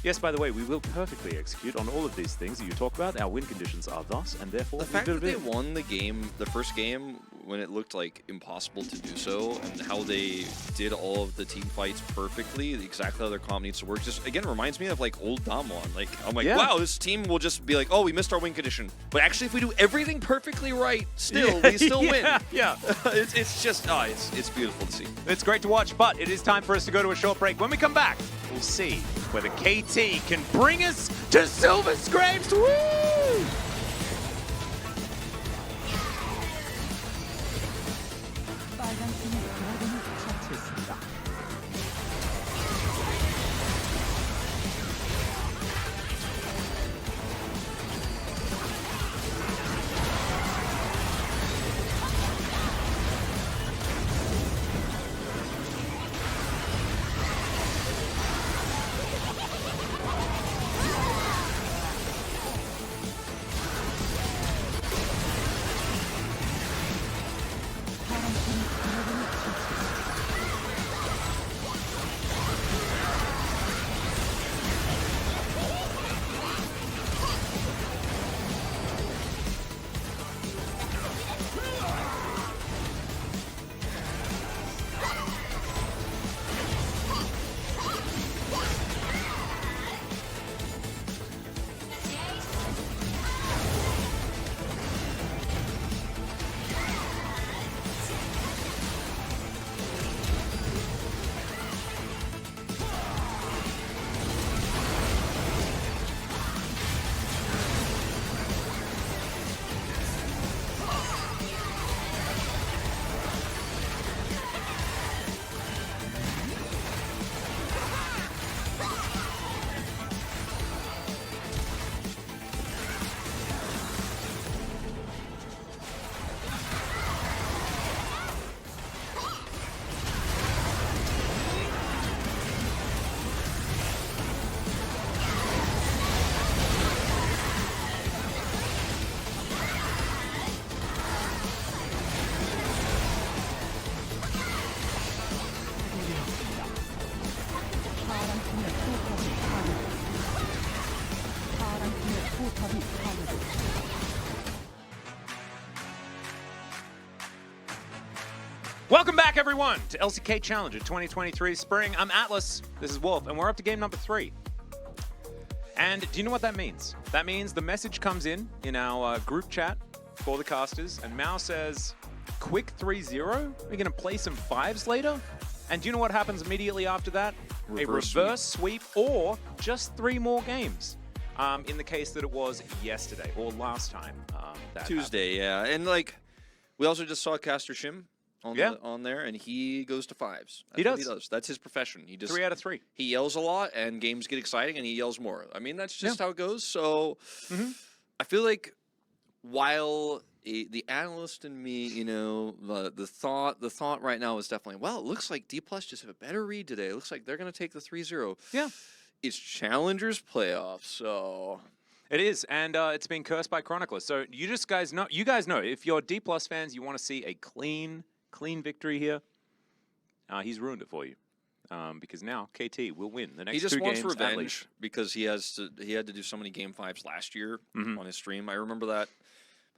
yes, by the way, we will perfectly execute on all of these things that you talk about. Our win conditions are thus, and therefore... The fact that they won the first game, when it looked like impossible to do so, and how they did all of the team fights perfectly, exactly how their comp needs to work, just, again, reminds me of, like, old Damwon. Like, I'm like, wow, this team will just be like, oh, we missed our win condition. But actually, if we do everything perfectly right, we still win. Yeah. It's just, it's beautiful to see. It's great to watch, but it is time for us to go to a short break. When we come back, we'll see whether KT can bring us to Silver Scrapes. Woo! Welcome back, everyone, to LCK Challenger 2023 Spring. I'm Atlas, this is Wolf, and we're up to game number 3. And do you know what that means? That means the message comes in our group chat for the casters, and Mao says, quick 3-0? We're going to play some 5s later? And do you know what happens immediately after that? A reverse sweep or just 3 more games. In the case that it was yesterday or last time. That Tuesday, happened. yeah. And like, we also just saw Caster Shim on there, and he goes to 5s. That's what he does. That's his profession. He just 3 out of 3. He yells a lot, and games get exciting, and he yells more. I mean, that's just how it goes. So I feel like while the analyst in me, the thought right now is definitely, well, it looks like D+ just have a better read today. It looks like they're going to take the 3-0. Yeah. It's Challengers playoffs, so... It is, and it's been cursed by Chronicler. So you guys know, if you're D+ fans, you want to see a clean victory here. He's ruined it for you, because now KT will win the next 2 games. He just wants revenge because he had to do so many game 5s last year on his stream. I remember that.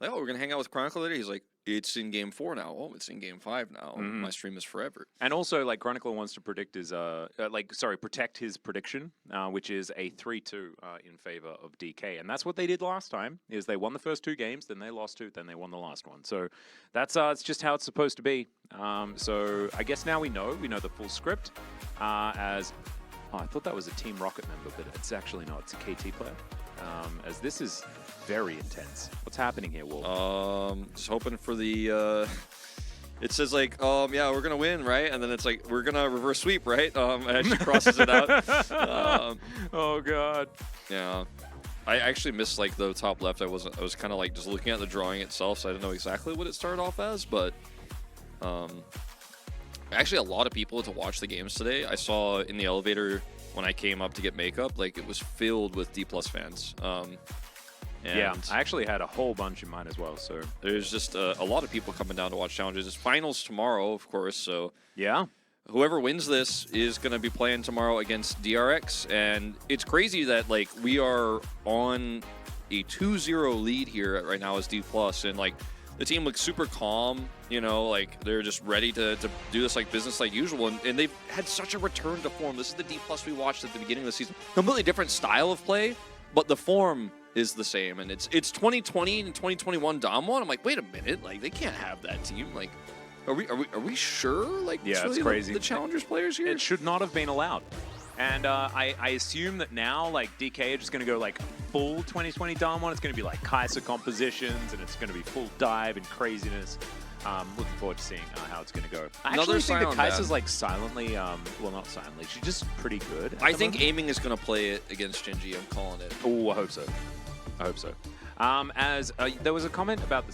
Like, oh, we're gonna hang out with Chronicler later. He's like, it's in game 4 now. Oh, it's in game 5 now. My stream is forever. And also, like, Chronicler wants to protect his prediction, which is a 3-2 in favor of DK. And that's what they did last time. Is they won the first 2 games, then they lost 2, then they won the last one. So that's it's just how it's supposed to be. So I guess now we know the full script. I thought that was a Team Rocket member, but it's actually not. It's a KT player. As this is very intense. What's happening here, Wolf? Just hoping for the. It says like, yeah, we're gonna win, right? And then it's like, we're gonna reverse sweep, right? As she crosses it out. Oh God. Yeah. I actually missed like the top left. I was kind of like just looking at the drawing itself, so I didn't know exactly what it started off as. But actually, a lot of people to watch the games today. I saw in the elevator when I came up to get makeup, like it was filled with D+ fans. Yeah, I actually had a whole bunch in mine as well. So there's just a lot of people coming down to watch challenges. It's finals tomorrow, of course. So yeah, whoever wins this is going to be playing tomorrow against DRX, and it's crazy that like we are on a 2-0 lead here right now as D+, and like the team looks super calm. Like they're just ready to do this like business like usual, and they've had such a return to form. This is the D+ we watched at the beginning of the season. Completely different style of play, but the form is the same, and it's 2020 and 2021 Dom1. I'm like, wait a minute, like they can't have that team. Like, are we sure? Like, yeah, it's really crazy. The Challengers players here. It should not have been allowed. And I assume that now, like, DK are just going to go, like, full 2020 Dom1. It's going to be, like, Kaiser compositions, and it's going to be full dive and craziness. Looking forward to seeing how it's going to go. I actually think that Kaiser's, like, silently, well, not silently, she's just pretty good. I think Aiming is going to play it against Gen.G. I'm calling it. Oh, I hope so. I hope so. There was a comment about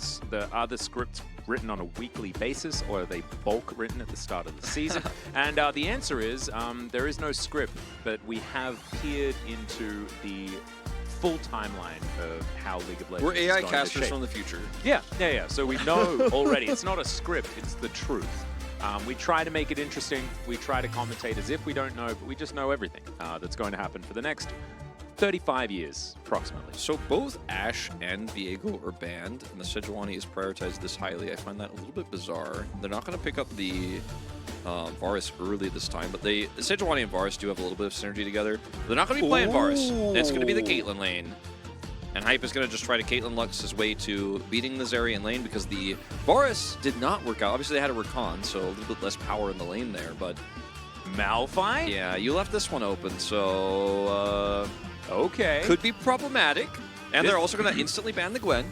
are the scripts written on a weekly basis, or are they bulk written at the start of the season? And the answer is there is no script, but we have peered into the full timeline of how League of Legends We're AI is going casters to shape. from the future. Yeah. So we know already. It's not a script, it's the truth. We try to make it interesting. We try to commentate as if we don't know, but we just know everything that's going to happen for the next 35 years, approximately. So both Ashe and Viego are banned, and the Sejuani is prioritized this highly. I find that a little bit bizarre. They're not going to pick up the Varus early this time, but Sejuani and Varus do have a little bit of synergy together. They're not going to be playing Varus. It's going to be the Caitlyn lane. And Hype is going to just try to Caitlyn Lux his way to beating the Zaryan lane, because the Varus did not work out. Obviously, they had a Rakan, so a little bit less power in the lane there, but... Malphite? Yeah, you left this one open, so... Okay. Could be problematic. And they're also going to instantly ban the Gwen.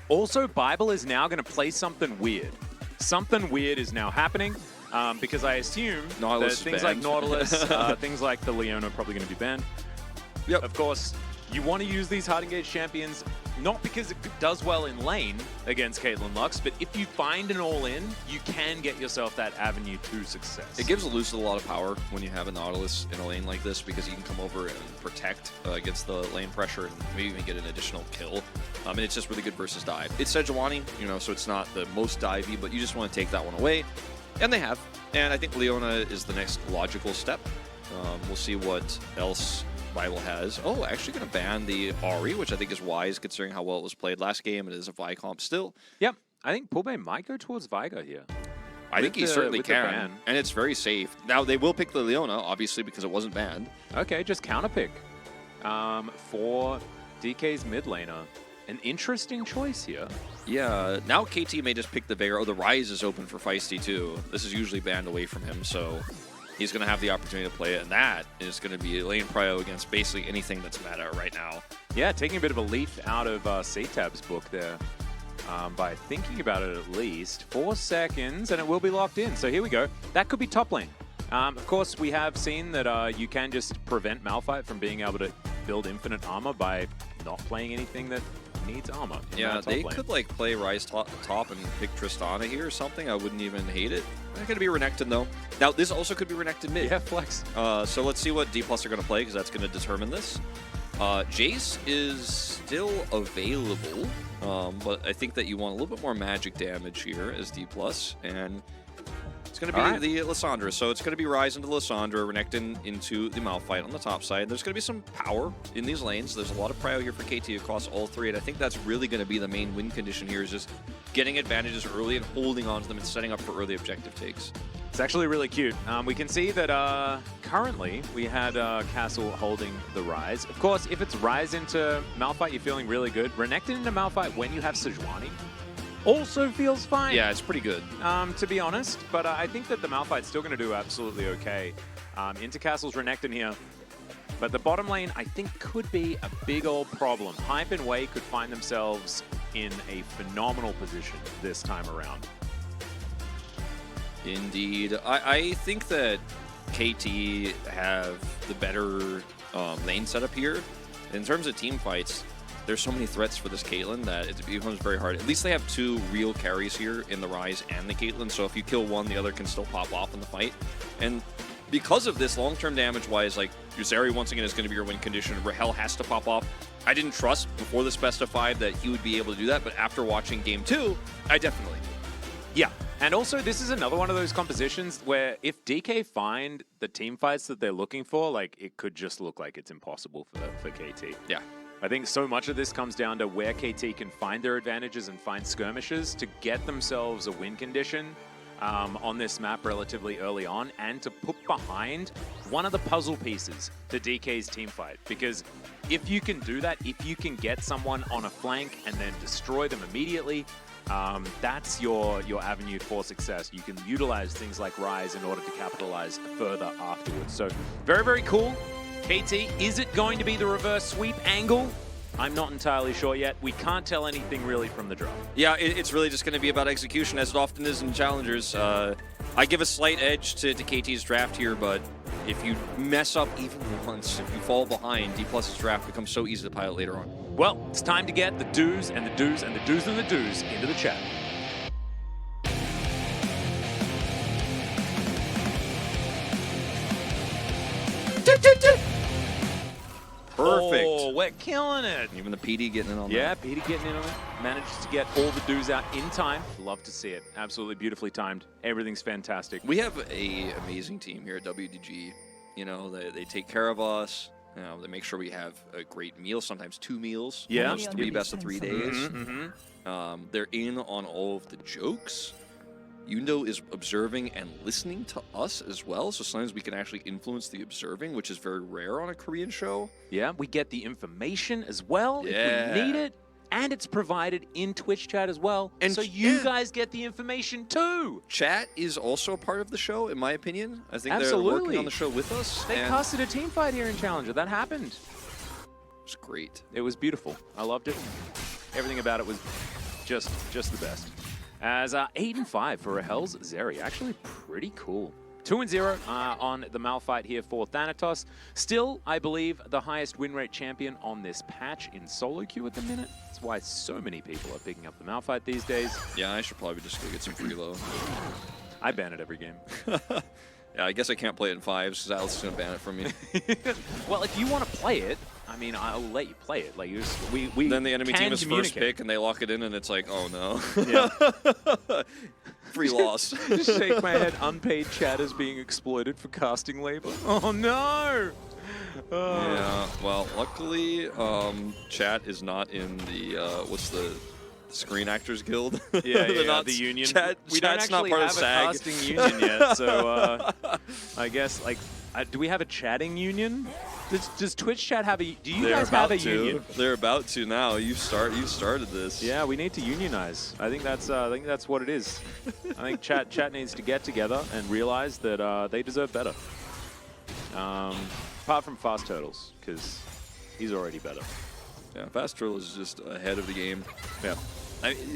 Also, Bible is now going to play something weird. Something weird is now happening, because I assume that things like Nautilus, things like the Leona are probably going to be banned. Yep. Of course, you want to use these hard engaged champions, not because it does well in lane against Caitlyn Lux, but if you find an all-in, you can get yourself that avenue to success. It gives Lucid a lot of power when you have a Nautilus in a lane like this, because you can come over and protect against the lane pressure and maybe even get an additional kill. And it's just really good versus dive. It's Sejuani, so it's not the most divey, but you just want to take that one away. And they have. And I think Leona is the next logical step. We'll see what else Bible has. Oh, actually going to ban the Ahri, which I think is wise considering how well it was played last game. It is a Vi comp still. Yep. I think Pulbe might go towards Vigo here. I think he certainly can, and it's very safe. Now, they will pick the Leona, obviously, because it wasn't banned. Okay, just counterpick for DK's mid laner. An interesting choice here. Yeah, now KT may just pick the Veigar. Oh, the Rise is open for Feisty, too. This is usually banned away from him, so he's going to have the opportunity to play it, and that is going to be lane prio against basically anything that's meta right now. Yeah, taking a bit of a leaf out of CTAB's book there by thinking about it at least. 4 seconds, and it will be locked in. So here we go. That could be top lane. Of course, we have seen that you can just prevent Malphite from being able to build infinite armor by not playing anything that needs armor. Yeah, they could like play Rise top and pick Tristana here or something. I wouldn't even hate it. Not going to be Renekton, though. Now, this also could be Renekton mid. Yeah, flex. So let's see what D+ are going to play, because that's going to determine this. Jace is still available, but I think that you want a little bit more magic damage here as D+, and it's going to be the Lissandra. So it's going to be Rise into Lissandra, Renekton into the Malphite on the top side. There's going to be some power in these lanes. There's a lot of prio here for KT across all three, and I think that's really going to be the main win condition here, is just getting advantages early and holding on to them and setting up for early objective takes. It's actually really cute. We can see that currently we had Castle holding the Rise. Of course, if it's Rise into Malphite, you're feeling really good. Renekton into Malphite when you have Sejuani also feels fine. Yeah, it's pretty good. To be honest, but I think that the Malphite's still going to do absolutely okay. Into Castle's Renekton here. But the bottom lane, I think, could be a big old problem. Hype and Wei could find themselves in a phenomenal position this time around. Indeed. I think that KT have the better lane setup here. In terms of team fights, there's so many threats for this Caitlyn that it becomes very hard. At least they have 2 real carries here in the Rise and the Caitlyn, so if you kill one, the other can still pop off in the fight. And because of this, long-term damage-wise, like, Yuzari once again is going to be your win condition. Rahel has to pop off. I didn't trust before this best of 5 that he would be able to do that, but after watching Game 2, I definitely do. Yeah, and also this is another one of those compositions where if DK find the team fights that they're looking for, like, it could just look like it's impossible for KT. Yeah. I think so much of this comes down to where KT can find their advantages and find skirmishes to get themselves a win condition on this map relatively early on, and to put behind one of the puzzle pieces to DK's team fight. Because if you can do that, if you can get someone on a flank and then destroy them immediately, that's your avenue for success. You can utilize things like Rise in order to capitalize further afterwards. So very, very cool. KT, is it going to be the reverse sweep angle? I'm not entirely sure yet. We can't tell anything really from the draft. Yeah, it's really just going to be about execution, as it often is in Challengers. I give a slight edge to KT's draft here, but if you mess up even once, if you fall behind, D+'s draft becomes so easy to pilot later on. Well, it's time to get the do's and the do's and the do's and the do's into the chat. Perfect. Oh, we're killing it. Even the PD getting in on that. Yeah, PD getting in on it. Managed to get all the do's out in time. Love to see it. Absolutely beautifully timed. Everything's fantastic. We have an amazing team here at WDG. You know, they take care of us. You know, they make sure we have a great meal, sometimes 2 meals. Yeah. Almost 3 best of 3 days. They're in on all of the jokes. Yundo is observing and listening to us as well, so sometimes we can actually influence the observing, which is very rare on a Korean show. Yeah, we get the information as well if we need it, and it's provided in Twitch chat as well, and so you guys get the information too. Chat is also a part of the show, in my opinion. I think they're working on the show with us. They casted a team fight here in Challenger. That happened. It was great. It was beautiful. I loved it. Everything about it was just the best. As 8-5 for Rahel's Zeri. Actually pretty cool. 2-0 on the Malphite here for Thanatos. Still, I believe, the highest win rate champion on this patch in solo queue at the minute. That's why so many people are picking up the Malphite these days. Yeah, I should probably just go get some preload. I ban it every game. Yeah, I guess I can't play it in 5s because Alex is going to ban it from me. Well, if you want to play it, I mean, I'll let you play it. Like, we then the enemy team is first pick and they lock it in, and it's like, oh no. Yeah. Free loss. Just shake my head. Unpaid chat is being exploited for casting labor. Oh no! Yeah. Well, luckily, chat is not in the what's the Screen Actors Guild. Yeah, They're yeah, not the union. chat's We don't not actually part have of a SAG. casting union yet, so I guess like, do we have a chatting union? Does Twitch chat have a? Do you They're guys have about a to. union? They're about to now. You started this. Yeah, we need to unionize. I think that's what it is. I think chat needs to get together and realize that they deserve better. Apart from Fast Turtles, because he's already better. Yeah, Fast Turtle is just ahead of the game. Yeah.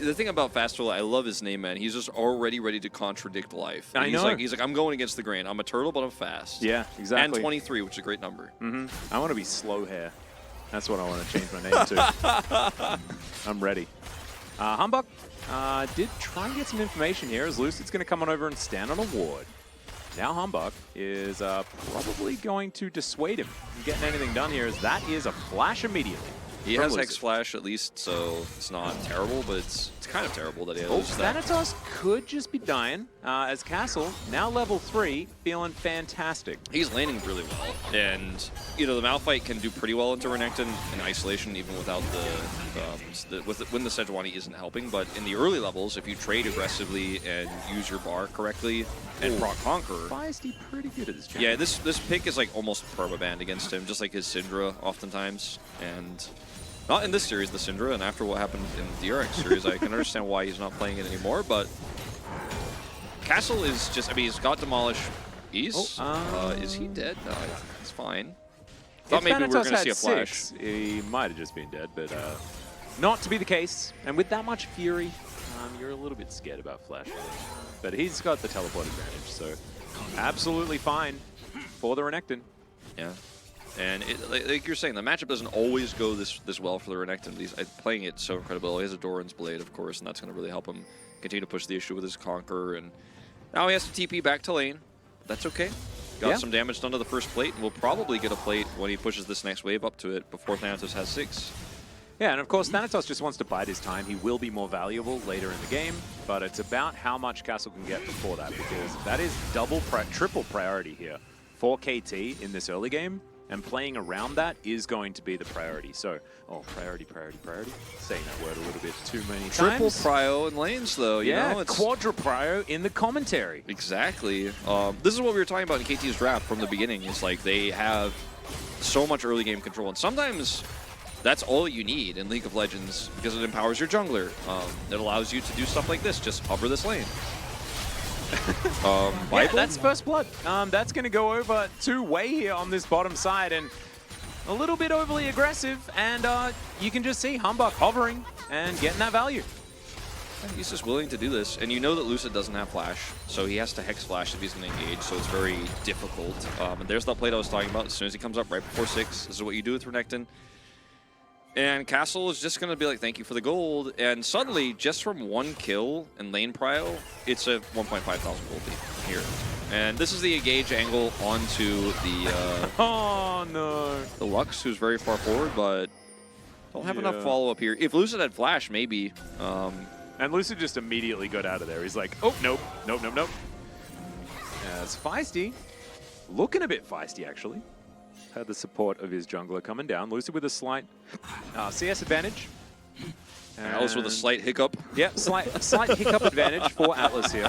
The thing about Fast Turtle, I love his name, man. He's just already ready to contradict life. I know. He's like, I'm going against the grain. I'm a turtle, but I'm fast. Yeah, exactly. And 23, which is a great number. I want to be Slow Hair. That's what I want to change my name to. I'm ready. Humbug did try and get some information here as Lucid's going to come on over and stand on a ward. Now Humbug is probably going to dissuade him from getting anything done here, as that is a flash immediately. He has Hex Flash at least, so it's not terrible, but it's kind of terrible that he has that. Thanatos could just be dying, as Castle, now level 3, feeling fantastic. He's landing really well, and you know the Malphite can do pretty well into Renekton in isolation, even without when the Sejuani isn't helping. But in the early levels, if you trade aggressively and use your bar correctly and proc Conquer, Feisty pretty good at this champ. Yeah, this pick is like almost permabanned against him, just like his Syndra oftentimes, and. Not in this series, the Syndra, and after what happened in the DRX series, I can understand why he's not playing it anymore, but Castle is just, I mean, he's got Demolish East. Is he dead? No, he's fine. Thought maybe we were going to see a flash. He might have just been dead, but not to be the case. And with that much Fury, you're a little bit scared about Flash. But he's got the teleport advantage, so absolutely fine for the Renekton. Yeah. And like you're saying, the matchup doesn't always go this well for the Renekton. He's playing it so incredible. He has a Doran's Blade, of course, and that's going to really help him continue to push the issue with his Conqueror. And now he has to TP back to lane. That's okay. Got some damage done to the first plate, and we'll probably get a plate when he pushes this next wave up to it before Thanatos has 6. Yeah, and of course, Thanatos just wants to bide his time. He will be more valuable later in the game, but it's about how much Castle can get before that, because that is triple priority here for KT in this early game. And playing around that is going to be the priority. So, priority. Saying that word a little bit too many times. Triple prio in lanes, though. You know, it's quadra prio in the commentary. Exactly. This is what we were talking about in KT's draft from the beginning. It's like they have so much early game control, and sometimes that's all you need in League of Legends because it empowers your jungler. It allows you to do stuff like this. Just hover this lane. Yeah, that's First Blood. That's going to go over to Wei here on this bottom side, and a little bit overly aggressive, and you can just see Humbug hovering and getting that value. He's just willing to do this, and you know that Lucid doesn't have Flash, so he has to Hex Flash if he's going to engage, so it's very difficult. And there's that plate I was talking about. As soon as he comes up right before 6, this is what you do with Renekton. And Castle is just going to be like, thank you for the gold. And suddenly, just from one kill in lane prio, it's a 1,500 gold lead here. And this is the engage angle onto the oh no, the Lux, who's very far forward, but don't have enough follow-up here. If Lucid had Flash, maybe. And Lucid just immediately got out of there. He's like, oh, nope. As Feisty, looking a bit feisty, actually. Had the support of his jungler coming down. Lucid with a slight CS advantage. And Atlas with a slight hiccup. Yep, slight hiccup advantage for Atlas here.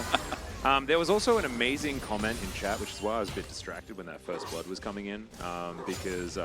There was also an amazing comment in chat, which is why I was a bit distracted when that First Blood was coming in, because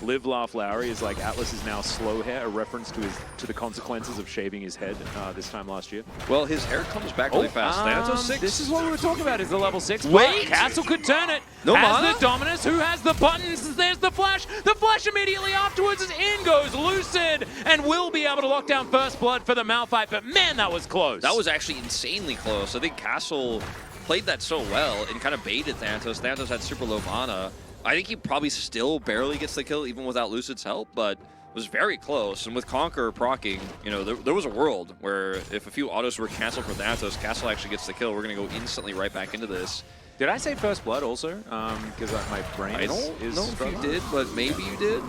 Live Laugh Lowry is like, Atlas is now slow hair, a reference to the consequences of shaving his head this time last year. Well, his hair comes back really fast. Thanatos 6. This is what we were talking about, is the level 6. Wait! Castle could turn it. No mana? The Dominus, who has the buttons. There's the flash. The flash immediately afterwards is in goes Lucid, and will be able to lock down First Blood for the Malphite, but man, that was close. That was actually insanely close. I think Castle played that so well and kind of baited Thanatos. Thanatos had super low mana. I think he probably still barely gets the kill even without Lucid's help, but was very close. And with Conqueror proccing, you know, there was a world where if a few autos were canceled for Thanatos, Castle actually gets the kill. We're going to go instantly right back into this. Did I say First Blood also? Because my brain I don't know if you did, but maybe you did.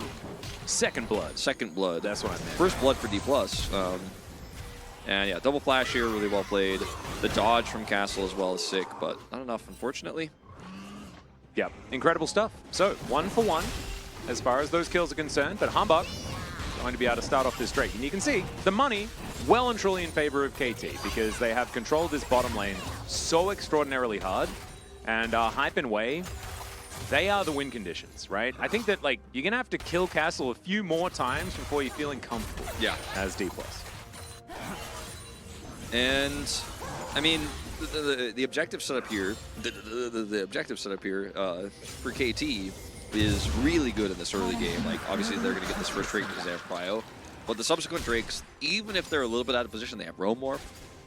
Second Blood. Second Blood. That's what I meant. First Blood for D+. And yeah, double flash here, really well played. The dodge from Castle as well is sick, but not enough, unfortunately. Yeah, incredible stuff. So, 1 for 1 as far as those kills are concerned, but Humbug going to be able to start off this Drake. And you can see the money well and truly in favor of KT because they have controlled this bottom lane so extraordinarily hard. And Hype and Wei, they are the win conditions, right? I think that like you're going to have to kill Castle a few more times before you're feeling comfortable as D+. And, I mean, the objective setup here, the objective setup here for KT is really good in this early game. Like, obviously, they're going to get this first Drake because they have Cryo. But the subsequent Drakes, even if they're a little bit out of position, they have Roamorph,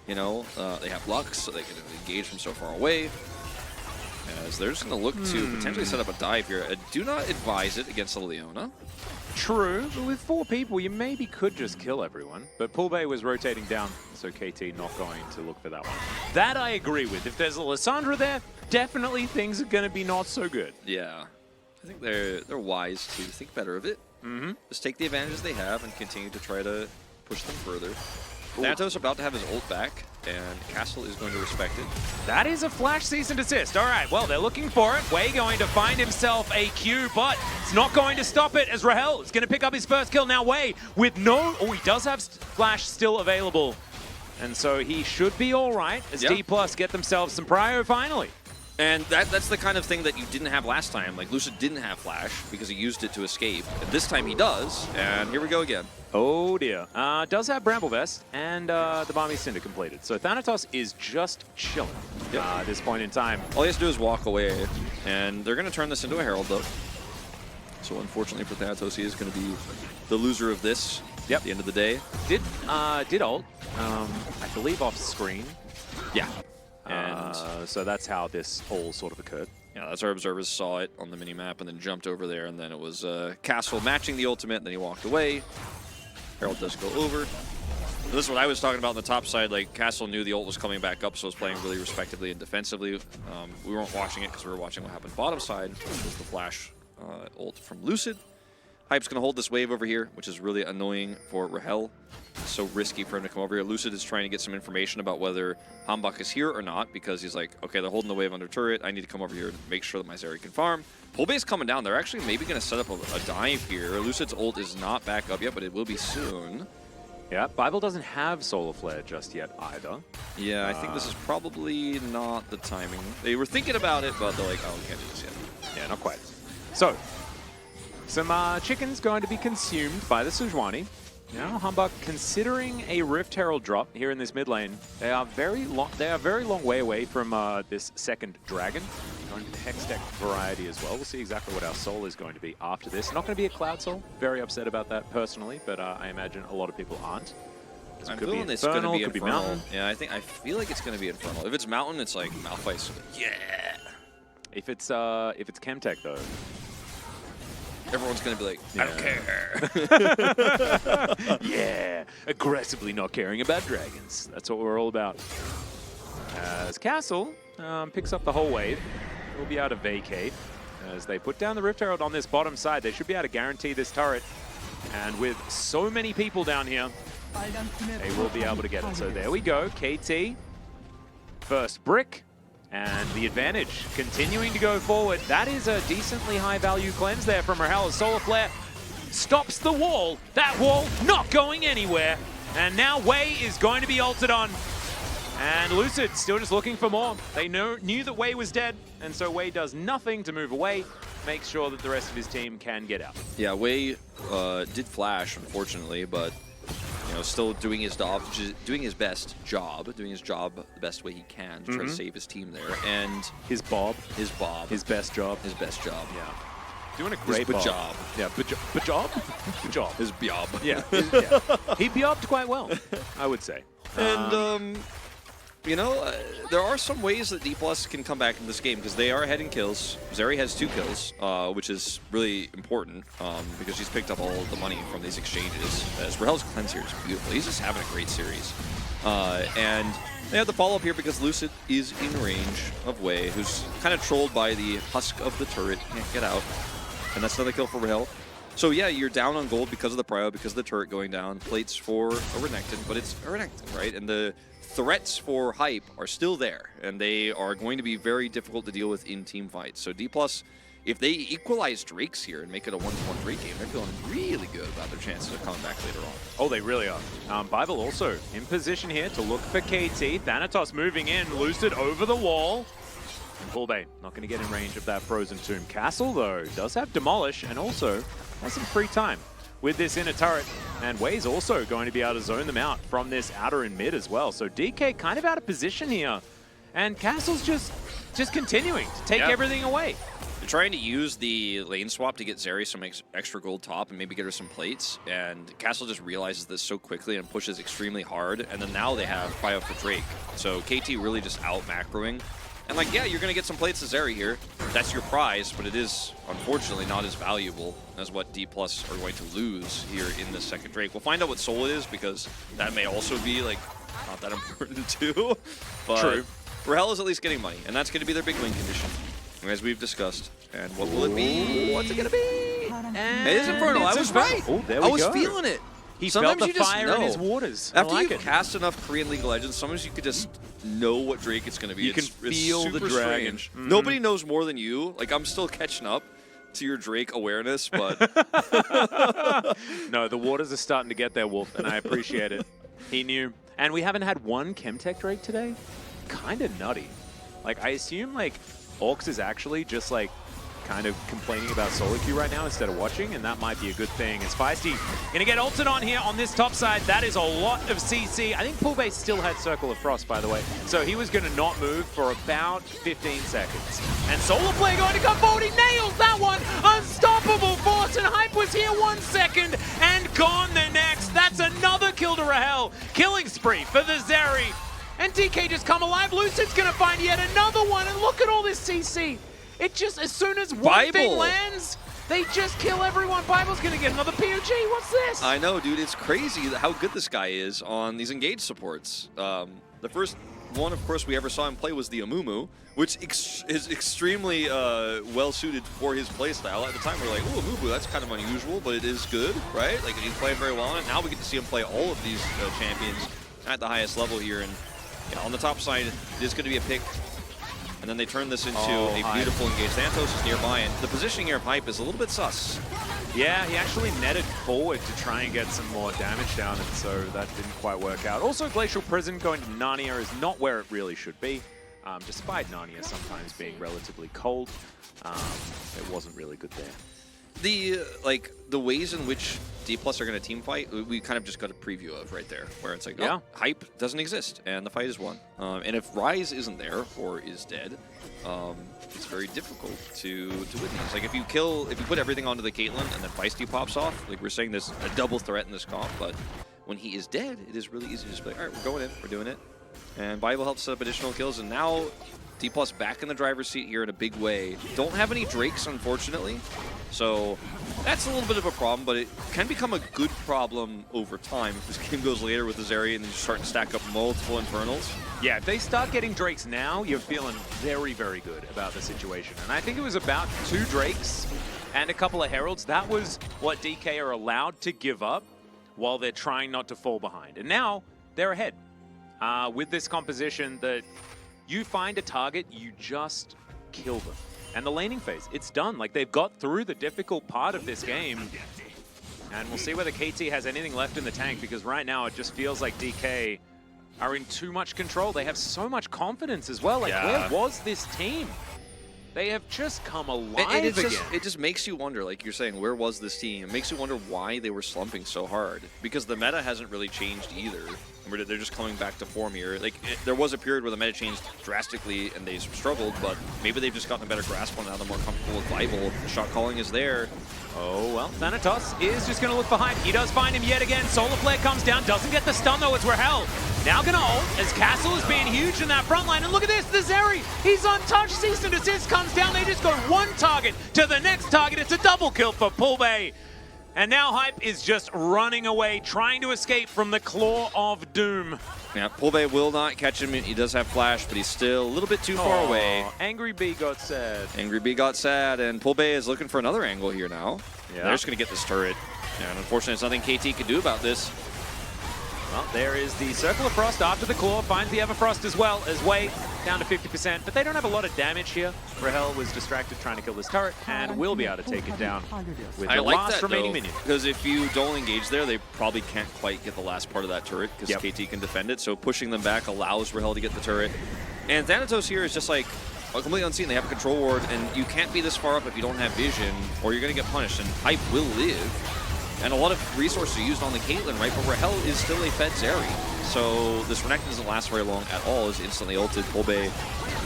you know, they have Lux, so they can engage from so far away. As they're just going to look to potentially set up a dive here. I do not advise it against the Leona. True, but with 4 people, you maybe could just kill everyone. But Poolbay was rotating down, so KT not going to look for that one. That I agree with. If there's a Lissandra there, definitely things are going to be not so good. Yeah. I think they're wise to think better of it. Just take the advantages they have and continue to try to push them further. Thanatos about to have his ult back, and Castle is going to respect it. That is a flash cease and desist. All right, well, they're looking for it. Wei going to find himself a Q, but it's not going to stop it as Rahel is going to pick up his first kill. Now Wei with no... Oh, he does have flash still available. And so he should be all right as D+ get themselves some prio finally. And that's the kind of thing that you didn't have last time. Like, Lucid didn't have flash because he used it to escape. And this time he does, and here we go again. Oh dear. Does have Bramble Vest and the Balmy Cinder completed. So Thanatos is just chilling at this point in time. All he has to do is walk away, and they're going to turn this into a Herald, though. So unfortunately for Thanatos, he is going to be the loser of this at the end of the day. Did ult, I believe off screen. Yeah. And so that's how this all sort of occurred. Yeah, that's our observers saw it on the mini-map and then jumped over there, and then it was Castle matching the ultimate, and then he walked away. Herald does go over. And this is what I was talking about on the top side. Like, Castle knew the ult was coming back up, so was playing really respectively and defensively. We weren't watching it because we were watching what happened bottom side, which was the flash ult from Lucid. Hype's going to hold this wave over here, which is really annoying for Rahel. It's so risky for him to come over here. Lucid is trying to get some information about whether Hambak is here or not, because he's like, okay, they're holding the wave under turret. I need to come over here to make sure that my Zeri can farm. Poolbay's coming down. They're actually maybe going to set up a dive here. Lucid's ult is not back up yet, but it will be soon. Yeah, Bible doesn't have Solar Flare just yet either. Yeah, I think this is probably not the timing. They were thinking about it, but they're like, oh, we can't do this yet. Yeah, not quite. So, some chickens going to be consumed by the Sejuani. Now, Hambak considering a Rift Herald drop here in this mid lane. They are very long way away from this second dragon. Going to the Hex deck variety as well. We'll see exactly what our soul is going to be after this. Not going to be a Cloud Soul. Very upset about that personally, but I imagine a lot of people aren't. I'm feeling it's going to be Infernal. Yeah, I feel like it's going to be Infernal. If it's Mountain, it's like Malphite's. Yeah. If it's Chemtech though, everyone's going to be like, I don't care. Yeah, aggressively not caring about dragons. That's what we're all about. As Castle picks up the whole wave, we'll be able to vacate. As they put down the Rift Herald on this bottom side, they should be able to guarantee this turret. And with so many people down here, they will be able to get it. So there we go, KT, first brick. And the advantage continuing to go forward. That is a decently high value cleanse there from Rahel. Solar Flare stops the wall. That wall not going anywhere. And now Wei is going to be ulted on. And Lucid still just looking for more. They knew that Wei was dead. And so Wei does nothing to move away. Makes sure that the rest of his team can get out. Yeah, Wei did flash, unfortunately, but you know, still doing his job, doing his job the best way he can to try to save his team there. And his best job. Yeah, doing a great job. Yeah, job. His job. Yeah, he jobbed quite well, I would say. And you know, there are some ways that D+ can come back in this game because they are ahead in kills. Zeri has 2 kills, which is really important because she's picked up all of the money from these exchanges. As Rahel's cleanse here is beautiful. He's just having a great series. And they have the follow-up here because Lucid is in range of Wei, who's kind of trolled by the husk of the turret. Can't get out. And that's another kill for Rahel. So yeah, you're down on gold because of the prio, because of the turret going down. Plates for a Renekton, but it's a Renekton, right? And the threats for Hype are still there, and they are going to be very difficult to deal with in team fights. So D+ if they equalize Drakes here and make it a 1-1 Drake game, they're feeling really good about their chances of coming back later on. Oh, they really are. Bible also in position here to look for KT. Thanatos moving in, Lucid over the wall. Pullbait not going to get in range of that Frozen Tomb. Castle, though, does have Demolish and also has some free time with this inner turret. And Way's also going to be able to zone them out from this outer and mid as well. So DK kind of out of position here. And Castle's just continuing to take everything away. They're trying to use the lane swap to get Zeri some extra gold top and maybe get her some plates. And Castle just realizes this so quickly and pushes extremely hard. And then now they have Cryo for Drake. So KT really just out macroing. And like, yeah, you're going to get some plates to Zeri here. That's your prize, but it is, unfortunately, not as valuable as what D+ are going to lose here in the second Drake. We'll find out what soul it is, because that may also be, like, not that important too. But true. Rahel is at least getting money, and that's going to be their big win condition, as we've discussed. And what will it be? What's it going to be? And it is Infernal. I was right. Oh, there I we was go. feeling it. He Sometimes felt you the just fire know. in his waters. After I like you it. cast enough Korean League of Legends, sometimes you could just know what Drake it's going to be. You can feel super the dragon. Strange. Nobody knows more than you. Like, I'm still catching up to your Drake awareness, but... No, the waters are starting to get there, Wolf, and I appreciate it. He knew. And we haven't had one Chemtech Drake today? Kind of nutty. Like, I assume, like, Orcs is actually just, like, kind of complaining about solo queue right now instead of watching, and that might be a good thing. As Feisty gonna get ulted on here on this top side. That is a lot of CC. I think Pullbase still had Circle of Frost, by the way, so he was gonna not move for about 15 seconds. And Solar Flare going to come forward. He nails that one. Unstoppable force, and Hype was here 1 second and gone the next. That's another kill to Rahel. Killing spree for the Zeri. And DK just come alive. Lucid's gonna find yet another one, and look at all this CC. It just, as soon as one thing lands, they just kill everyone. Bible's gonna get another POG. What's this? I know, dude. It's crazy how good this guy is on these engaged supports. The first one, of course, we ever saw him play was the Amumu, which is extremely well-suited for his playstyle. At the time, we were like, oh, Amumu, that's kind of unusual, but it is good, right? Like, he's playing very well on it. Now we get to see him play all of these champions at the highest level here. And yeah, on the top side, it is going to be a pick. And then they turn this into a beautiful engage. Santos is nearby, and the positioning here of Hype is a little bit sus. Yeah, he actually netted forward to try and get some more damage down, and so that didn't quite work out. Also, Glacial Prison going to Narnia is not where it really should be, despite Narnia sometimes being relatively cold. It wasn't really good there. The ways in which D+ are going to team fight, we kind of just got a preview of right there, where it's like, oh, Hype doesn't exist, and the fight is won. And if Rise isn't there, or is dead, it's very difficult to win these. Like, if you put everything onto the Caitlyn, and then Feisty pops off, like we're saying, there's a double threat in this comp, but when he is dead, it is really easy to just be like, all right, we're going in, we're doing it. And Bible helps set up additional kills, and now D+ back in the driver's seat here in a big way. Don't have any Drakes, unfortunately. So that's a little bit of a problem, but it can become a good problem over time if this game goes later with the Zeri and then you start to stack up multiple Infernals. Yeah, if they start getting Drakes now, you're feeling very, very good about the situation. And I think it was about 2 Drakes and a couple of Heralds. That was what DK are allowed to give up while they're trying not to fall behind. And now they're ahead. With this composition that you find a target, you just kill them. And the laning phase, it's done. Like, they've got through the difficult part of this game. And we'll see whether KT has anything left in the tank, because right now it just feels like DK are in too much control. They have so much confidence as well. Like, where was this team? They have just come alive again. It just makes you wonder, like you're saying, where was this team? It makes you wonder why they were slumping so hard. Because the meta hasn't really changed either. They're just coming back to form here. Like, there was a period where the meta changed drastically and they struggled, but maybe they've just gotten a better grasp on it now. They're more comfortable with Bible. The shot calling is there. Oh, well, Thanatos is just going to look for Hype. He does find him yet again. Solar Flare comes down, doesn't get the stun though. It's Rahel. Now going to ult as Castle is being huge in that front line. And look at this, the Zeri. He's untouched. Cease and desist comes down. They just go one target to the next target. It's a double kill for Pullbay. And now Hype is just running away, trying to escape from the claw of doom. Yeah, Pullbay will not catch him. He does have flash, but he's still a little bit too far away. Angry B got sad. Angry B got sad, and Pullbay is looking for another angle here now. Yeah. They're just going to get this turret. And unfortunately, there's nothing KT can do about this. Well, there is the Circle of Frost after the claw. Finds the Everfrost as well as Way down to 50%, but they don't have a lot of damage here. Rahel was distracted trying to kill this turret, and will be able to take it down with the last remaining minion. Because if you don't engage there, they probably can't quite get the last part of that turret, because KT can defend it, so pushing them back allows Rahel to get the turret. And Thanatos here is just like, completely unseen. They have a control ward, and you can't be this far up if you don't have vision, or you're going to get punished, and Hype will live. And a lot of resources are used on the Caitlyn, right? But Rahel is still a fed Zeri. So this Renekton doesn't last very long at all. Is instantly ulted. Pulbe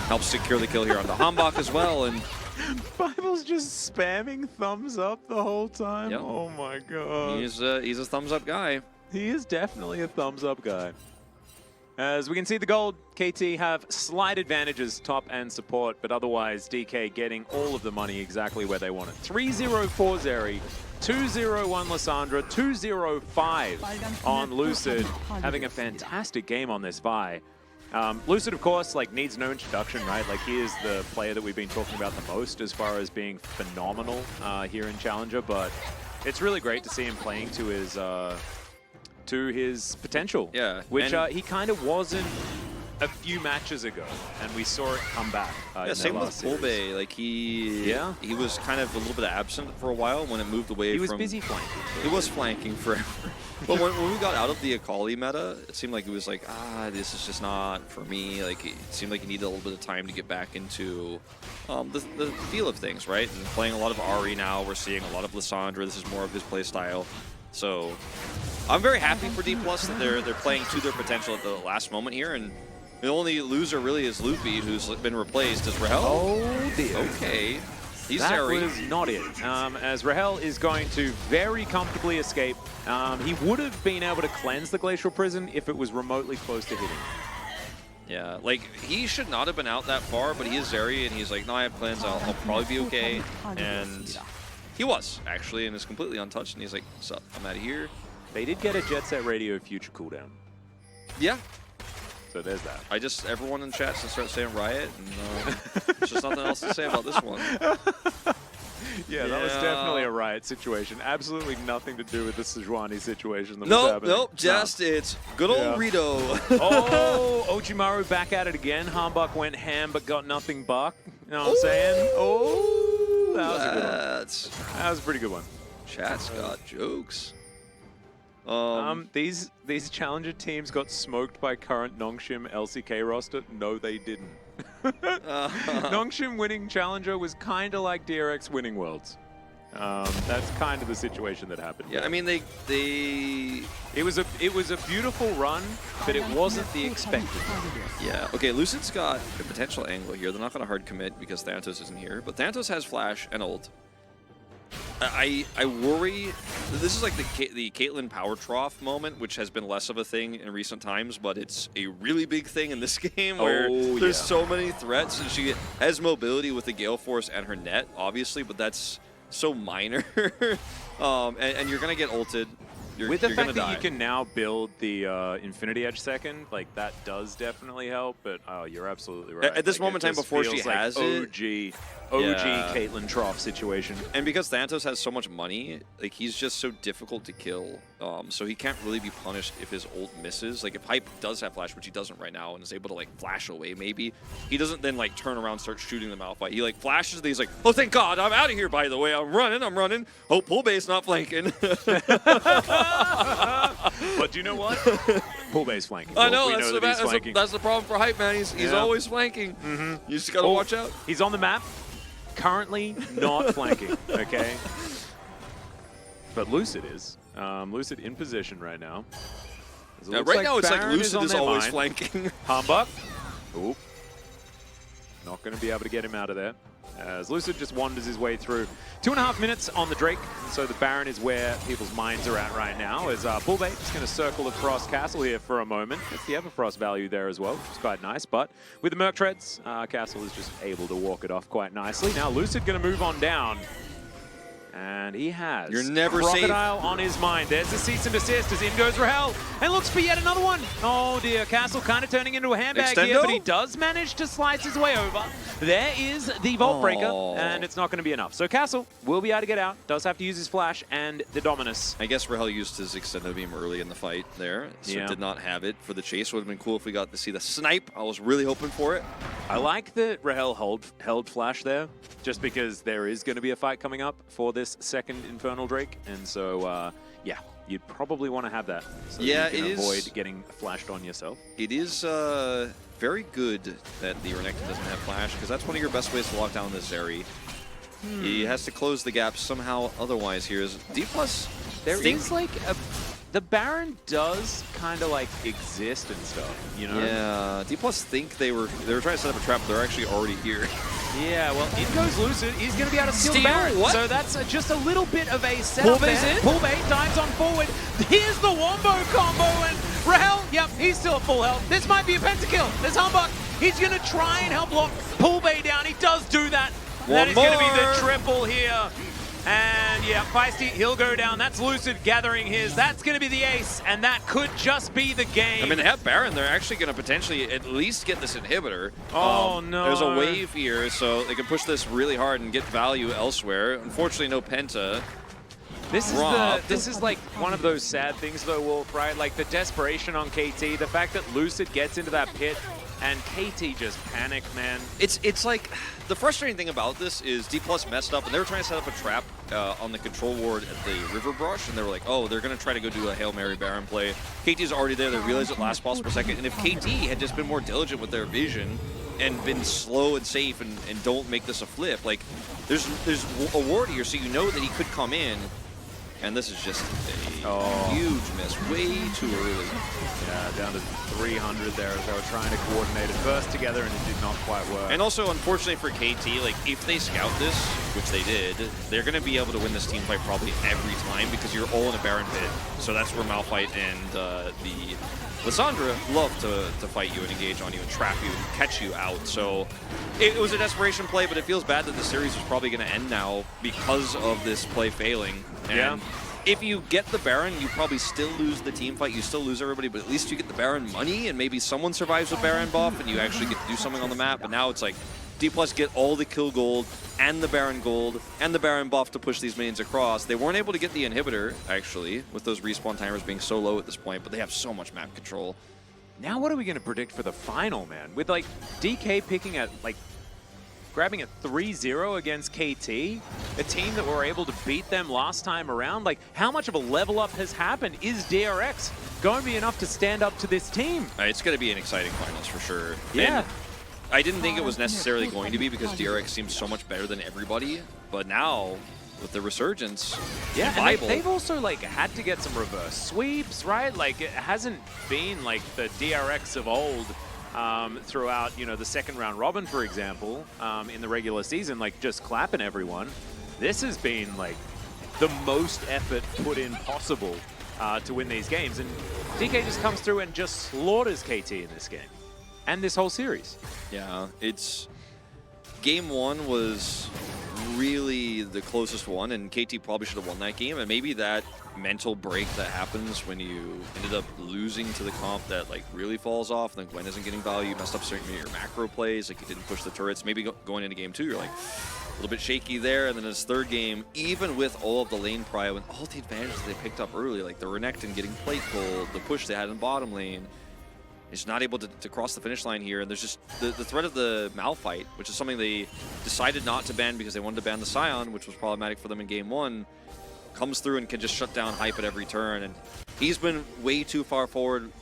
helps secure the kill here on the Hambach as well. And Bible's just spamming thumbs up the whole time. Yep. Oh my god. He's a thumbs up guy. He is definitely a thumbs up guy. As we can see, the gold KT have slight advantages, top and support, but otherwise DK getting all of the money exactly where they want it. 3-0 for Zeri, 2-0-1 Lissandra, 2-0-5 on Lucid, having a fantastic game on this Vi. Lucid, of course, like needs no introduction, right? Like he is the player that we've been talking about the most as far as being phenomenal here in Challenger, but it's really great to see him playing to his potential. Yeah. Which he kind of wasn't a few matches ago, and we saw it come back. Same with Pulbe. Like he was kind of a little bit absent for a while when it moved away from... He was busy flanking. He was flanking forever. But when we got out of the Akali meta, it seemed like it was like, this is just not for me. Like it seemed like he needed a little bit of time to get back into the feel of things, right? And playing a lot of Ahri now, we're seeing a lot of Lissandra. This is more of his play style. So I'm very happy for D+ that they're playing to their potential at the last moment here, and the only loser really is Luffy, who's been replaced as Rahel. Oh dear. Okay. He's that Zeri. was not it. As Rahel is going to very comfortably escape. He would have been able to cleanse the Glacial Prison if it was remotely close to hitting. Yeah, like, he should not have been out that far, but he is Zeri, and he's like, no, I have plans, I'll probably be okay. And he was, actually, and is completely untouched, and he's like, what's up, I'm out of here. They did get a Jet Set Radio future cooldown. Yeah. So there's that. Everyone in chat should start saying Riot, and there's just nothing else to say about this one. Yeah, that was definitely a Riot situation. Absolutely nothing to do with the Sejuani situation that was happening. Nope, it's good old Rito. Oh, Ochimaru back at it again. Hambach went ham but got nothing back. You know what I'm saying? Oh, that was a good one. That was a pretty good one. Chat's got jokes. These challenger teams got smoked by current Nongshim LCK roster. No, they didn't. Nongshim winning challenger was kind of like DRX winning worlds. That's kind of the situation that happened. Yeah, I mean it was a beautiful run, but it wasn't the expected. Yeah. Okay, Lucid's got a potential angle here. They're not going to hard commit because Thanatos isn't here, but Thanatos has flash and ult. I worry. This is like the Caitlyn power trough moment, which has been less of a thing in recent times, but it's a really big thing in this game where there's so many threats, and she has mobility with the Gale Force and her net, obviously, but that's so minor. And you're gonna get ulted. With the fact that you can now build the Infinity Edge second, like that does definitely help. But you're absolutely right. At this moment in time, before she has OG Caitlyn trough situation. And because Thanatos has so much money, like he's just so difficult to kill. So he can't really be punished if his ult misses. Like if Hype does have flash, which he doesn't right now, and is able to like flash away, maybe he doesn't then like turn around and start shooting them out. He like flashes. And he's like, oh thank God, I'm out of here. By the way, I'm running. Oh, Pulbe's not flanking. But do you know what? Pulbe's flanking. I know, that's the problem for Hype, man. He's always flanking. You just gotta watch out. He's on the map. Currently not flanking, okay? But Lucid is. Lucid in position right now. Right now it's like Lucid is always flanking. Hambach. Ooh. Not going to be able to get him out of there. As Lucid just wanders his way through. 2.5 minutes on the Drake, so the Baron is where people's minds are at right now. As Pulbe is going to circle across Castle here for a moment. Gets the Everfrost value there as well, which is quite nice. But with the Merc Treads, Castle is just able to walk it off quite nicely. Now Lucid going to move on down. And he has You're never Crocodile safe. on his mind. There's the cease and desist as in goes Rahel. And looks for yet another one. Oh dear, Castle kind of turning into a handbag here, but he does manage to slice his way over. There is the Vault Breaker, and it's not going to be enough. So Castle will be able to get out, does have to use his flash and the Dominus. I guess Rahel used his Extendo Beam early in the fight there, so did not have it for the chase. Would have been cool if we got to see the snipe. I was really hoping for it. I like that Rahel held flash there, just because there is going to be a fight coming up for this second Infernal Drake, and so yeah, you'd probably want to have that so you can avoid getting flashed on yourself. It is very good that the Renekton doesn't have flash, because that's one of your best ways to lock down this Zeri. He has to close the gap somehow otherwise here. Is D+. There is like the Baron does kind of like exist and stuff, you know? Yeah, D+ think they were trying to set up a trap, but they're actually already here. Yeah, well, in goes Lucid. He's going to be able to steal the Baron. What? So that's just a little bit of a setup there. Poolbay dives on forward. Here's the Wombo combo, and Rahel, yep, he's still at full health. This might be a pentakill. There's Humbug. He's going to try and help lock Poolbay down. He does do that. That is going to be the triple here. And yeah, Feisty, he'll go down. That's Lucid gathering his. That's going to be the ace, and that could just be the game. I mean, they have Baron. They're actually going to potentially at least get this inhibitor. Oh, no. There's a wave here, so they can push this really hard and get value elsewhere. Unfortunately, no Penta. This is like one of those sad things, though, Wolf, right? Like the desperation on KT, the fact that Lucid gets into that pit, and KT just panicked, man. It's like, the frustrating thing about this is D+ messed up, and they were trying to set up a trap on the control ward at the River Brush, and they were like, oh, they're going to try to go do a Hail Mary Baron play. KT's already there. They realized it last pulse per second, and if KT had just been more diligent with their vision and been slow and safe and don't make this a flip, like, there's a ward here, so you know that he could come in. And this is just a huge miss, way too early. Yeah, down to 300 there as they were trying to coordinate it first together, and it did not quite work. And also, unfortunately for KT, like, if they scout this, which they did, they're going to be able to win this team fight probably every time because you're all in a Baron pit. So that's where Malphite and the Lissandra love to fight you and engage on you and trap you and catch you out. So it was a desperation play, but it feels bad that the series is probably going to end now because of this play failing. And if you get the Baron, you probably still lose the team fight. You still lose everybody, but at least you get the Baron money, and maybe someone survives with Baron buff, and you actually get to do something on the map. But now it's like D+ get all the kill gold, and the Baron gold, and the Baron buff to push these minions across. They weren't able to get the inhibitor, actually, with those respawn timers being so low at this point, but they have so much map control. Now what are we going to predict for the final, man? With, like, DK picking at, like, grabbing a 3-0 against KT, a team that were able to beat them last time around. Like, how much of a level up has happened? Is DRX going to be enough to stand up to this team? It's going to be an exciting finals for sure. Yeah. And I didn't think it was necessarily going to be because DRX seems so much better than everybody, but now with the resurgence, and they've also like had to get some reverse sweeps, right? Like, it hasn't been like the DRX of old. Throughout, you know, the second round robin, for example, in the regular season, like just clapping everyone. This has been like the most effort put in possible to win these games, and DK just comes through and just slaughters KT in this game and this whole series. Yeah, it's game one was really the closest one, and KT probably should have won that game, and maybe that mental break that happens when you ended up losing to the comp that like really falls off, and then Gwen isn't getting value, you messed up certain of your macro plays, like you didn't push the turrets, maybe going into game two you're like a little bit shaky there, and then his third game, even with all of the lane prio and all the advantages they picked up early, like the Renekton getting plate gold, the push they had in bottom lane, is not able to cross the finish line here, and there's just the threat of the Malphite, which is something they decided not to ban because they wanted to ban the Scion, which was problematic for them in game one, comes through and can just shut down Hype at every turn, and he's been way too far forward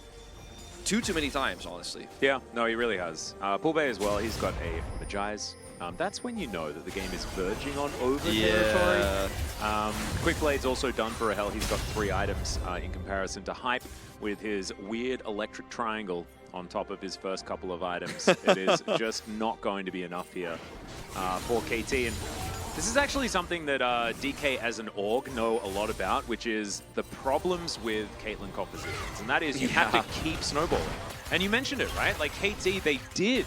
too many times, honestly. Yeah, no, he really has. Poolbay as well, he's got a Magize. That's when you know that the game is verging on over territory. Quick Blade's also done for Rahel. He's got 3 items in comparison to Hype with his weird electric triangle on top of his first couple of items. It is just not going to be enough here for KT. And this is actually something that DK as an org know a lot about, which is the problems with Caitlyn compositions. And that is you have to keep snowballing. And you mentioned it, right? Like KT, they did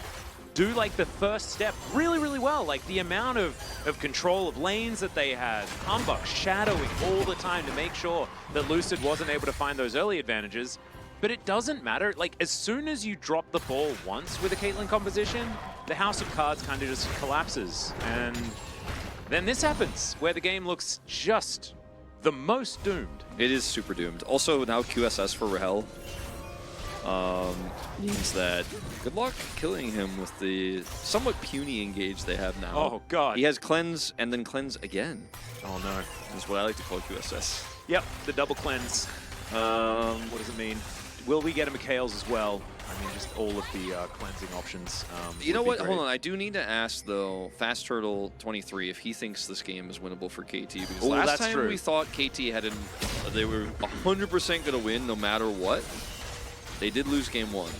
do like the first step really, really well. Like the amount of control of lanes that they had, Humbug shadowing all the time to make sure that Lucid wasn't able to find those early advantages. But it doesn't matter. Like as soon as you drop the ball once with a Caitlyn composition, the House of Cards kind of just collapses. And then this happens, where the game looks just the most doomed. It is super doomed. Also, now QSS for Rahel means that good luck killing him with the somewhat puny engage they have now. Oh, God. He has cleanse and then cleanse again. Oh, no. That's what I like to call QSS. Yep, the double cleanse. What does it mean? Will we get a Mikhail's as well? I mean, just all of the cleansing options. You know what? Hold on. I do need to ask, though, Fast Turtle 23 if he thinks this game is winnable for KT. Because last time we thought KT they were 100% going to win no matter what. They did lose game 1.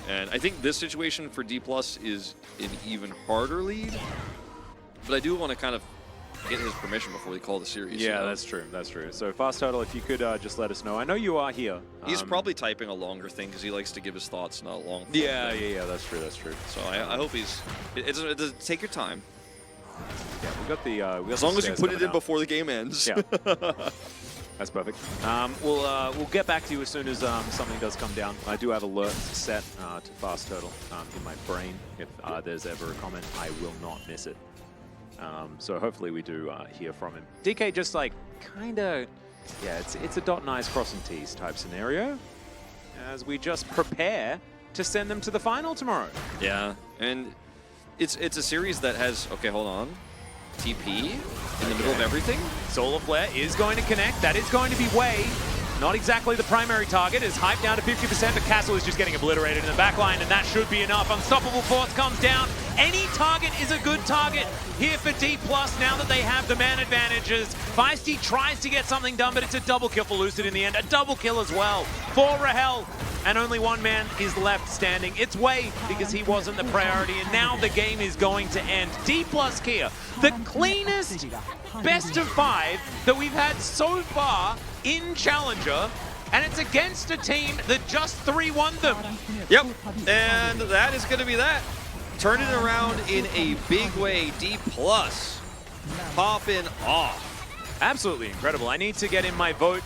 And I think this situation for D+ is an even harder lead. But I do want to kind of get his permission before we call the series. Yeah, that's true. That's true. So Fast Turtle, if you could just let us know. I know you are here. He's probably typing a longer thing because he likes to give his thoughts, not long. Yeah, that's true. That's true. So I hope he's. Take your time. Yeah, we got the. As long as you put it in before the game ends. Yeah. That's perfect. We'll get back to you as soon as something does come down. I do have alerts set to Fast Turtle in my brain. If there's ever a comment, I will not miss it. So hopefully we do hear from him. DK just like kind of, yeah, it's a dot and I's crossing T's type scenario as we just prepare to send them to the final tomorrow. Yeah, and it's a series that has, okay, hold on, TP in the middle of everything. Solar Flare is going to connect. That is going to be Wei. Not exactly the primary target. Is hyped down to 50%, but Castle is just getting obliterated in the backline, and that should be enough. Unstoppable Force comes down. Any target is a good target here for D+, now that they have the man advantages. Feisty tries to get something done, but it's a double kill for Lucid in the end. A double kill as well for Rahel. And only one man is left standing. It's Wei, because he wasn't the priority, and now the game is going to end. D+ Kia, the cleanest best of 5 that we've had so far in Challenger, and it's against a team that just 3-1'd them. Yep, and that is going to be that. Turn it around in a big way. D+ popping off. Absolutely incredible. I need to get in my vote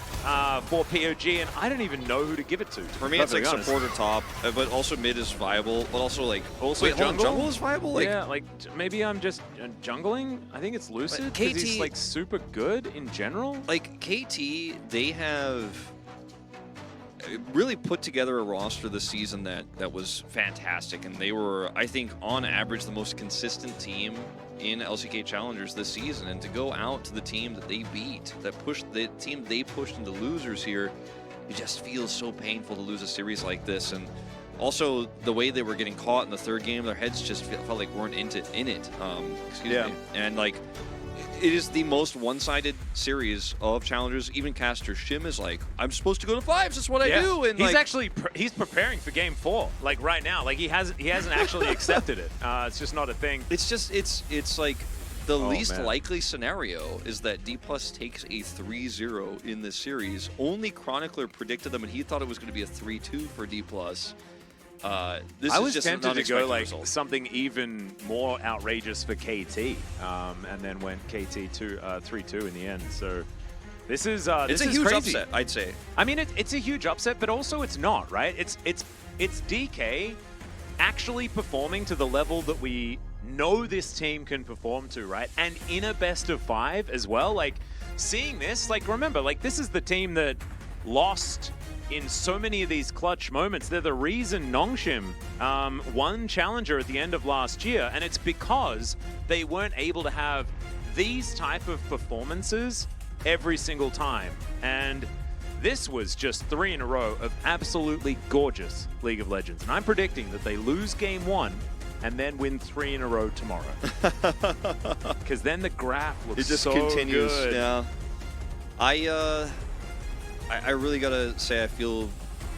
for POG, and I don't even know who to give it to. For me, it's like support or top, but also mid is viable, but also like... Also jungle is viable? Like, yeah, like maybe I'm just jungling. I think it's Lucid, because he's like super good in general. Like KT, they have really put together a roster this season that was fantastic, and they were, I think, on average, the most consistent team in LCK Challengers this season. And to go out to the team that they beat, that pushed the team they pushed into losers here, it just feels so painful to lose a series like this. And also the way they were getting caught in the third game, their heads just felt like weren't in it. Excuse me. And like, it is the most one-sided series of Challengers. Even Caster Shim is like, I'm supposed to go to 5s. That's what I do. And he's like, actually he's preparing for Game 4, like right now. Like he hasn't actually accepted it. It's just not a thing. It's just it's like the least likely scenario is that D+ takes a 3-0 in this series. Only Chronicler predicted them, and he thought it was going to be a 3-2 for D+. I was just tempted to go like something even more outrageous for KT, and then went KT 3-2 in the end. So this is it's a huge crazy. upset, I'd say. I mean, it's a huge upset, but also it's not, right? It's DK actually performing to the level that we know this team can perform to, right? And in a best of 5 as well. Like seeing this, like remember, like this is the team that lost in so many of these clutch moments. They're the reason Nongshim won Challenger at the end of last year, and it's because they weren't able to have these type of performances every single time. And this was just 3 in a row of absolutely gorgeous League of Legends. And I'm predicting that they lose game 1 and then win 3 in a row tomorrow. Because then the graph looks so continues. Good. Yeah. I really gotta say I feel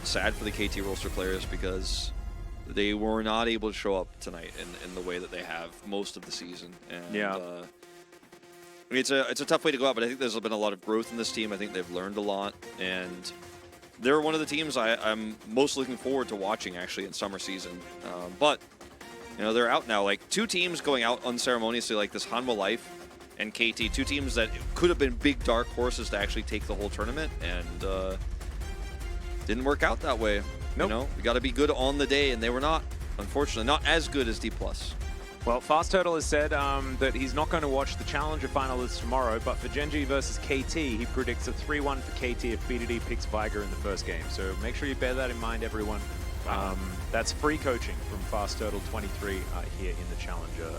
sad for the KT roster players because they were not able to show up tonight in the way that they have most of the season. And, I mean, it's a tough way to go out, but I think there's been a lot of growth in this team. I think they've learned a lot, and they're one of the teams I'm most looking forward to watching actually in summer season. But You know, they're out now. Like, 2 teams going out unceremoniously like this, Hanwha Life and KT, 2 teams that could have been big dark horses to actually take the whole tournament, and didn't work out that way. Nope. You know, we got to be good on the day, and they were not, unfortunately, not as good as D+. Well, Fast Turtle has said that he's not going to watch the Challenger finalists tomorrow, but for Gen.G versus KT, he predicts a 3-1 for KT if BDD picks Viger in the first game. So make sure you bear that in mind, everyone. That's free coaching from Fast Turtle 23 here in the Challenger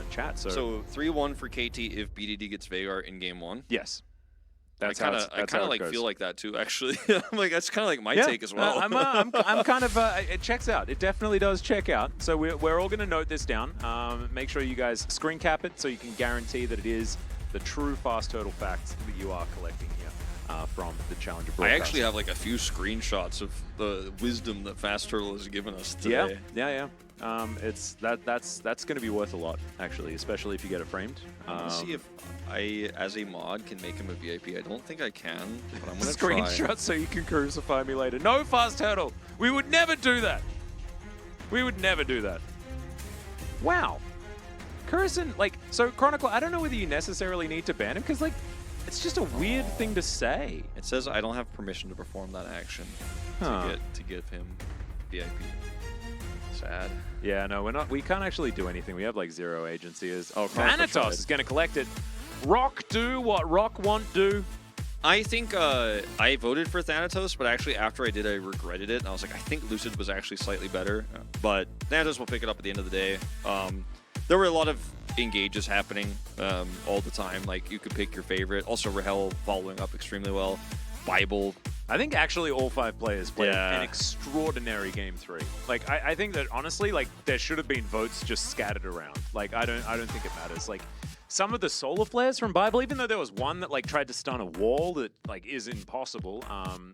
chat. So 3-1 for KT if BDD gets Vagar in game 1? Yes. That's I kind of like feel like that too, actually. I'm like, that's kind of like my take as well. I'm kind of it checks out. It definitely does check out. So we're all going to note this down. Make sure you guys screen cap it so you can guarantee that it is the true Fast Turtle facts that you are collecting here from the Challenger broadcast. I actually have like a few screenshots of the wisdom that Fast Turtle has given us today. Yeah. That's going to be worth a lot, actually, especially if you get it framed. Let's see if I, as a mod, can make him a VIP. I don't think I can, but I'm going to try. Screenshot so you can crucify me later. No, Fast Turtle! We would never do that! We would never do that. Wow. Curison, like, so Chronicle, I don't know whether you necessarily need to ban him, because, like, it's just a weird thing to say. It says I don't have permission to perform that action to give him VIP. Sad. Yeah, no, we can't actually do anything. We have like 0 agency. Thanatos is going to collect it. Rock do what Rock won't do. I think I voted for Thanatos, but actually after I did, I regretted it. And I was like, I think Lucid was actually slightly better. But Thanatos will pick it up at the end of the day. There were a lot of engages happening all the time. Like, you could pick your favorite. Also, Rahel following up extremely well. Bible. I think actually all 5 players played an extraordinary game 3. Like, I think that honestly, like, there should have been votes just scattered around. Like, I don't think it matters. Like, some of the solar flares from Bible, even though there was one that like tried to stun a wall that like is impossible.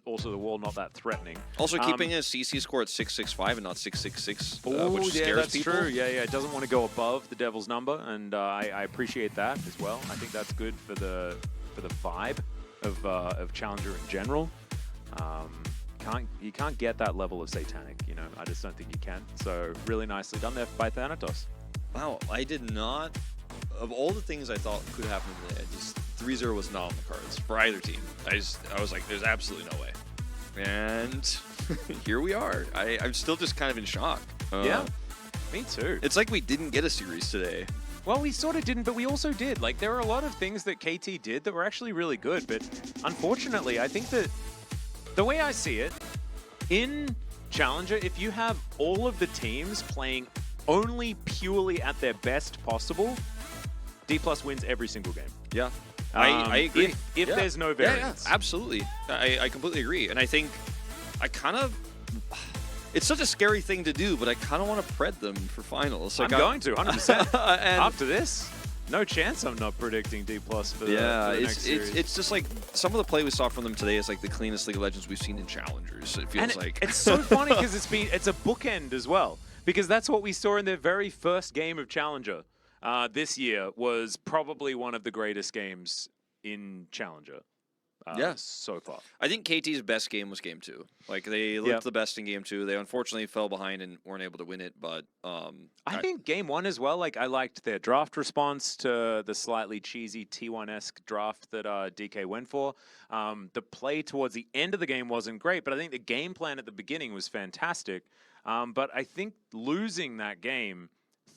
Also, the wall not that threatening. Also, keeping a CC score at 665 and not 666, which scares that's people. True. Yeah, it doesn't want to go above the devil's number, and I appreciate that as well. I think that's good for the vibe of Challenger in general. You can't get that level of satanic, you know. I just don't think you can. So really nicely done there by Thanatos. Wow, I did not. Of all the things I thought could happen today, 3-0 was not on the cards for either team. I was like, there's absolutely no way. And here we are. I'm still just kind of in shock. Yeah, me too. It's like we didn't get a series today. Well, we sort of didn't, but we also did. Like, there are a lot of things that KT did that were actually really good, but unfortunately, I think that the way I see it, in Challenger, if you have all of the teams playing only purely at their best possible, D+ wins every single game. Yeah, I agree. If there's no variance. Yeah, absolutely. I completely agree. And I think it's such a scary thing to do, but I kind of want to pred them for finals. Like, I'm going to, 100%. After this, no chance I'm not predicting D+ for the next series. It's just like some of the play we saw from them today is like the cleanest League of Legends we've seen in Challengers. It feels like. It's so funny because it's a bookend as well. Because that's what we saw in their very first game of Challenger this year was probably one of the greatest games in Challenger. So far. I think KT's best game was game 2. Like, they looked the best in game 2. They unfortunately fell behind and weren't able to win it, but I think game 1 as well. Like, I liked their draft response to the slightly cheesy T1-esque draft that DK went for. The play towards the end of the game wasn't great, but I think the game plan at the beginning was fantastic. But I think losing that game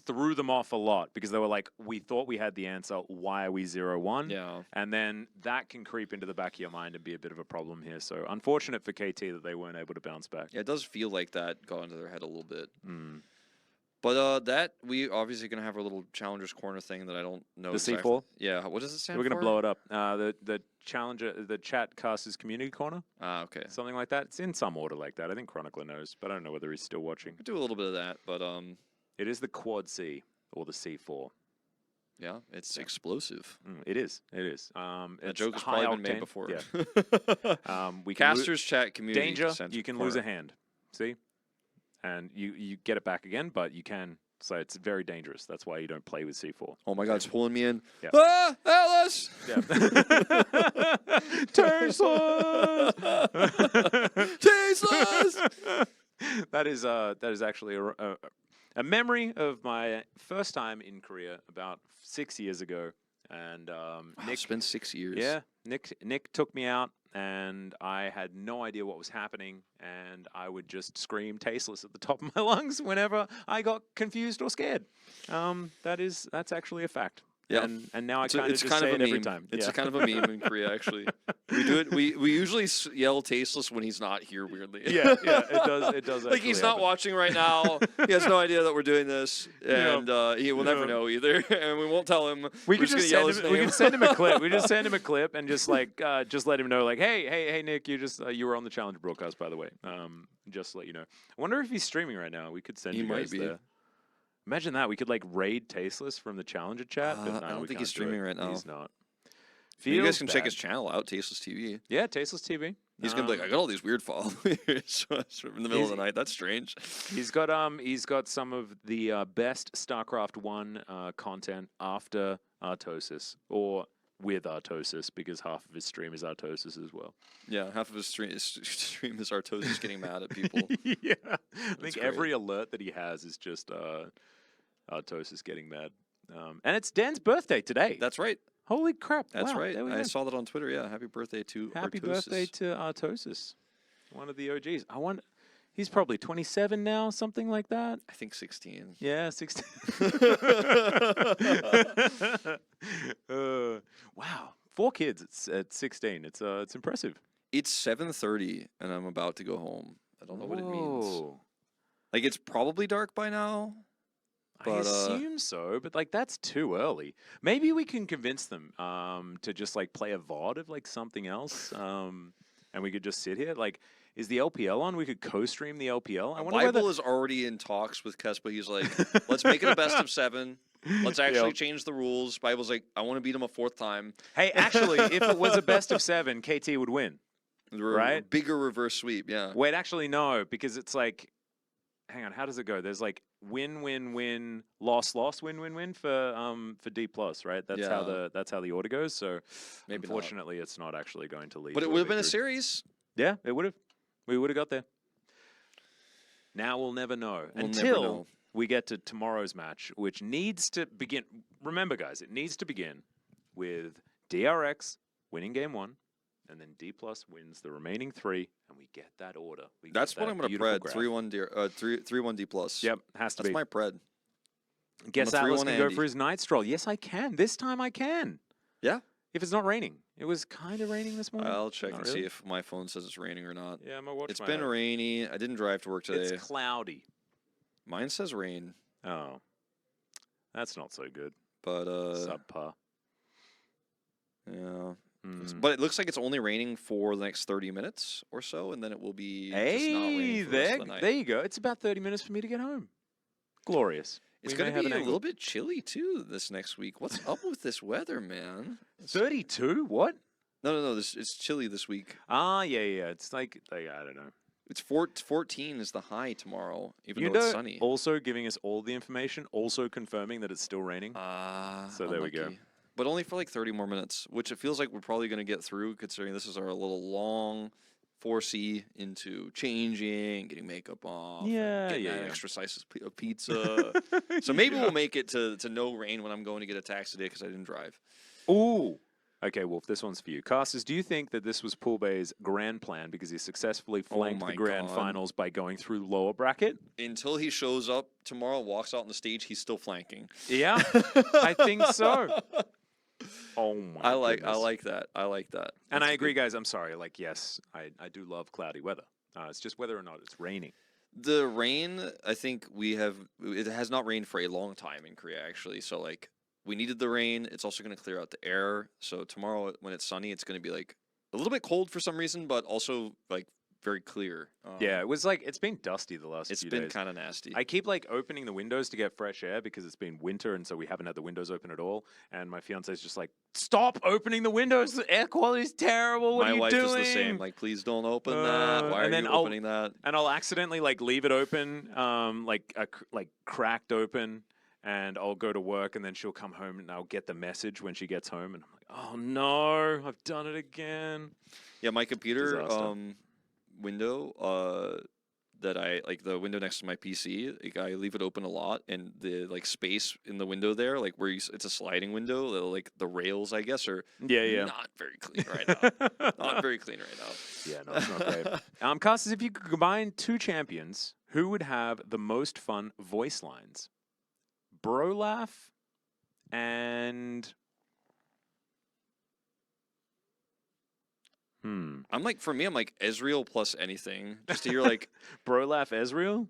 threw them off a lot because they were like, we thought we had the answer. Why are we 0-1? Yeah. And then that can creep into the back of your mind and be a bit of a problem here. So unfortunate for KT that they weren't able to bounce back. Yeah, it does feel like that got into their head a little bit. But that, we obviously going to have our little Challengers Corner thing that I don't know. The C4? Yeah, what does it stand for? We're going to blow it up. The Challenger, the chat caster's community corner. Okay. Something like that. It's in some order like that. I think Chronicler knows, but I don't know whether he's still watching. We do a little bit of that, but it is the Quad C or the C4. Yeah, it's explosive. It is. It is. That joke has probably been made before. Yeah. Casters chat community. Danger. You can lose a hand. See, and you get it back again, but you can. So it's very dangerous. That's why you don't play with C4. Oh my God, it's pulling me in. Yeah. Ah, Alice! Yeah. Tasteless! Tasteless! That is actually a memory of my first time in Korea about 6 years ago. And Wow, Nick, it's been 6 years. yeah, Nick took me out, and I had no idea what was happening, and I would just scream tasteless at the top of my lungs whenever I got confused or scared. That's actually a fact. Yeah. And now I kind of it's just kind say of a it every meme. time. It's Yeah. a kind of a meme in Korea, actually. We do it. We usually yell tasteless when he's not here. Weirdly. Yeah, it does. Like he's actually not happen. watching right now. He has no idea that we're doing this, and he will never know either. And we won't tell him. We We're could just just gonna yell send his him. We name. could send him a clip. We just send him a clip and just just let him know, like, hey, Nick, you were on the Challenger broadcast, by the way. Just to let you know. I wonder if he's streaming right now. We could send He you might guys be. there. Imagine that. We could like raid Tasteless from the Challenger chat. But no, I don't we think can't he's do streaming it. right now. He's not. You guys Feels can check his bad. channel out, Tasteless TV. Yeah, Tasteless TV. He's gonna be like, I got all these weird followers in the middle of the night. That's strange. He's got some of the best StarCraft 1 content after Artosis, or with Artosis, because half of his stream is Artosis as well. Yeah, half of his stream is Artosis getting mad at people. Yeah, I think great. every alert that he has is just Artosis getting mad. And it's Dan's birthday today. That's right. Holy crap! That's wow, right. there we I go. saw that on Twitter. Yeah, happy birthday to Happy Artosis. birthday to Artosis, one of the OGs. He's probably 27 now, something like that. I think 16. Yeah, 16. Wow, 4 kids at 16. It's impressive. It's 7:30, and I'm about to go home. I don't know what it means. Whoa. Like, it's probably dark by now. I But, assume so, but like that's too early. Maybe we can convince them to just like play a VOD of like something else, and we could just sit here. Like, is the LPL on? We could co-stream the LPL. I wonder Bible is already in talks with Kespa. He's like, let's make it a best of 7. Let's actually change the rules. Bible's like, I want to beat him a 4th time. Hey, actually, if it was a best of 7, KT would win. Right? Bigger reverse sweep, yeah. Wait, actually, no, because it's like, hang on, how does it go? There's like win, win, win, loss, loss, win, win, win for D plus, right? That's how the order goes. So Maybe unfortunately, it's not actually going to lead. But to it would have been a victory. series. Yeah, it would have. We would have got there. Now we'll never know We'll until never know. we get to tomorrow's match, which needs to begin. Remember, guys, it needs to begin with DRX winning game 1. And then D plus wins the remaining 3, and we get that order. That's what I'm going to pred. 3-1 D plus. Yep, has to That's be. my pred. Guess I'm a Atlas 3-1 can go Andy. for his night stroll. Yes, I can. This time I can. Yeah? If it's not raining. It was kind of raining this morning. I'll check Not and really. see if my phone says it's raining or not. Yeah, my watch It's might been have. rainy. I didn't drive to work today. It's cloudy. Mine says rain, Oh. That's not so good. but Subpar. yeah. Mm. But it looks like it's only raining for the next 30 minutes or so, and then it will be just not Hey, raining for the rest of the night. there you go. It's about 30 minutes for me to get home. Glorious. It's We going may to have be an a angle. little bit chilly too this next week. What's up with this weather, man? 32? What? No. It's chilly this week. Ah, yeah. It's like I don't know. It's 14 is the high tomorrow, even You though it's know, sunny. also giving us all the information, also confirming that it's still raining. So there we go. Unlucky. But only for like 30 more minutes, which it feels like we're probably going to get through, considering this is our little long 4C into changing, getting makeup off, and Yeah, getting yeah, that yeah. extra slice of pizza. So maybe Yeah. we'll make it to no rain when I'm going to get a taxi today because I didn't drive. Ooh. Okay, Wolf, this one's for you. Casters, do you think that this was Pool Bay's grand plan because he successfully flanked my the grand God. finals by going through lower bracket? Until he shows up tomorrow, walks out on the stage, he's still flanking. Yeah, I think so. Oh my I like goodness. that. I like that. And That's I a agree, good- guys. I'm sorry. Like, yes, I do love cloudy weather. It's just whether or not it's raining. The rain, I think it has not rained for a long time in Korea, actually. So, like, we needed the rain. It's also going to clear out the air. So tomorrow, when it's sunny, it's going to be, like, a little bit cold for some reason, but also, like, very clear. Yeah, it was like, it's been dusty the last It's few been days. kind of nasty. I keep like opening the windows to get fresh air because it's been winter and so we haven't had the windows open at all. And my fiance's just like, stop opening the windows. The air quality's terrible. What My are you wife doing? is the same. Like, please don't open that. Why and are then you I'll- opening that? And I'll accidentally like leave it open, like cracked open, and I'll go to work and then she'll come home and I'll get the message when she gets home and I'm like, oh no, I've done it again. Yeah, my computer Disaster. window, that I like the window next to my PC. Like, I leave it open a lot, and the like space in the window there, like where it's a sliding window, like the rails, I guess, are not very clean right now. Not very clean right now. Yeah, no, it's not great. Casters, if you could combine two champions, who would have the most fun voice lines? Brolaf and I'm like, for me, I'm like Ezreal plus anything, just to hear like Brolaf Ezreal.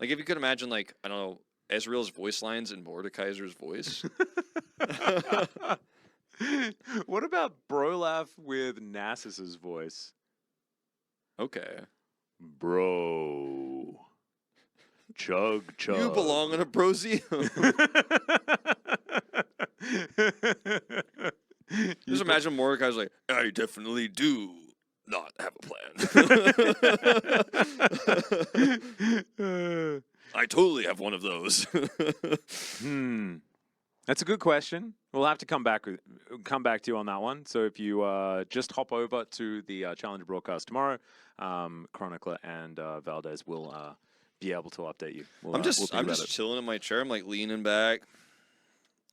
Like, if you could imagine, like, I don't know, Ezreal's voice lines in Mordekaiser's voice. What about Brolaf with Nasus's voice? Okay. Bro. Chug. You belong in a broseum. Just imagine Mordekaiser's like, I definitely do not have a plan. I totally have one of those. That's a good question. We'll have to come back to you on that one. So if you just hop over to the Challenger broadcast tomorrow, Chronicler and Valdez will be able to update you. I'm just chilling in my chair. I'm like leaning back.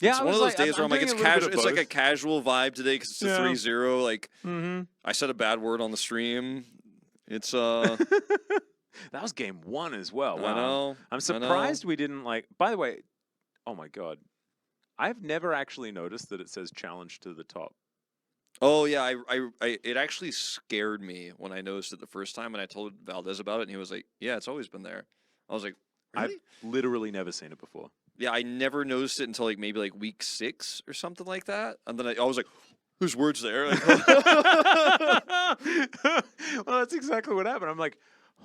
Yeah, it's one of those days where I'm like, it's casual. It's like a casual vibe today because it's a 3-0. Like, I said a bad word on the stream. It's that was game 1 as well. Wow. I know. I'm surprised we didn't like. By the way, oh my god, I've never actually noticed that it says challenge to the top. Oh yeah, it actually scared me when I noticed it the first time, and I told Valdez about it, and he was like, "Yeah, it's always been there." I was like, "Really?" I've literally never seen it before. Yeah, I never noticed it until like maybe like week 6 or something like that, and then I was like, "Whose words there?" Like, well, that's exactly what happened. I'm like,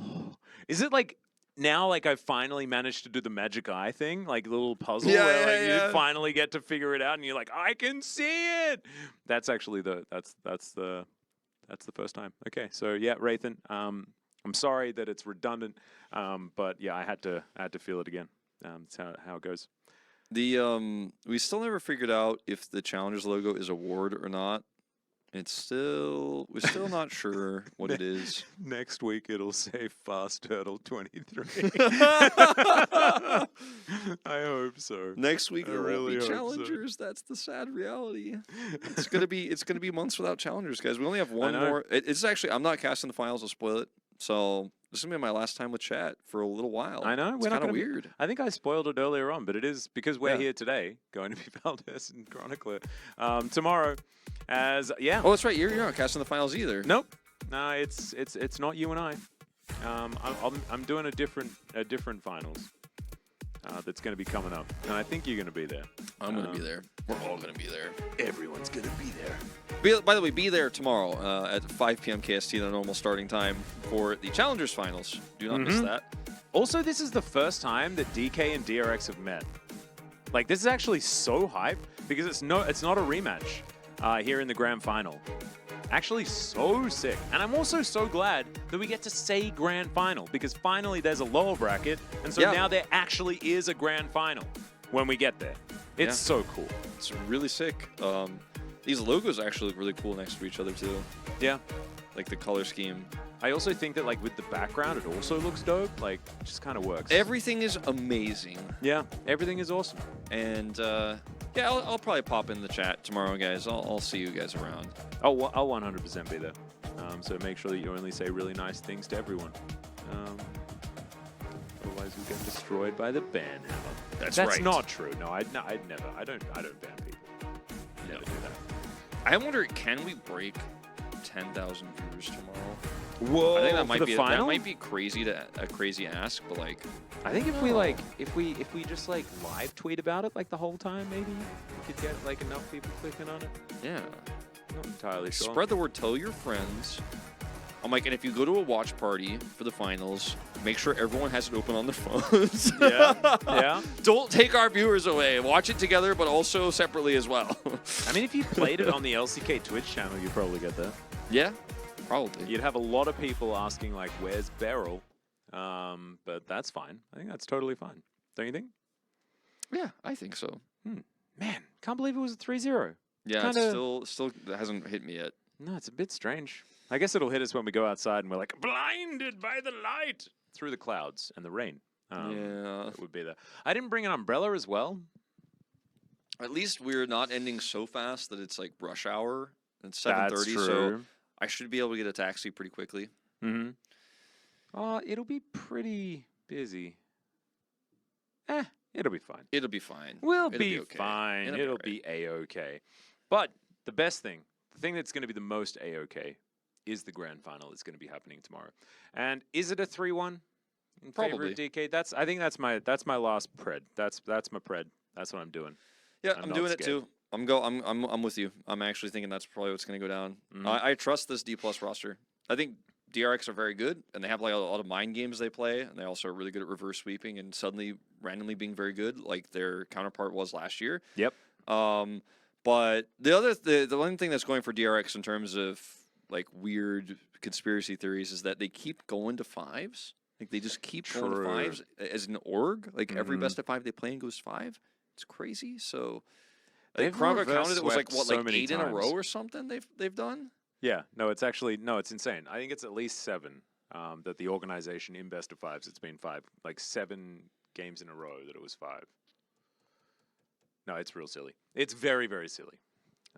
oh, is it like now? Like I finally managed to do the magic eye thing, like the little puzzle where you finally get to figure it out, and you're like, I can see it. That's actually that's the first time. Okay, so yeah, Rathan, I'm sorry that it's redundant, but yeah, I had to feel it again. That's how it goes. We still never figured out if the Challengers logo is a ward or not. We're still not sure what it is. Next week it'll say Fast Turtle 23. I hope so. Next week there will be Challengers. So. That's the sad reality. It's gonna be months without Challengers, guys. We only have one more. It's actually, I'm not casting the finals. I'll spoil it. So this is gonna be my last time with chat for a little while. I know. It's kind of weird. I think I spoiled it earlier on, but it is because we're here today, going to be Valdez and Chronicler. Tomorrow, Oh, that's right. You're not casting the finals either. Nope. No, it's not you and I. I'm doing a different finals. That's going to be coming up, and I think you're going to be there. I'm going to be there. We're all going to be there. Everyone's going to be there. By the way, be there tomorrow at 5 p.m. KST, the normal starting time for the Challengers Finals. Do not miss that. Also, this is the first time that DK and DRX have met. Like, this is actually so hype because it's not a rematch here in the grand final. Actually, so sick. And I'm also so glad that we get to say grand final because finally there's a lower bracket, and so now there actually is a grand final when we get there. It's so cool. It's really sick. These logos actually look really cool next to each other too. Yeah. Like the color scheme. I also think that like with the background, it also looks dope. Like, it just kind of works. Everything is amazing. Yeah, everything is awesome. And yeah, I'll probably pop in the chat tomorrow, guys. I'll see you guys around. I'll 100% be there. So make sure that you only say really nice things to everyone. Otherwise, we get destroyed by the ban hammer. That's right. That's not true. No, I'd never. I don't ban people. Never do that. I wonder, can we break 10,000 viewers tomorrow? Whoa! I think that that might be crazy a crazy ask, but like, I think if we just like live tweet about it like the whole time, maybe we could get like enough people clicking on it. Yeah, not entirely sure. Spread the word. Tell your friends. I'm like, and if you go to a watch party for the finals, make sure everyone has it open on their phones. Yeah. Don't take our viewers away. Watch it together, but also separately as well. I mean, if you played it on the LCK Twitch channel, you'd probably get that. Yeah, probably. You'd have a lot of people asking, like, where's Beryl? But that's fine. I think that's totally fine. Don't you think? Yeah, I think so. Man, can't believe it was a 3-0. Yeah, it still hasn't hit me yet. No, it's a bit strange. I guess it'll hit us when we go outside and we're like blinded by the light through the clouds and the rain. Yeah. It would be there. I didn't bring an umbrella as well. At least we're not ending so fast that it's like rush hour. It's That's 7:30, true. so I should be able to get a taxi pretty quickly. Mm-hmm. It'll be pretty busy. It'll be fine. It'll be fine. We'll It'll be okay. fine. It'll It'll be be A-okay. But the best thing, the thing that's going to be the most A-okay, is the grand final that's going to be happening tomorrow. And is it a 3-1 in favor of DK? I think that's my last pred. That's my pred. That's what I'm doing. Yeah, I'm doing it too. I'm with you. I'm actually thinking that's probably what's going to go down. I trust this D+ roster. I think DRX are very good, and they have like a lot of mind games they play, and they also are really good at reverse sweeping and suddenly randomly being very good, like their counterpart was last year. Yep. But the one thing that's going for DRX in terms of like weird conspiracy theories is that they keep going to 5s. Like they just keep going to 5s as an org. Like every best of 5 they play in goes 5. It's crazy. So I think Chrono counted it was like what, like 8 in a row or something they've done. Yeah, no, it's actually it's insane. I think it's at least 7 that the organization in best of 5s. It's been 5, like 7 games in a row that it was 5. No, it's real silly. It's very, very silly.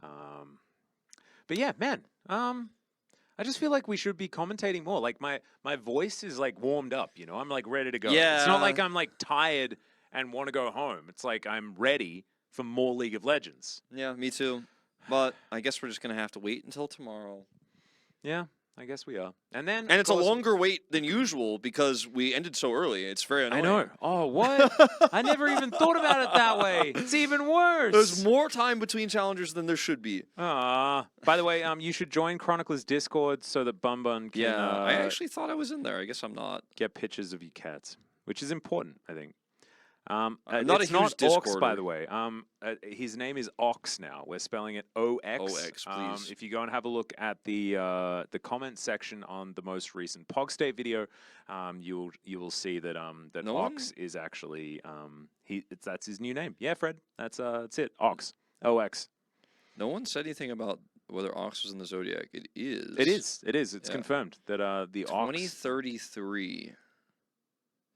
But yeah, man, I just feel like we should be commentating more. Like my voice is like warmed up, you know. I'm like ready to go. Yeah. It's not like I'm like tired and want to go home. It's like I'm ready for more League of Legends. Yeah, me too. But I guess we're just gonna have to wait until tomorrow. Yeah, I guess we are. And then it's a longer wait than usual because we ended so early. It's very annoying. I know. Oh, what? I never even thought about it that way. It's even worse. There's more time between challengers than there should be. By the way, you should join Chronicler's Discord so that Bun Bun can. Yeah, I actually thought I was in there. I guess I'm not. Get pictures of your cats, which is important, I think. Not it's a huge not Ox, Discorder. by the way. His name is Ox now. We're spelling it O-X. O-X, please. If you go and have a look at the comment section on the most recent Pog State video, you will see that Ox is actually that's his new name. Yeah, Fred, that's it. Ox. O-X. No one said anything about whether Ox was in the Zodiac. It is. It is. It's confirmed that the Ox. 2033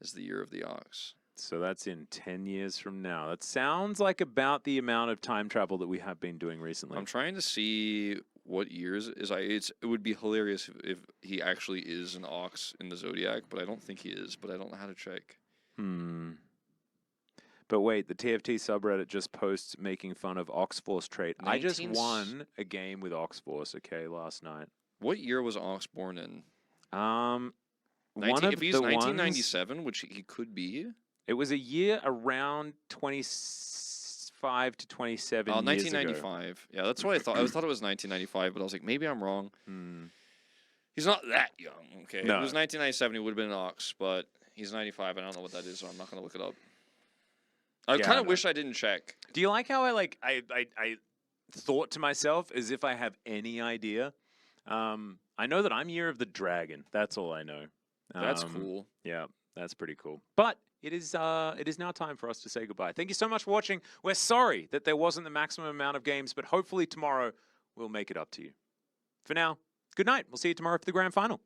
is the year of the Ox. So that's in 10 years from now. That sounds like about the amount of time travel that we have been doing recently. I'm trying to see what years is. It would be hilarious if he actually is an Ox in the Zodiac, but I don't think he is. But I don't know how to check. But wait, the TFT subreddit just posts making fun of Oxforce trait. I just won a game with Oxforce, last night. What year was Ox born in? If he's 1997, which he could be. It was a year around 25 to 27 years 1995. Ago. Yeah, that's what I thought. I thought it was 1995, but I was like, maybe I'm wrong. He's not that young, okay? No. If it was 1997, he would have been an Ox, but he's 95. I don't know what that is, so I'm not going to look it up. I kind of wish I didn't check. Do you like how I thought to myself as if I have any idea? I know that I'm Year of the Dragon. That's all I know. That's cool. Yeah, that's pretty cool. But it is now time for us to say goodbye. Thank you so much for watching. We're sorry that there wasn't the maximum amount of games, but hopefully tomorrow we'll make it up to you. For now, good night. We'll see you tomorrow for the grand final.